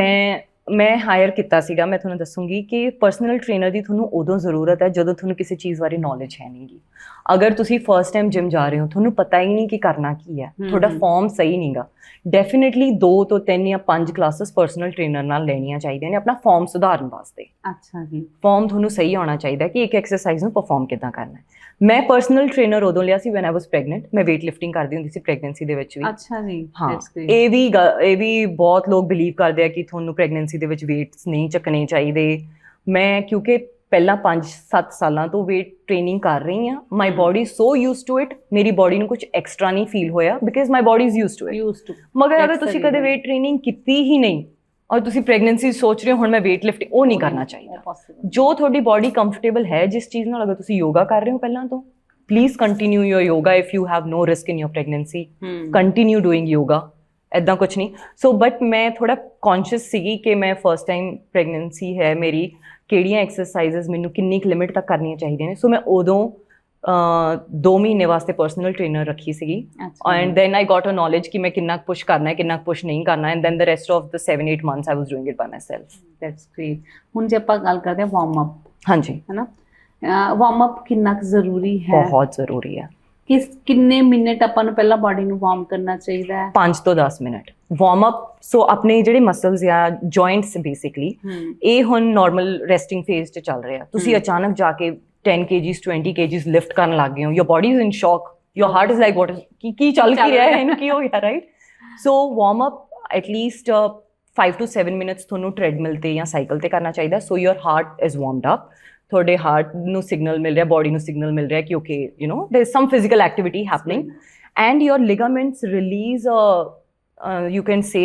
ਮੈਂ ਹਾਇਰ ਕੀਤਾ ਸੀਗਾ। ਮੈਂ ਤੁਹਾਨੂੰ ਦੱਸੂੰਗੀ ਕਿ ਪਰਸਨਲ ਟ੍ਰੇਨਰ ਦੀ ਤੁਹਾਨੂੰ ਉਦੋਂ ਜ਼ਰੂਰਤ ਹੈ ਜਦੋਂ ਤੁਹਾਨੂੰ ਕਿਸੇ ਚੀਜ਼ ਬਾਰੇ ਨੌਲੇਜ ਹੈ ਨਹੀਂਗੀ। ਅਗਰ ਤੁਸੀਂ ਫਸਟ ਟਾਈਮ ਜਿਮ ਜਾ ਰਹੇ ਹੋ, ਤੁਹਾਨੂੰ ਪਤਾ ਹੀ ਨਹੀਂ ਕਿ ਕਰਨਾ ਕੀ ਹੈ, ਤੁਹਾਡਾ ਫਾਰਮ ਸਹੀ ਨਹੀਂਗਾ, ਡੈਫੀਨੇਟਲੀ 2 ਤੋਂ 3 ਜਾਂ 5 ਕਲਾਸਿਸ ਪਰਸਨਲ ਟ੍ਰੇਨਰ ਨਾਲ ਲੈਣੀਆਂ ਚਾਹੀਦੀਆਂ ਨੇ ਆਪਣਾ ਫਾਰਮ ਸੁਧਾਰਨ ਵਾਸਤੇ। ਅੱਛਾ ਜੀ। ਫਾਰਮ ਤੁਹਾਨੂੰ ਸਹੀ ਆਉਣਾ ਚਾਹੀਦਾ ਕਿ ਇੱਕ ਐਕਸਰਸਾਈਜ਼ ਨੂੰ ਪਰਫਾਰਮ ਕਿੱਦਾਂ ਕਰਨਾ ਹੈ। ਮੈਂ ਪਰਸਨਲ ਟ੍ਰੇਨਰ ਉਦੋਂ ਲਿਆ ਸੀ ਵੈਨ ਆਈ ਵਾਸ ਪ੍ਰੈਗਨੈਂਟ। ਮੈਂ weight lifting ਕਰਦੀ ਹੁੰਦੀ ਸੀ ਪ੍ਰੈਗਨੈਂਸੀ ਦੇ ਵਿੱਚ ਵੀ। ਅੱਛਾ ਜੀ। ਹਾਂ, ਇਹ ਵੀ ਬਹੁਤ ਲੋਕ ਬਿਲੀਵ ਕਰਦੇ ਆ ਕਿ ਤੁਹਾਨੂੰ ਪ੍ਰੈਗਨੈਂਸੀ ਦੇ ਵਿੱਚ weights ਨਹੀਂ ਚੱਕਣੇ ਚਾਹੀਦੇ। ਮੈਂ ਕਿਉਂਕਿ ਪਹਿਲਾਂ 5-7 ਸਾਲਾਂ ਤੋਂ weight ਟ੍ਰੇਨਿੰਗ ਕਰ ਰਹੀ ਹਾਂ, my body so used to it, ਮੇਰੀ ਬੋਡੀ ਨੂੰ ਕੁਝ ਐਕਸਟਰਾ ਨਹੀਂ ਫੀਲ ਹੋਇਆ because my body is used to it. ਮਗਰ ਅਗਰ ਤੁਸੀਂ ਕਦੇ weight ਟ੍ਰੇਨਿੰਗ ਕੀਤੀ ਹੀ ਨਹੀਂ ਔਰ ਤੁਸੀਂ ਪ੍ਰੈਗਨੈਂਸੀ ਸੋਚ ਰਹੇ ਹੋ ਹੁਣ ਮੈਂ weight lifting, ਉਹ ਨਹੀਂ ਕਰਨਾ ਚਾਹੀਦਾ। ਜੋ ਤੁਹਾਡੀ ਬੋਡੀ ਕੰਫਰਟੇਬਲ ਹੈ ਜਿਸ ਚੀਜ਼ ਨਾਲ, ਅਗਰ ਤੁਸੀਂ ਯੋਗਾ ਕਰ ਰਹੇ ਹੋ ਪਹਿਲਾਂ ਤੋਂ, please continue your yoga if you have no risk in your pregnancy, continue doing yoga, ਇੱਦਾਂ ਕੁਛ ਨਹੀਂ। ਸੋ ਬਟ ਮੈਂ ਥੋੜਾ ਕੌਨਸ਼ੀਅਸ ਸੀਗੀ ਕਿ ਮੈਂ ਫਸਟ ਟਾਈਮ ਪ੍ਰੈਗਨੈਂਸੀ ਹੈ ਮੇਰੀ, ਕਿਹੜੀਆਂ ਐਕਸਰਸਾਈਜ਼ਸ ਮੈਨੂੰ ਕਿੰਨੀ ਕੁ ਲਿਮਿਟ ਤੱਕ ਕਰਨੀਆਂ ਚਾਹੀਦੀਆਂ ਨੇ। ਸੋ ਮੈਂ ਉਦੋਂ 2 ਮਹੀਨੇ ਵਾਸਤੇ ਪਰਸਨਲ ਟ੍ਰੇਨਰ ਰੱਖੀ ਸੀਗੀ, and then I got a knowledge ਕਿ ਮੈਂ ਕਿੰਨਾ ਪੁਸ਼ ਕਰਨਾ ਹੈ, ਕਿੰਨਾ ਪੁਸ਼ ਨਹੀਂ ਕਰਨਾ, and then the rest of the 7-8 months I was doing it by myself. That's great. ਹੁਣ ਜੇ ਆਪਾਂ ਗੱਲ ਕਰਦੇ ਹਾਂ ਵਾਰਮ ਅਪ, ਹਾਂਜੀ, ਹੈ ਨਾ, ਵਾਰਮ ਅਪ ਕਿੰਨਾ ਕੁ ਜ਼ਰੂਰੀ ਹੈ? ਬਹੁਤ ਜ਼ਰੂਰੀ ਹੈ। ਕਿੰਨੇ ਮਿੰਟ ਆਪਾਂ ਨੂੰ ਪਹਿਲਾਂ ਬਾਡੀ ਨੂੰ ਵਾਰਮ ਕਰਨਾ ਚਾਹੀਦਾ ਹੈ? 5 ਤੋਂ 10 ਮਿੰਟ ਵਾਰਮ ਅਪ। ਸੋ ਆਪਣੇ ਜਿਹੜੇ ਮਸਲਸ ਆ, ਜੁਆਇੰਟਸ ਬੇਸਿਕਲੀ, ਇਹ ਹੁਣ ਨਾਰਮਲ ਰੈਸਟਿੰਗ ਫੇਜ਼ 'ਚ ਚੱਲ ਰਹੇ ਆ। ਤੁਸੀਂ ਅਚਾਨਕ ਜਾ ਕੇ 10 kgs 20 kgs ਲਿਫਟ ਕਰਨ ਲੱਗ ਗਏ ਹੋ, ਯੋਰ body is in shock, your heart is like what ਕੀ ਚੱਲ ਕੀ ਰਿਹਾ ਹੈ, ਇਹਨੂੰ ਕੀ ਹੋ ਗਿਆ, right? So warm up at least 5 to 7 minutes ਤੁਹਾਨੂੰ ਟ੍ਰੈਡਮਿਲ ਤੇ ਜਾਂ ਸਾਈਕਲ ਤੇ ਕਰਨਾ ਚਾਹੀਦਾ। So your heart is warmed up, ਤੁਹਾਡੇ ਹਾਰਟ ਨੂੰ ਸਿਗਨਲ ਮਿਲ ਰਿਹਾ, ਬੋਡੀ ਨੂੰ ਸਿਗਨਲ ਮਿਲ ਰਿਹਾ ਕਿ okay, you know, there is some physical activity happening, and your ligaments release you can say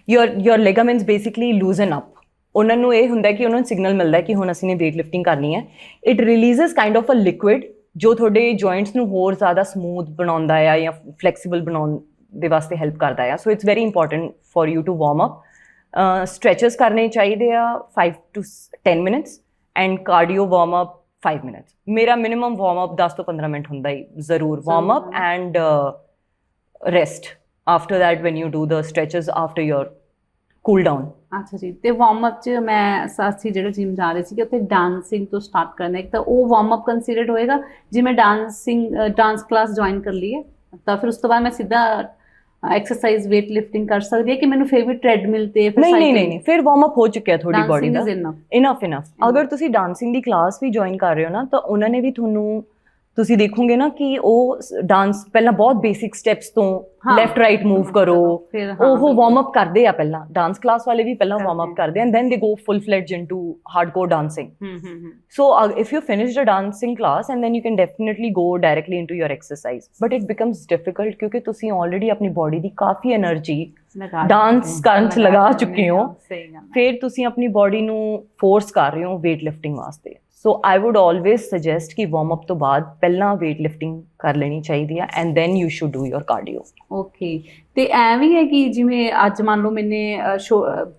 your ligaments basically loosen up. ਉਹਨਾਂ ਨੂੰ ਇਹ ਹੁੰਦਾ ਕਿ ਉਹਨਾਂ ਨੂੰ ਸਿਗਨਲ ਮਿਲਦਾ ਕਿ ਹੁਣ ਅਸੀਂ ਨੇ weight lifting ਕਰਨੀ ਹੈ। it releases kind of a liquid ਜੋ ਤੁਹਾਡੇ joints ਨੂੰ ਹੋਰ ਜ਼ਿਆਦਾ smooth ਬਣਾਉਂਦਾ ਆ ਜਾਂ flexible ਬਣਾਉਣ ਦੇ ਵਾਸਤੇ ਹੈਲਪ ਕਰਦਾ ਆ। so it's very important for you to warm up. stretches ਕਰਨੇ ਚਾਹੀਦੇ ਆ 5 to 10 minutes and cardio warm up 5 minutes. ਮੇਰਾ minimum warm up 10 ਤੋਂ 15 ਮਿੰਟ ਹੁੰਦਾ ਹੀ ਜ਼ਰੂਰ warm up, and rest after that when you do the stretches after your cool down. ਅੱਛਾ ਜੀ। ਤੇ ਵਾਰਮ ਅਪ 'ਚ ਮੈਂ ਸਾਥੀ ਜਿਹੜੇ ਜਿਮ ਜਾ ਰਹੇ ਸੀਗੇ ਉੱਥੇ ਡਾਂਸਿੰਗ ਤੋਂ ਸਟਾਰਟ ਕਰਨਾ, ਇੱਕ ਤਾਂ ਉਹ ਵਾਰਮ ਅਪ ਕੰਸੀਡਰਡ ਹੋਏਗਾ। ਜੇ ਮੈਂ ਡਾਂਸ ਕਲਾਸ ਜੁਆਇਨ ਕਰ ਲਈ ਹੈ ਤਾਂ ਫਿਰ ਉਸ ਤੋਂ ਬਾਅਦ ਮੈਂ ਸਿੱਧਾ ਐਕਸਰਸਾਈਜ਼ weight lifting ਕਰ ਸਕਦੀ ਹੈ ਕਿ ਮੈਨੂੰ ਫਿਰ ਵੀ ਟ੍ਰੈਡਮਿਲ ਤੇ ਫਿਰ ਨਹੀਂ, ਫਿਰ ਵਾਰਮ ਅਪ ਹੋ ਚੁੱਕਿਆ ਤੁਹਾਡੀ ਬੋਡੀ ਦਾ, ਇਨਫ। ਅਗਰ ਤੁਸੀਂ ਡਾਂਸਿੰਗ ਦੀ ਕਲਾਸ ਵੀ ਜੁਆਇਨ ਕਰ ਰਹੇ ਹੋ ਨਾ, ਤਾਂ ਉਹਨਾਂ ਨੇ ਵੀ ਤੁਹਾਨੂੰ ਤੁਸੀਂ ਦੇਖੋਗੇ ਨਾ ਕਿ ਉਹ ਡਾਂਸ ਪਹਿਲਾਂ ਬਹੁਤ ਬੇਸਿਕ ਸਟੈਪਸ ਤੋਂ ਲੈਫਟ ਰਾਈਟ ਮੂਵ ਕਰੋ, ਉਹ ਵਾਰਮ ਅਪ ਕਰਦੇ ਆ ਪਹਿਲਾਂ, ਡਾਂਸ ਕਲਾਸ ਵਾਲੇ ਵੀ ਪਹਿਲਾਂ ਵਾਰਮ ਅਪ ਕਰਦੇ and then they go full fledged into hardcore dancing. So if you finished a dancing class and then you can definitely go directly into your exercise, but it becomes difficult ਕਿਉਂਕਿ ਤੁਸੀਂ already ਆਪਣੀ body ਦੀ ਕਾਫੀ energy dance ਕਰਨ 'ਚ ਲਗਾ ਚੁੱਕੇ ਹੋ, ਫਿਰ ਤੁਸੀਂ ਆਪਣੀ ਬੋਡੀ ਨੂੰ ਫੋਰਸ ਕਰ ਰਹੇ ਹੋ ਵੇਟ ਲਿਫਟਿੰਗ ਵਾਸਤੇ। So I would always suggest ਕਿ ਵਾਰਮ ਅਪ ਤੋਂ ਬਾਅਦ ਪਹਿਲਾਂ ਵੇਟ ਲਿਫਟਿੰਗ ਕਰ ਲੈਣੀ ਚਾਹੀਦੀ ਹੈ and then you should do your cardio. Okay, ਤੇ ਐ ਵੀ ਹੈ ਕਿ ਜਿਵੇਂ ਅੱਜ ਮੰਨ ਲਓ ਮੈਨੇ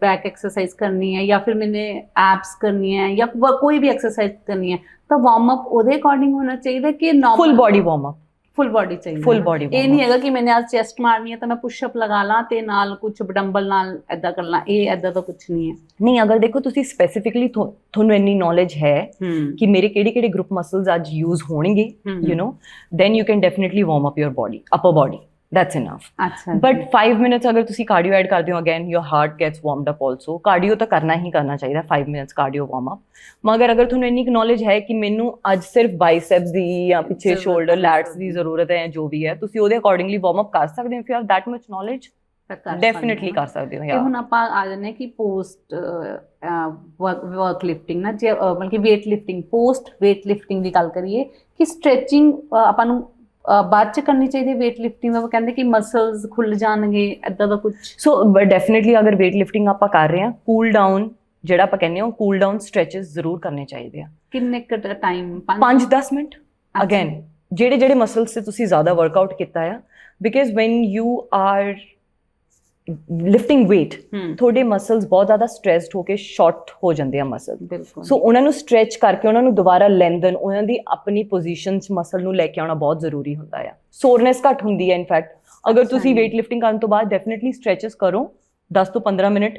ਬੈਕ ਐਕਸਰਸਾਈਜ਼ ਕਰਨੀ ਹੈ ਜਾਂ ਫਿਰ ਮੈਨੇ ਐਬਸ ਕਰਨੀ ਹੈ ਜਾਂ ਕੋਈ ਵੀ ਐਕਸਰਸਾਈਜ਼ ਕਰਨੀ ਹੈ ਤਾਂ ਵਾਰਮ ਅਪ ਉਹਦੇ ਅਕੋਰਡਿੰਗ ਹੋਣਾ ਚਾਹੀਦਾ ਕਿ normal full body warm up? Full body ਚਾਹੀਦੀ, ਫੁੱਲ ਬੋਡੀ। ਇਹ ਨਹੀਂ ਹੈਗਾ ਕਿ ਮੈਨੇ ਅੱਜ ਚੈਸਟ ਮਾਰਨੀ ਹੈ ਤਾਂ ਮੈਂ ਪੁਸ਼ ਅਪ ਲਗਾ ਲਾਂ ਤੇ ਨਾਲ ਕੁਝ ਡੰਬਲ ਨਾਲ ਐਦਾਂ ਕਰ ਲਾਂ, ਇਹ ਐਦਾਂ ਤਾਂ ਕੁਝ ਨਹੀਂ ਹੈ। ਨਹੀਂ, ਅਗਰ ਦੇਖੋ ਤੁਸੀਂ ਸਪੈਸੀਫਿਕਲੀ ਤੁਹਾਨੂੰ ਇੰਨੀ ਨੌਲੇਜ ਹੈ ਕਿ ਮੇਰੇ ਕਿਹੜੇ ਗਰੁੱਪ ਮਸਲਸ ਅੱਜ ਯੂਜ਼ ਹੋਣਗੇ, you know, then you can definitely warm up your body, upper body, that's enough. अच्छा, but 5 minutes अगर तुसी cardio add कर दो, again your heart gets warmed up also। cardio तो करना ही करना चाहिए, 5 minutes cardio warm up। मगर अगर तुहानू इन्नी knowledge है कि मैनू आज सिर्फ biceps दी या पीछे shoulder lats दी जरूरत है, जो भी है तुसी ओदे accordingly warm up कर सकते हो। if you have that much knowledge definitely कर सकते हो। ਹੁਣ ਆਪਾਂ ਆ ਜਾਂਦੇ ਕਿ ਪੋਸਟ ਵਰਕ ਲਿਫਟਿੰਗ ਨਾ, ਜੇ ਮਤਲਬ ਕਿ weight lifting, post weight lifting ਦੀ ਗੱਲ ਕਰੀਏ ਕਿ ਸਟ੍ਰੈਚਿੰਗ ਆਪਾਂ ਨੂੰ ਬਾਅਦ ਚ ਕਰਨੀ ਚਾਹੀਦੀ ਹੈ ਵੇਟ ਲਿਫਟਿੰਗ ਦਾ? ਉਹ ਕਹਿੰਦੇ ਕਿ ਮਸਲਸ ਖੁੱਲ ਜਾਣਗੇ, ਐਦਾਂ ਦਾ ਕੁਝ? ਸੋ ਡੈਫੀਨੇਟਲੀ ਅਗਰ ਵੇਟ ਲਿਫਟਿੰਗ ਆਪਾਂ ਕਰ ਰਹੇ ਹਾਂ, ਕੂਲ ਡਾਊਨ ਜਿਹੜਾ ਆਪਾਂ ਕਹਿੰਦੇ ਹਾਂ, ਕੂਲ ਡਾਊਨ ਸਟ੍ਰੈਚਸ ਜ਼ਰੂਰ ਕਰਨੇ ਚਾਹੀਦੇ ਆ। ਕਿੰਨੇ ਕੁ ਟਾਈਮ? 5-10 ਮਿੰਟ। ਅਗੇਨ ਜਿਹੜੇ ਮਸਲਸ ਤੇ ਤੁਸੀਂ ਜ਼ਿਆਦਾ ਵਰਕਆਊਟ ਕੀਤਾ ਆ, because van you are lifting weight ਤੁਹਾਡੇ ਮਸਲਸ ਬਹੁਤ ਜ਼ਿਆਦਾ ਸਟ੍ਰੈਸਡ ਹੋ ਕੇ ਸ਼ਾਰਟ ਹੋ ਜਾਂਦੇ ਆ ਮਸਲ। ਸੋ ਉਹਨਾਂ ਨੂੰ ਸਟ੍ਰੈਚ ਕਰਕੇ ਉਹਨਾਂ ਨੂੰ ਦੁਬਾਰਾ ਲੈਂਥਨ, ਉਹਨਾਂ ਦੀ ਆਪਣੀ ਪੋਜੀਸ਼ਨ 'ਚ ਮਸਲ ਨੂੰ ਲੈ ਕੇ ਆਉਣਾ ਬਹੁਤ ਜ਼ਰੂਰੀ ਹੁੰਦਾ ਆ। ਸੋਰਨੈਸ ਘੱਟ ਹੁੰਦੀ ਹੈ ਇਨਫੈਕਟ ਅਗਰ ਤੁਸੀਂ ਵੇਟ ਲਿਫਟਿੰਗ ਕਰਨ ਤੋਂ ਬਾਅਦ ਡੈਫੀਨੇਟਲੀ ਸਟ੍ਰੈਚਸ ਕਰੋ 10 ਤੋਂ 15 minute.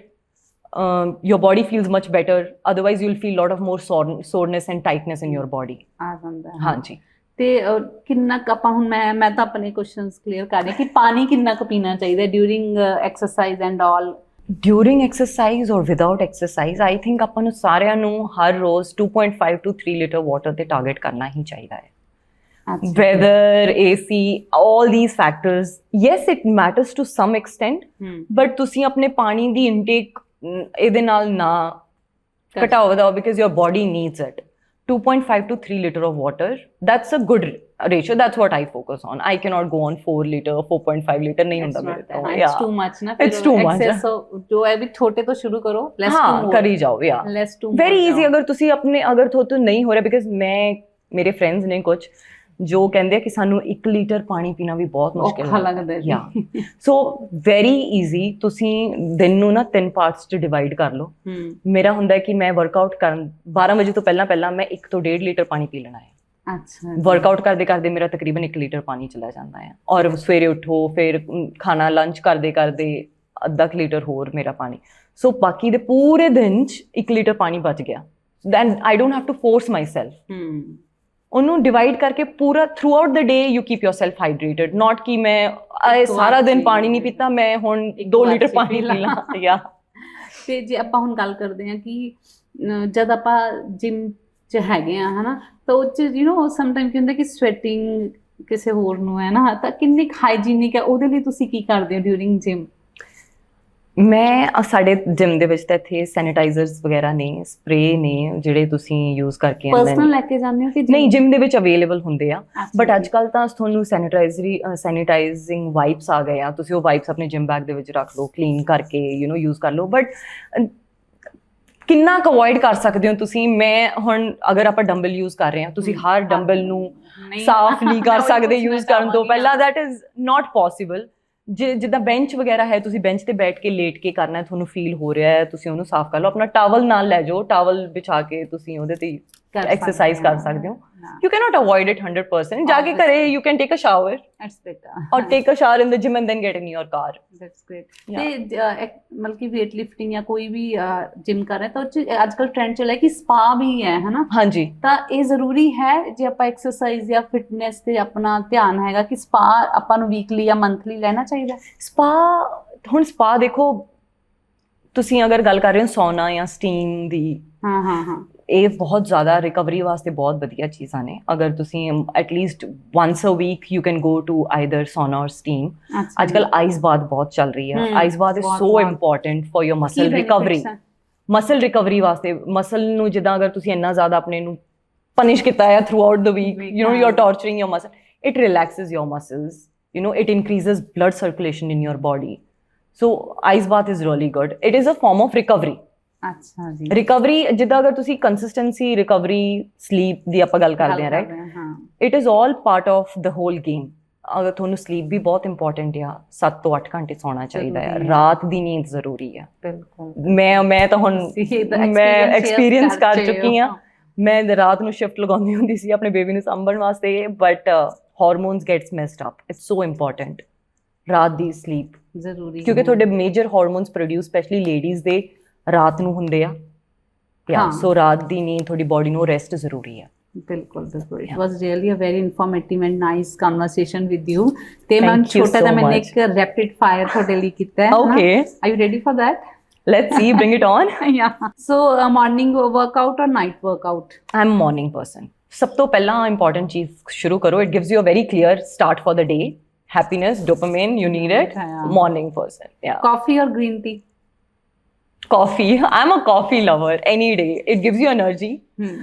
your body feels much better, otherwise you'll feel lot of more soreness and tightness in your body ਆ ਜਾਂਦਾ। ਹਾਂਜੀ, ਤੇ ਕਿੰਨਾ ਕੁ ਆਪਾਂ ਹੁਣ ਮੈਂ ਤਾਂ ਆਪਣੇ ਕੁਐਸਚਨਸ ਕਲੀਅਰ ਕਰ ਰਹੀ ਕਿ ਪਾਣੀ ਕਿੰਨਾ ਕੁ ਪੀਣਾ ਚਾਹੀਦਾ during exercise and all? During exercise ਔਰ ਵਿਦਆਊਟ ਐਕਸਰਸਾਈਜ਼ ਆਈ ਥਿੰਕ ਆਪਾਂ ਨੂੰ ਸਾਰਿਆਂ ਨੂੰ ਹਰ ਰੋਜ਼ 2.5 to 3 ਲੀਟਰ ਵਾਟਰ ਤੇ ਟਾਰਗੇਟ ਕਰਨਾ ਹੀ ਚਾਹੀਦਾ ਹੈ। weather, AC, all these factors, yes it matters to some extent, but ਤੁਸੀਂ ਆਪਣੇ ਪਾਣੀ ਦੀ ਇਨਟੇਕ ਇਹਦੇ ਨਾਲ ਨਾ ਘਟਾਓ ਵਧਾਓ, because your body needs it. 2.5 to 3 liter of water, that's a good ratio, that's what I focus on. I cannot go on 4 liter 4.5 liter नहीं ਹੁੰਦਾ ਮੇਰੇ ਤੋਂ। it's too much na, it's too much। ਜੋ ਹੈ ਵੀ ਛੋਟੇ ਤੋਂ ਸ਼ੁਰੂ ਕਰੋ, less to more ਕਰੀ ਜਾਓ। less to very easy। ਅਗਰ ਤੁਸੀਂ ਆਪਣੇ ਅਗਰ ਤੁਹਾਨੂੰ ਨਹੀਂ ਹੋ ਰਿਹਾ, because ਮੇਰੇ ਫਰੈਂਡਸ ਨੇ ਕੁਝ ਜੋ ਕਹਿੰਦੇ ਆ ਕਿ ਸਾਨੂੰ 1 ਲੀਟਰ ਪਾਣੀ ਪੀਣਾ ਵੀ ਬਹੁਤ ਮੁਸ਼ਕਿਲ ਲੱਗਦਾ ਹੈ। ਸੋ ਵੈਰੀ ਈਜ਼ੀ, ਤੁਸੀਂ ਦਿਨ ਨੂੰ ਨਾ 3 ਪਾਰਟਸ 'ਚ ਡਿਵਾਈਡ ਕਰ ਲਓ। ਮੇਰਾ ਹੁੰਦਾ ਕਿ ਮੈਂ ਵਰਕਆਊਟ ਕਰਨ 12 ਵਜੇ ਤੋਂ ਪਹਿਲਾਂ ਮੈਂ 1 ਤੋਂ 1.5 ਲੀਟਰ ਪਾਣੀ ਪੀ ਲੈਣਾ ਹੈ। ਅੱਛਾ, ਵਰਕਆਊਟ ਕਰਦੇ ਮੇਰਾ ਤਕਰੀਬਨ 1 ਲੀਟਰ ਪਾਣੀ ਚਲਾ ਜਾਂਦਾ ਹੈ। ਔਰ ਸਵੇਰੇ ਉੱਠੋ, ਫਿਰ ਖਾਣਾ ਲੰਚ ਕਰਦੇ ਅੱਧਾ ਲੀਟਰ ਹੋਰ ਮੇਰਾ ਪਾਣੀ। ਸੋ ਬਾਕੀ ਦੇ ਪੂਰੇ ਦਿਨ 'ਚ 1 ਲੀਟਰ ਪਾਣੀ ਬਚ ਗਿਆ। Then I don't have to force myself. ਉਹਨੂੰ ਡਿਵਾਈਡ ਕਰਕੇ ਪੂਰਾ throughout the day you keep yourself hydrated, not ਕਿ ਮੈਂ ਸਾਰਾ ਦਿਨ ਪਾਣੀ ਨਹੀਂ ਪੀਤਾ, ਮੈਂ ਹੁਣ 2 ਲੀਟਰ ਪਾਣੀ ਪੀ ਲਾਂ। ਤੇ ਜੇ ਆਪਾਂ ਹੁਣ ਗੱਲ ਕਰਦੇ ਹਾਂ ਕਿ ਜਦ ਆਪਾਂ ਜਿਮ 'ਚ ਹੈਗੇ ਆ ਹਨਾ, ਤਾਂ ਉਹ 'ਚ ਯੂ ਨੋ ਸਮਟਾਈਮ ਕੀ ਹੁੰਦਾ ਕਿ ਸਵੈਟਿੰਗ ਕਿਸੇ ਹੋਰ ਨੂੰ ਹੈ ਨਾ, ਤਾਂ ਕਿੰਨੀ ਹਾਈਜੀਨਿਕ ਹੈ ਉਹਦੇ ਲਈ ਤੁਸੀਂ ਕੀ ਕਰਦੇ ਹੋ ਡਿਊਰਿੰਗ ਜਿਮ? ਮੈਂ ਸਾਡੇ ਜਿਮ ਦੇ ਵਿੱਚ ਤਾਂ ਇੱਥੇ ਸੈਨੀਟਾਈਜ਼ਰਸ ਵਗੈਰਾ ਨੇ, ਸਪਰੇ ਨੇ ਜਿਹੜੇ ਤੁਸੀਂ ਯੂਜ਼ ਕਰਕੇ ਪਰਸਨਲ ਲੈ ਕੇ ਜਾਂਦੇ ਹੋ ਕਿ ਨਹੀਂ? ਜਿਮ ਦੇ ਵਿੱਚ ਅਵੇਲੇਬਲ ਹੁੰਦੇ ਆ, ਬਟ ਅੱਜ ਕੱਲ੍ਹ ਤਾਂ ਤੁਹਾਨੂੰ ਸੈਨੀਟਾਈਜ਼ਿੰਗ ਵਾਈਪਸ ਆ ਗਏ ਆ, ਤੁਸੀਂ ਉਹ ਵਾਈਪਸ ਆਪਣੇ ਜਿਮ ਬੈਗ ਦੇ ਵਿੱਚ ਰੱਖ ਲਓ, ਕਲੀਨ ਕਰਕੇ ਯੂ ਨੋ ਯੂਜ਼ ਕਰ ਲਓ। ਬਟ ਕਿੰਨਾ ਕੁ ਅਵੋਇਡ ਕਰ ਸਕਦੇ ਹੋ ਤੁਸੀਂ? ਮੈਂ ਹੁਣ ਅਗਰ ਆਪਾਂ ਡੰਬਲ ਯੂਜ਼ ਕਰ ਰਹੇ ਹਾਂ, ਤੁਸੀਂ ਹਰ ਡੰਬਲ ਨੂੰ ਸਾਫ਼ ਨਹੀਂ ਕਰ ਸਕਦੇ ਯੂਜ਼ ਕਰਨ ਤੋਂ ਪਹਿਲਾਂ, ਦੈਟ ਇਜ਼ ਨਾਟ ਪੋਸੀਬਲ। ਜਿੱਦਾਂ ਬੈਂਚ ਵਗੈਰਾ ਹੈ, ਤੁਸੀਂ ਬੈਂਚ ਤੇ ਬੈਠ ਕੇ ਲੇਟ ਕੇ ਕਰਨਾ, ਤੁਹਾਨੂੰ ਫੀਲ ਹੋ ਰਿਹਾ ਹੈ, ਤੁਸੀਂ ਉਹਨੂੰ ਸਾਫ਼ ਕਰ ਲਓ। ਆਪਣਾ ਟਾਵਲ ਨਾਲ ਲੈ ਜਾਓ, ਟਾਵਲ ਵਿਛਾ ਕੇ ਤੁਸੀਂ ਉਹਦੇ ਤੇ ਐਕਸਰਸਾਈਜ਼ ਕਰ ਸਕਦੇ ਹੋ। You cannot avoid it 100%. ਜਾ ਕੇ ਘਰੇ you can take a shower or take a shower in the gym and then get in your car. That's great. ਤੇ ਮਤਲਬ ਕਿ weight lifting ਜਾਂ ਕੋਈ ਵੀ ਜਿਮ ਕਰ ਰਿਹਾ ਤਾਂ ਅੱਜ ਕੱਲ੍ਹ ਟ੍ਰੈਂਡ ਚੱਲਿਆ ਕਿ ਸਪਾ ਵੀ ਹੈ ਹਨਾ? ਹਾਂਜੀ। ਤਾਂ ਇਹ ਜ਼ਰੂਰੀ ਹੈ ਜੇ ਆਪਾਂ ਐਕਸਰਸਾਈਜ਼ ਜਾਂ ਫਿਟਨੈਸ ਤੇ ਆਪਣਾ ਧਿਆਨ ਹੈਗਾ ਕਿ ਸਪਾ ਆਪਾਂ ਨੂੰ ਵੀਕਲੀ ਜਾਂ ਮੰਥਲੀ ਲੈਣਾ ਚਾਹੀਦਾ? ਸਪਾ ਦੇਖੋ, ਤੁਸੀਂ ਅਗਰ ਗੱਲ ਕਰ ਰਹੇ ਹੋ ਸੌਨਾ ਜਾਂ ਸਟੀਮ ਦੀ ਹਾਂ ਇਹ ਬਹੁਤ ਜ਼ਿਆਦਾ ਰਿਕਵਰੀ ਵਾਸਤੇ ਬਹੁਤ ਵਧੀਆ ਚੀਜ਼ਾਂ ਨੇ। ਅਗਰ ਤੁਸੀਂ at least once a week you can go to either sauna or steam. ਅੱਜ ਕੱਲ ਆਈਸ ਬਾਥ ਬਹੁਤ ਚੱਲ ਰਹੀ ਹੈ। Ice bath is so important for your muscle recovery. Muscle recovery ਵਾਸਤੇ, ਮਸਲ ਨੂੰ ਜਿੱਦਾਂ ਅਗਰ ਤੁਸੀਂ ਇੰਨਾ ਜ਼ਿਆਦਾ ਆਪਣੇ ਨੂੰ ਪਨਿਸ਼ ਕੀਤਾ ਹੈ throughout the week, you know you are torturing your muscle, it relaxes your muscles, you know, it increases blood circulation in your body. So ice bath is really good. It is a form of recovery. ਅੱਛਾ ਜੀ। Recovery ਜਿੱਦਾਂ ਅਗਰ ਤੁਸੀਂ consistency, recovery, sleep ਦੀ ਆਪਾਂ ਗੱਲ ਕਰਦੇ ਹਾਂ, right, it is all part of the hole game. ਅਗਰ ਤੁਹਾਨੂੰ ਸਲੀਪ ਵੀ ਬਹੁਤ ਇੰਪੋਰਟੈਂਟ ਆ, 7 ਤੋਂ 8 ਘੰਟੇ ਸੌਣਾ ਚਾਹੀਦਾ ਹੈ, ਰਾਤ ਦੀ ਨੀਂਦ ਜ਼ਰੂਰੀ ਆ। ਬਿਲਕੁਲ। ਮੈਂ ਤਾਂ ਹੁਣ ਮੈਂ ਐਕਸਪੀਰੀਅੰਸ ਕਰ ਚੁੱਕੀ ਹਾਂ। ਮੈਂ ਰਾਤ ਨੂੰ ਸ਼ਿਫਟ ਲਗਾਉਂਦੀ ਹੁੰਦੀ ਸੀ ਆਪਣੇ ਬੇਬੀ ਨੂੰ ਸਾਂਭਣ ਵਾਸਤੇ, but hormones gets messed up. It's so important ਰਾਤ ਦੀ ਸਲੀਪ ਜ਼ਰੂਰੀ, ਕਿਉਂਕਿ ਤੁਹਾਡੇ major hormones produce specially ladies ਦੇ ਰਾਤ ਨੂੰ ਹੁੰਦੇ ਆ। ਸੋ ਰਾਤ ਦੀ ਨੀਂਦ ਤੁਹਾਡੀ ਬੋਡੀ ਨੂੰ ਰੈਸਟ ਜ਼ਰੂਰੀ ਆ। ਬਿਲਕੁਲ ਬਿਲਕੁਲ। It was really a very informative and nice conversation with you. ਤੇ ਮੈਂ ਛੋਟਾ ਜਿਹਾ ਮੈਨੇ ਇੱਕ ਰੈਪਿਡ ਫਾਇਰ ਤੁਹਾਡੇ ਲਈ ਕੀਤਾ ਹੈ। Okay, are you ready for that? Let's see, bring it on. Yeah. So, morning workout or night workout? I'm a morning person. ਸਭ ਤੋਂ ਪਹਿਲਾਂ important ਚੀਜ਼ ਸ਼ੁਰੂ ਕਰੋ। It gives you a very clear start for the day. Happiness, dopamine, you need it. Morning person. Yeah. Coffee or green tea? Coffee. I'm a coffee lover any day. It gives you energy.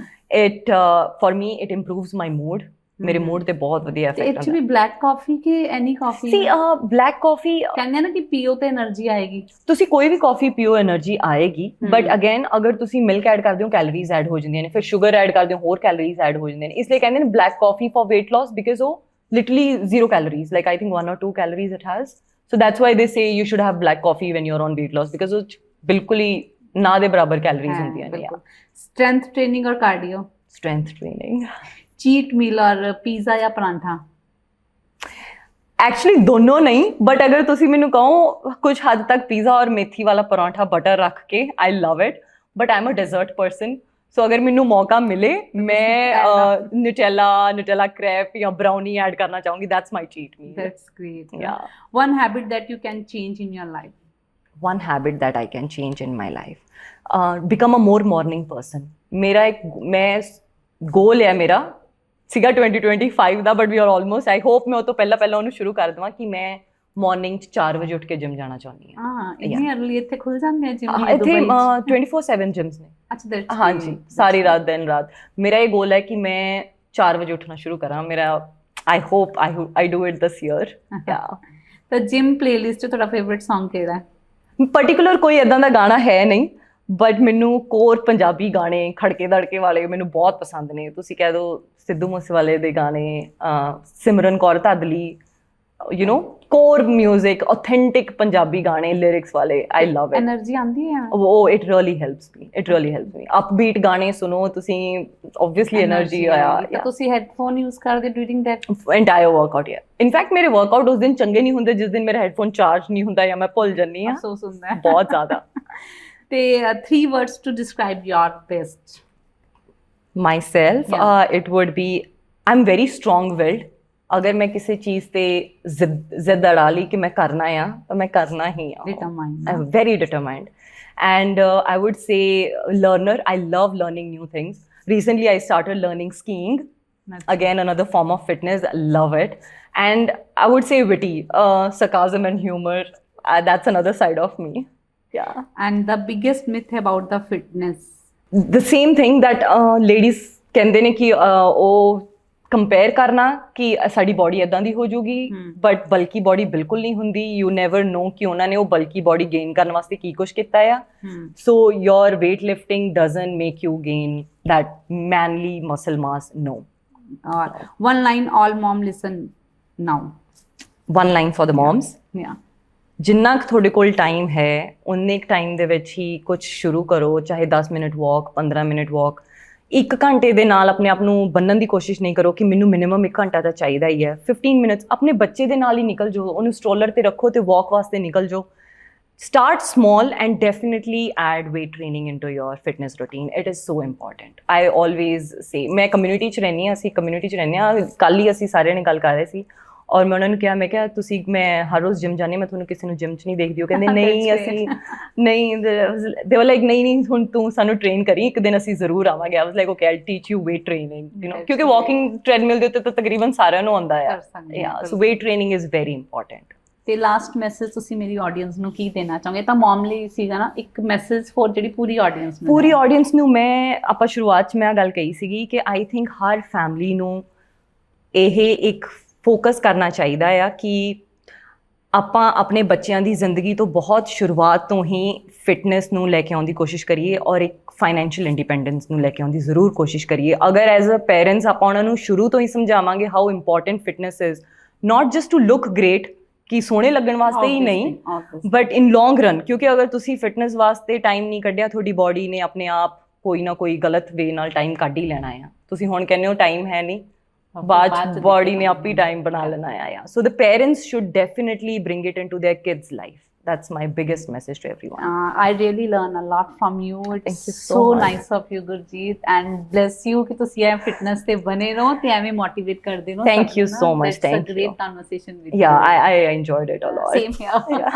It for me it improves my mood. ਮੇਰੇ mood ਤੇ ਬਹੁਤ ਵਧੀਆ effect ਆਉਂਦਾ ਹੈ। ਵੀ black coffee ਕਿ ਐਨੀ ਕਾਫੀ? ਸੀ black coffee ਕਹਿੰਦੇ ਨਾ ਕਿ ਪੀਓ ਤੇ એનર્ਜੀ ਆਏਗੀ। ਤੁਸੀਂ ਕੋਈ ਵੀ ਕਾਫੀ ਪੀਓ એનર્ਜੀ ਆਏਗੀ, ਬਟ ਅਗੇਨ ਅਗਰ ਤੁਸੀਂ ਮਿਲਕ ਐਡ ਕਰਦੇ ਹੋ ਕੈਲੋਰੀਜ਼ ਐਡ ਹੋ ਜਾਂਦੀਆਂ ਨੇ, ਫਿਰ ਸ਼ੂਗਰ ਐਡ ਕਰਦੇ ਹੋ ਹੋਰ ਕੈਲੋਰੀਜ਼ ਐਡ ਹੋ ਜਾਂਦੀਆਂ ਨੇ। ਇਸ ਲਈ ਕਹਿੰਦੇ ਨੇ black coffee for weight loss because ਉਹ literally 0 calories, like I think 1 or 2 calories it has. So that's why they say you should have black coffee when you're on weight loss because ਉਹ ਬਿਲਕੁਲ ਹੀ ਨਾ ਦੇ ਬਰਾਬਰ calories ਹੁੰਦੀਆਂ ਨੇ। Strength training or cardio? Strength training. Cheat meal और pizza या परांठा? Actually दोनों नहीं, बट अगर तुसी मैनू कहो कुछ हद तक पिज़्ज़ा और मेथी वाला परांठा बटर रख के I love it, but I am a dessert person. So अगर मैनू मौका मिले मैं न्यूटेला क्रैप या ब्राउनी ऐड करना चाहूँगी। That's my cheat meal. That's great. Yeah. One habit that you can change in your life? One habit that I can change in my life, become a more morning person. मेरा एक गोल है मेरा ਸੀਗਾ 2025 ਦਾ, but we are almost. I hope ਮੈਂ ਉਹ ਤੋਂ ਪਹਿਲਾਂ ਉਹਨੂੰ ਸ਼ੁਰੂ ਕਰ ਦੇਵਾਂ ਕਿ ਮੈਂ ਮਾਰਨਿੰਗ 'ਚ 4 ਵਜੇ ਉੱਠ ਕੇ ਜਿਮ ਜਾਣਾ ਚਾਹੁੰਦੀ ਹਾਂ। ਹਾਂ, ਇੰਨੀ ਅਰਲੀ ਇੱਥੇ ਖੁੱਲ ਜਾਂਦੇ ਆ ਜਿਮ? ਇੱਥੇ 24/7 ਜਿਮਸ ਨੇ। ਅੱਛਾ, ਦੈਟਸ ਹਾਂਜੀ, ਸਾਰੀ ਰਾਤ ਦਿਨ ਰਾਤ। ਮੇਰਾ ਇਹ ਗੋਲ ਹੈ ਕਿ ਮੈਂ 4 ਵਜੇ ਉੱਠਣਾ ਸ਼ੁਰੂ ਕਰਾਂ। ਮੇਰਾ I hope I do it this year. ਤਾਂ ਜਿਮ ਪਲੇਲਿਸਟ 'ਚ ਤੁਹਾਡਾ ਫੇਵਰਿਟ Song ਕਿਹੜਾ ਹੈ? ਪਰਟੀਕੂਲਰ ਕੋਈ ਇਦਾਂ ਦਾ ਗਾਣਾ ਹੈ ਨਹੀਂ, ਬਟ ਮੈਨੂੰ ਕੋਰ ਪੰਜਾਬੀ ਗਾਣੇ ਖੜਕੇ ਦੜਕੇ ਵਾਲੇ ਮੈਨੂੰ ਬਹੁਤ ਪਸੰਦ ਨੇ। ਤੁਸੀਂ ਕਹਿ ਦਿਓ ਸਿੱਧੂ ਮੂਸੇਵਾਲੇ ਦੇ ਗਾਣੇ, Simran Kaur Dhadli, you know core music, authentic Punjabi ਗਾਣੇ ਲਿਰਿਕਸ ਵਾਲੇ। ਆਈ ਲਵ ਇਟ। એનર્ਜੀ ਆਉਂਦੀ ਹੈ ਉਹ। It really helps me. Upbeat ਗਾਣੇ ਸੁਣੋ ਤੁਸੀਂ, ਆਬਵੀਅਸਲੀ એનર્ਜੀ ਆਇਆ। ਤਾਂ ਤੁਸੀਂ ਹੈਡਫੋਨ ਯੂਜ਼ ਕਰਦੇ ਡਿਊਰਿੰਗ ਦੈਟ ਐਂਟਾਇਰ ਵਰਕਆਊਟ? ਯਾ ਇਨਫੈਕਟ ਮੇਰੇ ਵਰਕਆਊਟ ਉਸ ਦਿਨ ਚੰਗੇ ਨਹੀਂ ਹੁੰਦੇ ਜਿਸ ਦਿਨ ਮੇਰਾ ਹੈਡਫੋਨ ਚਾਰਜ ਨਹੀਂ ਹੁੰਦਾ ਜਾਂ ਮੈਂ ਭੁੱਲ ਜਾਂਦੀ ਹਾਂ। ਅਫਸੋਸ ਹੁੰਦਾ ਹੈ ਬਹੁਤ ਜ਼ਿਆਦਾ। ਤੇ 3 words to describe your best? Myself, it would be I'm very strong-willed. अगर मैं किसी चीज़ पे जिद अड़ा ली कि मैं करना है तो मैं करना ही है। Determined. I'm very determined. And I would say learner. I love learning new things. Recently, I started learning skiing. Again, another form of fitness. I love it. And I would say witty, sarcasm and humor. That's another side of me. Yeah. And the biggest myth about the fitness? The same thing that ladies ਕਹਿੰਦੇ ਨੇ ਕਿ ਉਹ compare ਕਰਨਾ ਕਿ ਸਾਡੀ body ਇਦਾਂ ਦੀ ਹੋ ਜੂਗੀ, ਬਟ ਬਲਕੀ ਬੋਡੀ ਬਿਲਕੁਲ ਨਹੀਂ ਹੁੰਦੀ। ਯੂ ਨੈਵਰ ਨੋ ਕਿ ਉਹਨਾਂ ਨੇ ਉਹ ਬਲਕੀ ਬੋਡੀ ਗੇਨ ਕਰਨ ਵਾਸਤੇ ਕੀ ਕੁਝ ਕੀਤਾ ਆ। ਸੋ ਯੋਰ weight lifting doesn't make you gain that manly muscle mass. No. One line all mom listen now. One line for the moms. Yeah. ਜਿੰਨਾ ਕੁ ਤੁਹਾਡੇ ਕੋਲ ਟਾਈਮ ਹੈ ਉਨੇ ਕੁ ਟਾਈਮ ਦੇ ਵਿੱਚ ਹੀ ਕੁਝ ਸ਼ੁਰੂ ਕਰੋ, ਚਾਹੇ 10 ਮਿੰਟ ਵਾਕ, 15 ਮਿੰਟ ਵਾਕ। 1 ਘੰਟੇ ਦੇ ਨਾਲ ਆਪਣੇ ਆਪ ਨੂੰ ਬੰਨਣ ਦੀ ਕੋਸ਼ਿਸ਼ ਨਹੀਂ ਕਰੋ ਕਿ ਮੈਨੂੰ ਮਿਨੀਮਮ 1 ਘੰਟਾ ਤਾਂ ਚਾਹੀਦਾ ਹੀ ਹੈ। 15 ਮਿੰਟਸ ਆਪਣੇ ਬੱਚੇ ਦੇ ਨਾਲ ਹੀ ਨਿਕਲ ਜਾਓ, ਉਹਨੂੰ ਸਟਰੋਲਰ ਤੇ ਰੱਖੋ ਤੇ ਵਾਕ ਵਾਸਤੇ ਨਿਕਲ ਜਾਓ। Start small and definitely add weight training into your fitness routine. It is so important. I always say, मैं community 'ਚ ਰਹਿੰਦੀ ਹਾਂ, ਅਸੀਂ community 'ਚ ਰਹਿੰਦੇ ਹਾਂ। ਕੱਲ੍ਹ ਹੀ ਅਸੀਂ ਸਾਰਿਆਂ ਨੇ ਗੱਲ ਕਰ ਰਹੇ ਸੀ। ਔਰ ਮੈਂ ਉਹਨਾਂ ਨੂੰ ਕਿਹਾ, ਮੈਂ ਕਿਹਾ ਤੁਸੀਂ, ਮੈਂ ਹਰ ਰੋਜ਼ ਜਿਮ ਜਾਂਦੀ, ਮੈਂ ਤੁਹਾਨੂੰ ਕਿਸੇ ਨੂੰ ਜਿਮ 'ਚ ਨਹੀਂ ਦੇਖਦੀ। ਉਹ ਕਹਿੰਦੇ ਨਹੀਂ ਅਸੀਂ ਨਹੀਂ, ਦੇ ਵਰ ਲਾਈਕ ਨਹੀਂ ਹੁਣ ਤੂੰ ਸਾਨੂੰ ਟ੍ਰੇਨ ਕਰੀ, ਇੱਕ ਦਿਨ ਅਸੀਂ ਜ਼ਰੂਰ ਆਵਾਂਗੇ। I was like okay, I teach you weight training, you know, ਕਿਉਂਕਿ ਵਾਕਿੰਗ ਟ੍ਰੈਡਮਿਲ ਦੇ ਉੱਤੇ ਤਾਂ ਤਕਰੀਬਨ ਸਾਰਿਆਂ ਨੂੰ ਆਉਂਦਾ ਆ। So weight training is very important. ਤੇ ਲਾਸਟ ਮੈਸੇਜ ਤੁਸੀਂ ਮੇਰੀ ਆਡੀਅנס ਨੂੰ ਕੀ ਦੇਣਾ ਚਾਹੋਗੇ? ਤਾਂ ਮਮ ਲਈ ਸੀਗਾ ਨਾ, ਇੱਕ ਮੈਸੇਜ ਫॉर ਜਿਹੜੀ ਪੂਰੀ ਆਡੀਅנס ਨੂੰ। ਪੂਰੀ ਆਡੀਅנס ਨੂੰ ਆਪਾਂ ਸ਼ੁਰੂਆਤ 'ਚ ਮੈਂ ਗੱਲ ਕਹੀ ਸੀਗੀ ਕਿ ਆਈ ਥਿੰਕ ਹਰ ਫੈਮਿਲੀ ਨੂੰ ਇਹ ਇੱਕ ਫੋਕਸ ਕਰਨਾ ਚਾਹੀਦਾ ਆ ਕਿ ਆਪਾਂ ਆਪਣੇ ਬੱਚਿਆਂ ਦੀ ਜ਼ਿੰਦਗੀ ਤੋਂ ਬਹੁਤ ਸ਼ੁਰੂਆਤ ਤੋਂ ਹੀ ਫਿਟਨੈਸ ਨੂੰ ਲੈ ਕੇ ਆਉਣ ਦੀ ਕੋਸ਼ਿਸ਼ ਕਰੀਏ ਔਰ ਇੱਕ ਫਾਈਨੈਂਸ਼ੀਅਲ ਇੰਡੀਪੈਂਡੈਂਸ ਨੂੰ ਲੈ ਕੇ ਆਉਣ ਦੀ ਜ਼ਰੂਰ ਕੋਸ਼ਿਸ਼ ਕਰੀਏ। ਅਗਰ ਐਜ਼ ਅ ਪੇਰੈਂਟਸ ਆਪਾਂ ਉਹਨਾਂ ਨੂੰ ਸ਼ੁਰੂ ਤੋਂ ਹੀ ਸਮਝਾਵਾਂਗੇ how important fitness is, not just to look great, ਕਿ ਸੋਹਣੇ ਲੱਗਣ ਵਾਸਤੇ ਹੀ ਨਹੀਂ, ਬਟ ਇਨ ਲੌਂਗ ਰਨ। ਕਿਉਂਕਿ ਅਗਰ ਤੁਸੀਂ ਫਿਟਨੈਸ ਵਾਸਤੇ ਟਾਈਮ ਨਹੀਂ ਕੱਢਿਆ, ਤੁਹਾਡੀ ਬਾਡੀ ਨੇ ਆਪਣੇ ਆਪ ਕੋਈ ਨਾ ਕੋਈ ਗਲਤ ਵੇ ਨਾਲ ਟਾਈਮ ਕੱਢ ਹੀ ਲੈਣਾ ਆ। ਤੁਸੀਂ ਹੁਣ ਕਹਿੰਦੇ ਹੋ ਟਾਈਮ ਹੈ ਨਹੀਂ, ਬਾਅਦ 'ਚ ਬਾਡੀ ਨੇ ਆਪ ਹੀ ਟਾਈਮ ਬਣਾ ਲੈਣਾ ਆ। So the parents should definitely bring it into their kids' life. That's my biggest message to everyone. I really learn a lot from you. It's so nice of you, Gurjeet, and bless you ਕਿ ਤੁਸੀਂ ਇਹ fitness ਤੇ ਬਨੇ ਰਹੋ ਤੇ ਐਵੇਂ motivate ਕਰਦੇ ਰਹੋ। Thank you so much. Thank you. That's a great conversation with you. Yeah, I enjoyed it a lot. Same here.